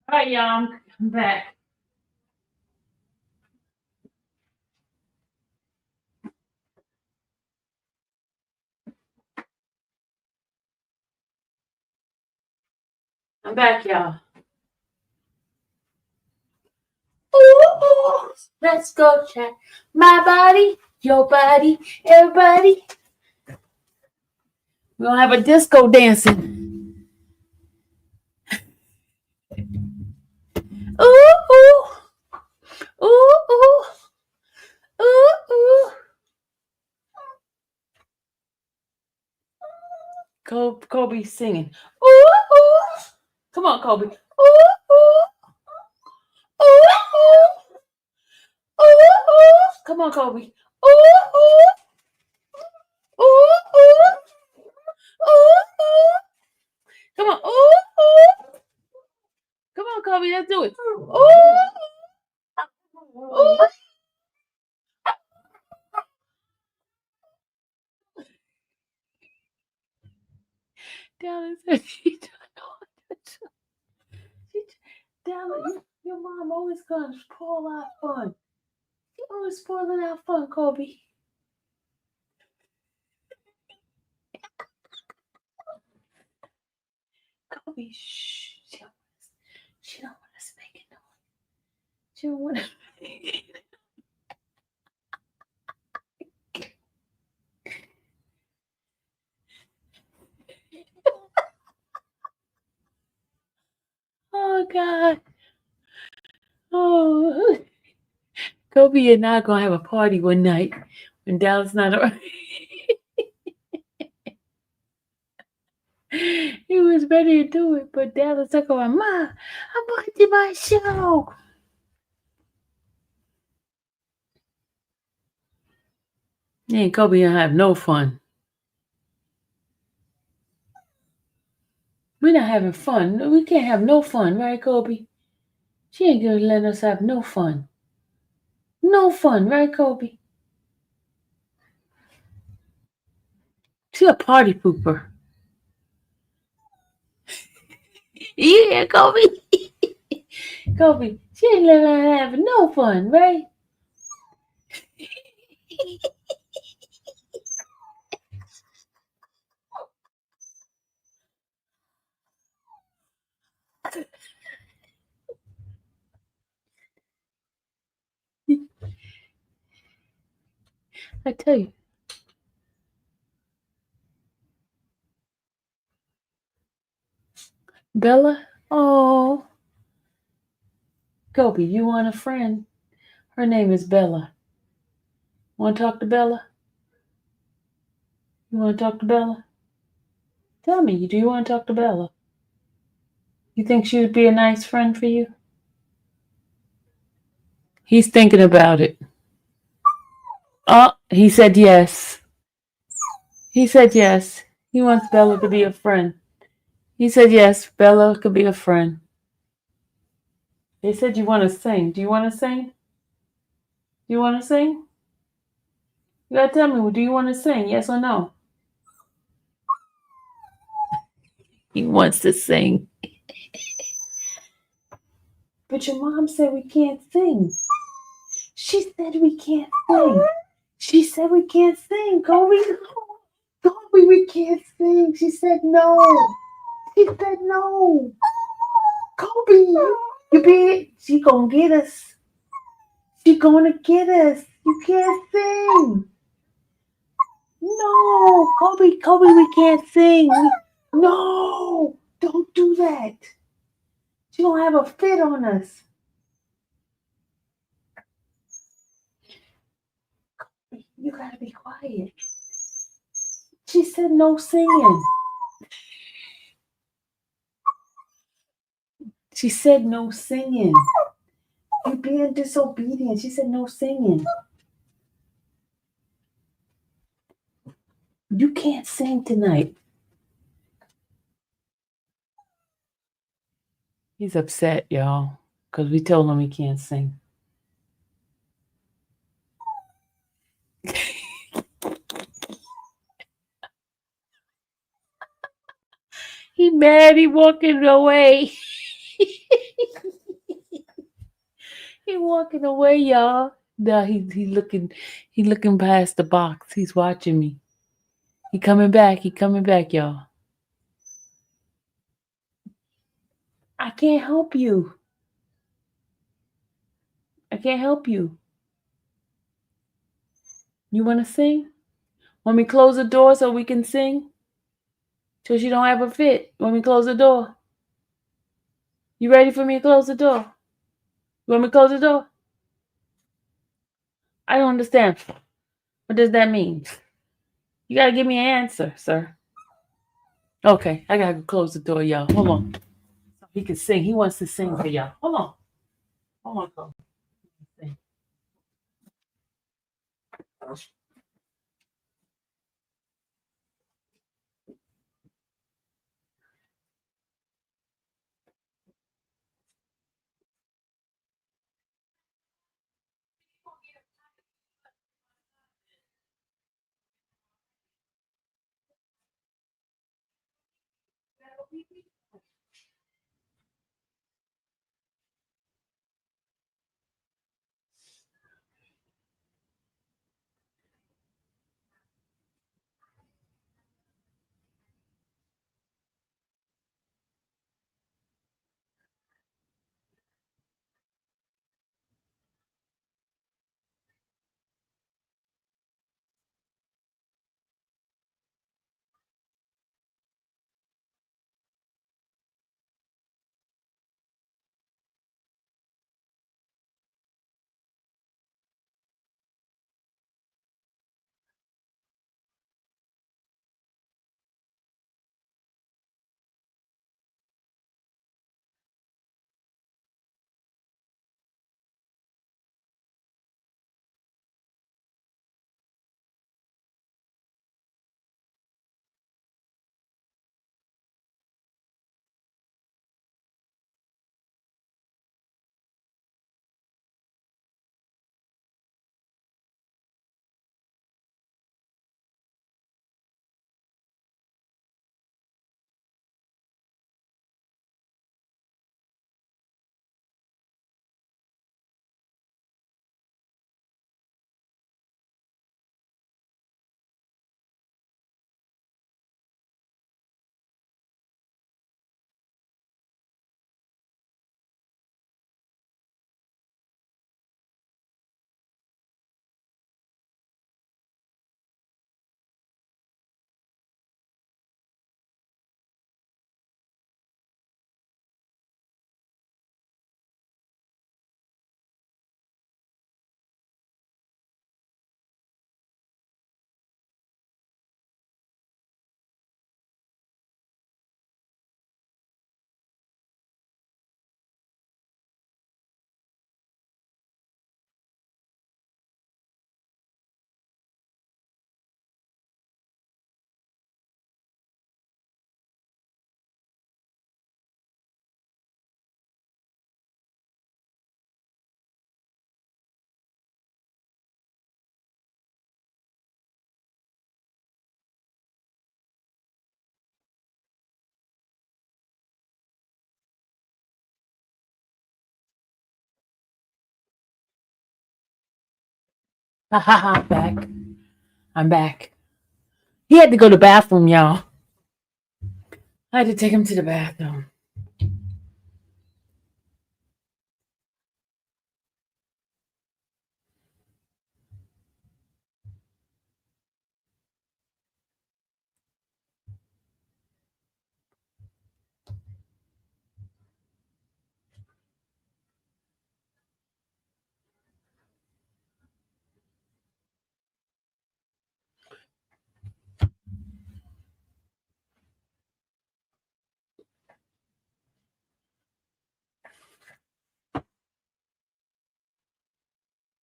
All right, y'all. I'm back. I'm back, y'all. Ooh, let's go check my body, your body, everybody. We're gonna have a disco dancing. Ooh, ooh, ooh, ooh, ooh, ooh. Kobe singing. Ooh, ooh. Come on, Kobe. Ooh, ooh, ooh, ooh, ooh, ooh. Come on, Kobe. Ooh, ooh, ooh, ooh, ooh, ooh. Come on. Ooh, ooh. Come on, Kobe. Let's do it. Ooh, ooh. Dallas, Dallas, your mom always gonna spoil our fun. She always spoiling our fun, Kobe. Kobe, shh. She don't want us making noise. She don't want us making Oh God. Oh, Kobe and I are gonna have a party one night when Dallas not around. He was ready to do it, but Dallas took over. Ma, I'm watching my show. Me and Kobe don't have no fun. We're not having fun. We can't have no fun, right, Kobe? She ain't gonna let us have no fun. No fun, right, Kobe? She a party pooper. Yeah, Kobe. Kobe, she ain't letting us have no fun, right? I tell you. Bella? Oh. Kobe, you want a friend? Her name is Bella. Want to talk to Bella? You want to talk to Bella? Tell me, do you want to talk to Bella? You think she would be a nice friend for you? He's thinking about it. Oh, he said yes. He said yes. He wants Bella to be a friend. He said yes, Bella could be a friend. They said you want to sing. Do you want to sing? Do you want to sing? You gotta tell me, do you want to sing? Yes or no? He wants to sing. But your mom said we can't sing. She said we can't sing. She said we can't sing. Kobe, we can't sing. She said no. She said no. Kobe, she gonna get us. She gonna get us. You can't sing. No, Kobe, we can't sing. No, don't do that. She gonna have a fit on us. You gotta be quiet. She said no singing. She said no singing. You're being disobedient. She said no singing. You can't sing tonight. He's upset, y'all, because we told him he can't sing. He mad. He walking away. He walking away, y'all. No, he looking past the box. He's watching me. He coming back, y'all. I can't help you. I can't help you. You want to sing? Want me to close the door so we can sing? So she don't have a fit. Want me to close the door? You ready for me to close the door? You want me to close the door? I don't understand. What does that mean? You gotta give me an answer, sir. Okay, I gotta close the door, y'all. Hold on. So he can sing. He wants to sing for y'all. Hold on. Hold on, Cole. Sing. I'm back. I'm back. He had to go to the bathroom, y'all. I had to take him to the bathroom.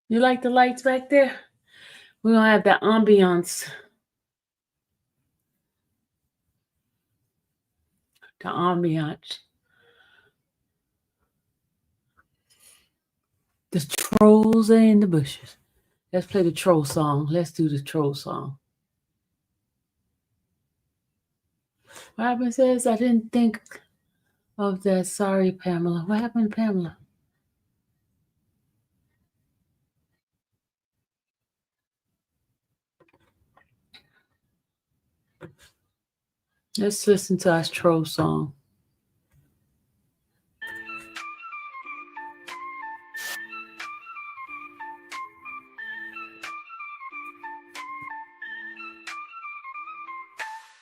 You like the lights back there? We're going to have that ambiance. The ambiance. The trolls are in the bushes. Let's play the troll song. Let's do the troll song. What happened says, I didn't think of that. Sorry, Pamela. What happened, Pamela? Let's listen to our troll song.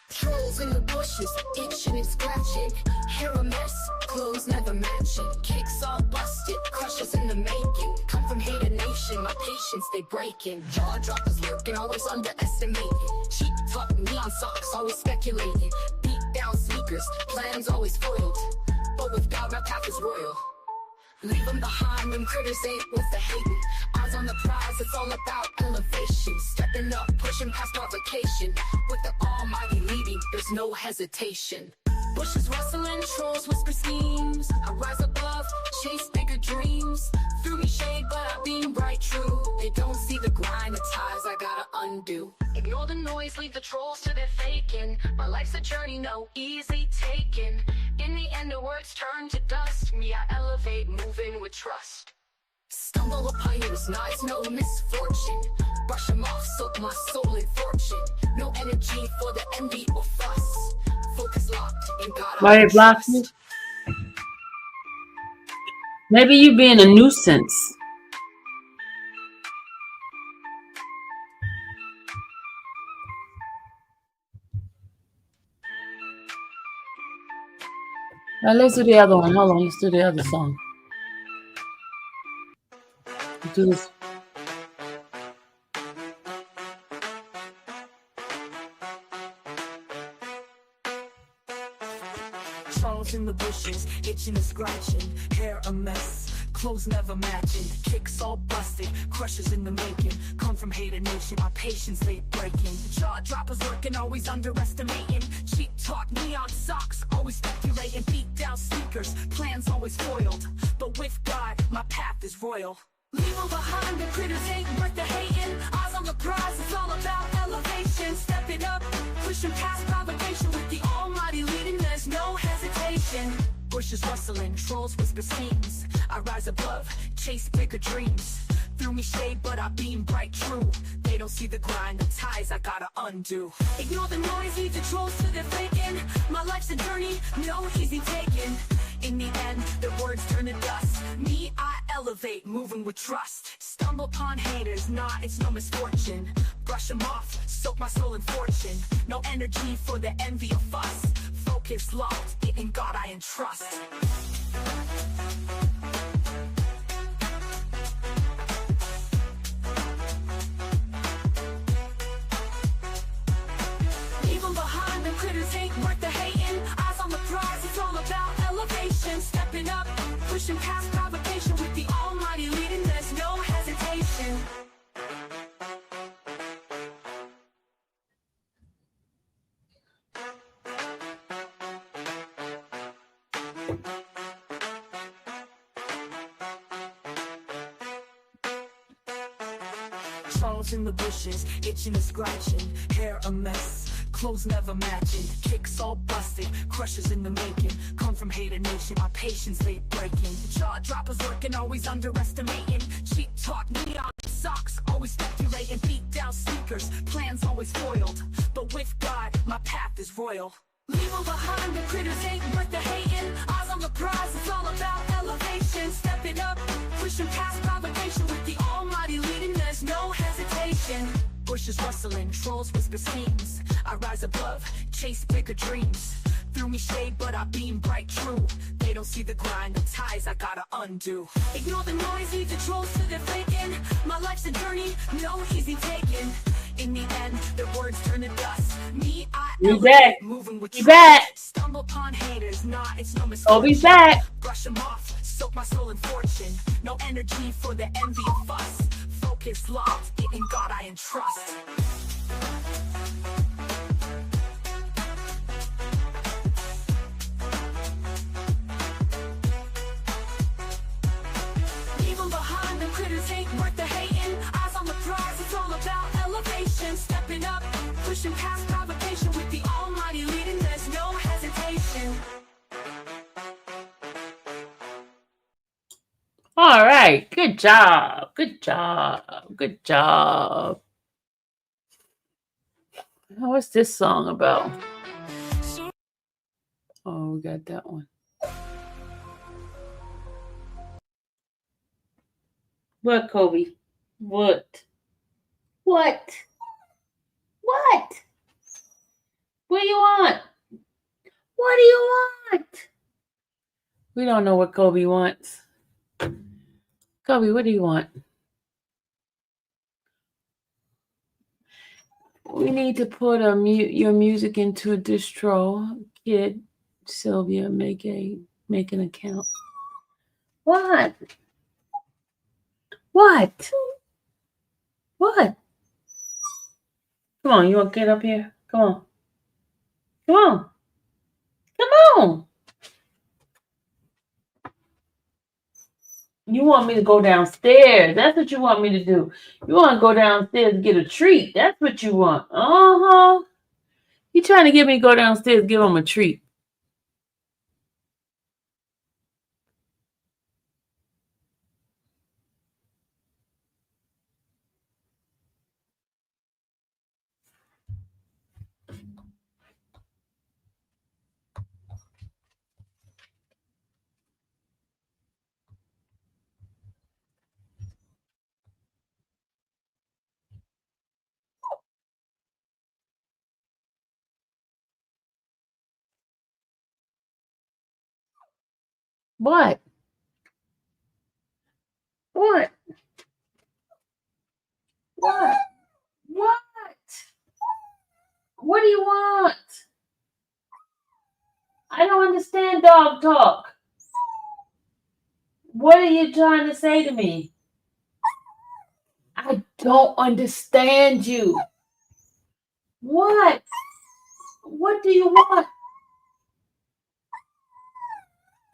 Trolls in the bushes, itching and scratching. Hair a mess, clothes never matching. Kicks all busted, crushes in the making. Come from hater nation, my patience they breaking. Jaw droppers lurking, always underestimating. Cheap talk, neon socks, always speculating. Beat down sneakers, plans always foiled. But with God, my path is royal. Leave them behind, them critters ain't worth the hating. Eyes on the prize, it's all about elevation. Stepping up, pushing past provocation. With the almighty leading, there's no hesitation. Bushes rustling, trolls whisper schemes. I rise above, chase bigger dreams. Threw me shade, but I beam bright true. They don't see the grind, the ties I gotta undo. Ignore the noise, leave the trolls to their faking. My life's a journey, no easy taking. In the end, the words turn to dust. Me, I elevate, moving with trust. Stumble upon yours, nah, it's no misfortune. Brush them off, soak my soul in fortune. No energy for the envy or fuss. Focus locked in God. Why it blocks me? Maybe you being a nuisance. Now let's do the other one. Hold on, let's do the other song. Let's do this. Trolls in the bushes, itching and scratching. Hair a mess, clothes never matching. Kicks all busted, crushes in the making. Come from hater nation, my patience they breaking. Jaw droppers lurking, always underestimating. Cheap talk, neon socks, always speculating. Beat down sneakers, plans always foiled. But with God, my path is royal. Leave them behind, the critters ain't worth the hating. Eyes on the prize, it's all about elevation. Stepping up, pushing past provocation. With the almighty leading, there's no hesitation. Bushes rustling, trolls whisper schemes. I rise above, chase bigger dreams. Threw me shade, but I beam bright true. They don't see the grind, the ties I gotta undo. Ignore the noise, leave the trolls to their faking. My life's a journey, no easy taking. In the end, the words turn to dust. Me, I elevate, moving with trust. Stumble upon haters, nah, it's no misfortune. Brush them off, soak my soul in fortune. No energy for the envy or fuss. Focus locked, in God I entrust. Leave them behind, the critters ain't worth the hating. Eyes on the prize, it's all about elevation. Stepping up, pushing past provocation. With the almighty leading, there's no hesitation. Trolls in the bushes, itching and scratching. Hair a mess, clothes never matching. Kicks all busted, crushes in the making. Come from hater nation, my patience they breaking. Jaw droppers lurking, always underestimating. Cheap talk, neon socks, always speculating. sneakers, plans always foiled. But with God, my path is royal. Leave them behind, the critters ain't worth the hating. Eyes on the prize, it's all about elevation. Stepping up, pushing past provocation. With the Almighty leading, there's no hesitation. Bushes rustling, trolls whisper schemes. I rise above, chase bigger dreams. Threw me shade, but I beam bright true. They don't see the grind, the ties I gotta undo. Ignore the noise, leave the trolls to their faking. My life's a journey, no easy taking. In the end, their words turn to dust. Me, I elevate, moving with trust. Stumble upon haters, nah, it's no misfortune. Kobe's back. Brush them off, soak my soul in fortune. No energy for the envy of fuss. Focus, locked, in God I entrust. Leave them behind, the critters ain't worth the hating. Eyes on the prize, it's all about elevation. Stepping up, pushing past provocation. With the Almighty leading, there's no hesitation. All right. Good job. Good job. Good job. What's this song about? Oh, we got that one. What, Kobe? What? What? What? What do you want? What do you want? We don't know what Kobe wants. Kobe, what do you want? We need to put your music into a distro. Kid, Sylvia, make an account. What? What? What? Come on, you want to get up here? Come on. Come on. Come on. You want me to go downstairs. That's what you want me to do. You want to go downstairs and get a treat. That's what you want. Uh-huh. You trying to get me to go downstairs and give him a treat. What? What? What? What? What do you want? I don't understand dog talk. What are you trying to say to me? I don't understand you. What? What do you want?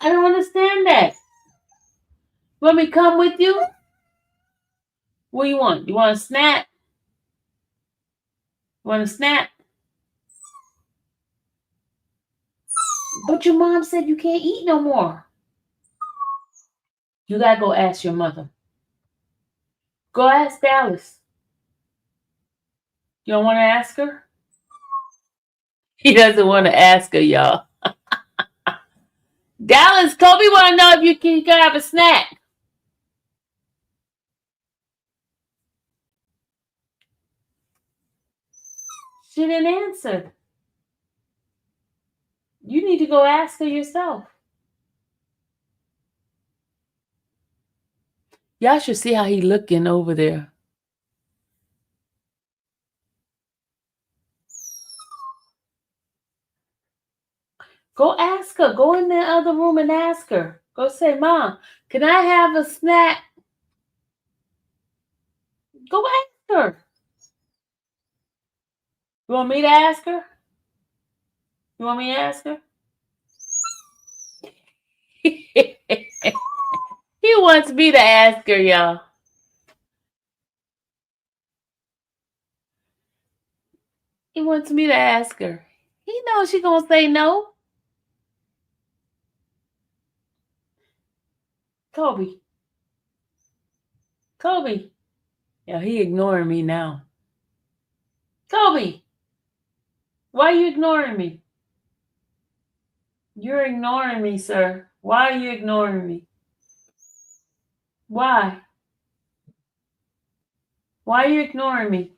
I don't understand that. Want me to come with you? What do you want? You want a snack? Want a snack? But your mom said you can't eat no more. You gotta go ask your mother. Go ask Dallas. You don't want to ask her? He doesn't want to ask her, y'all. Dallas, Kobe want to know if you can have a snack. She didn't answer. You need to go ask her yourself. Y'all should see how he looking over there. Go ask her. Go in the other room and ask her. Go say, Mom, can I have a snack? Go ask her. You want me to ask her? You want me to ask her? He wants me to ask her, y'all. He wants me to ask her. He knows she's going to say no. Kobe. Yeah, he ignoring me now. Kobe, why are you ignoring me? You're ignoring me, sir. Why are you ignoring me? Why? Why are you ignoring me?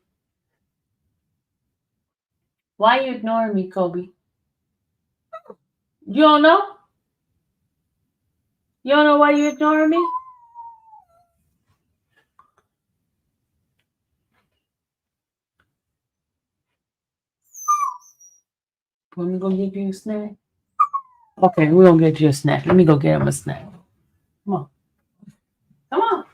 Why are you ignoring me, Kobe? You don't know? You don't know why you're ignoring me? Want me to go get you a snack? Okay, we're gonna get you a snack. Let me go get him a snack. Come on. Come on.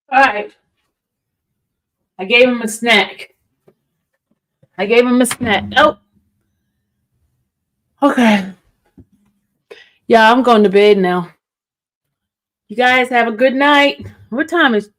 All right. I gave him a snack. Oh. Okay. Yeah, I'm going to bed now. You guys have a good night. What time is?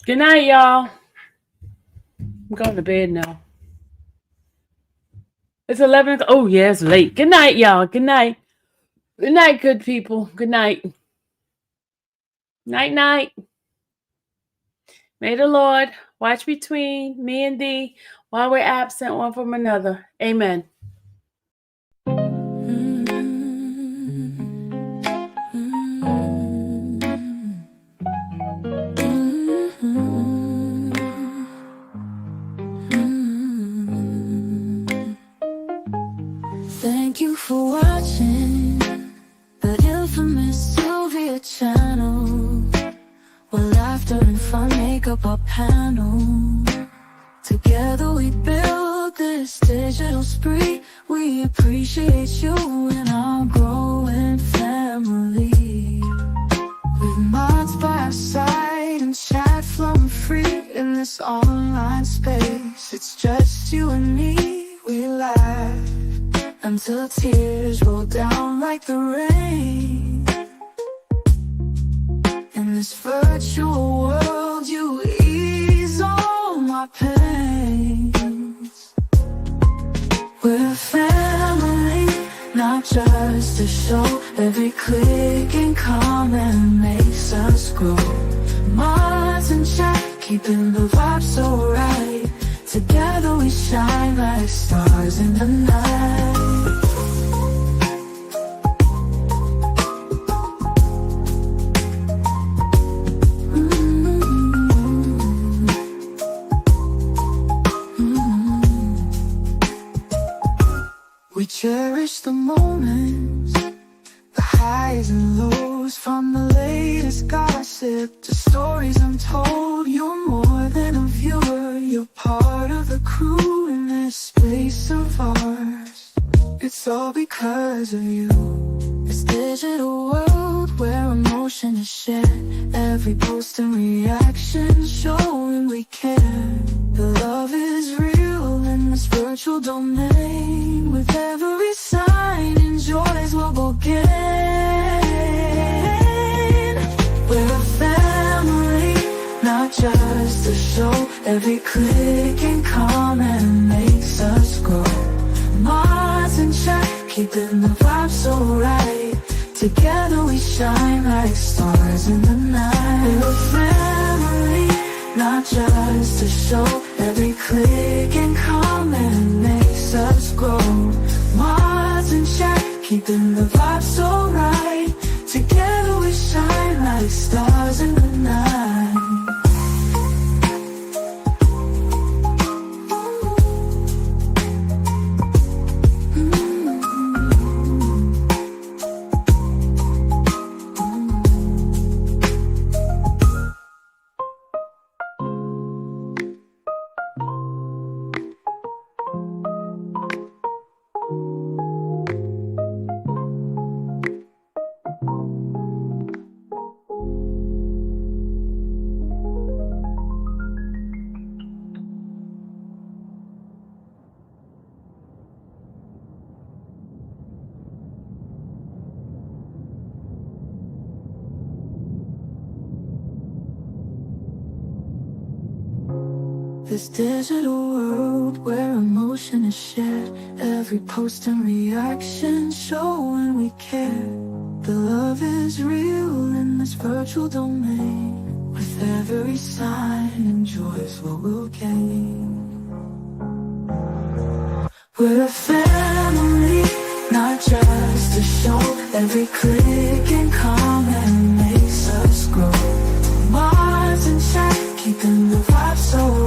Good night, y'all. I'm going to bed now. It's 11. Oh, yeah, it's late. Good night, y'all. Good night. Good night, good people. Good night. Night, night. May the Lord watch between me and thee while we're absent one from another. Amen. Thank you for watching the infamous Sylvia channel, where laughter and fun make up our panel. Together we build this digital spree. We appreciate you and our growing family. With mods by our side and chat flowing free in this online space. It's just you and me. We laugh until tears roll down like the rain. In this virtual world, you ease all my pains. We're a family, not just a show. Every click and comment makes us grow. Mods and chat, keeping the vibe so right. Together we shine like stars in the night. We cherish the moments, the highs and lows, from the latest gossip to stories untold. You're more than a viewer, you're part of the crew in this space of ours. It's all because of you. This digital world where emotion is shared, every post and reaction showing we care. The love is real in this virtual domain. With every sign, enjoys what we'll gain. We're a family, not just a show. Every click and comment makes us grow. Mods and chat, keeping the vibe so right. Together we shine like stars in the night. We're a family, not just a show. Every click and comment makes us grow. Mods and chat, keeping the vibe so right. Together we shine like stars in the night. This digital world where emotion is shared, every post and reaction showing we care. The love is real in this virtual domain. With every sign, enjoys what we'll gain. We're a family, not just a show. Every click and comment makes us grow. keeping the vibe so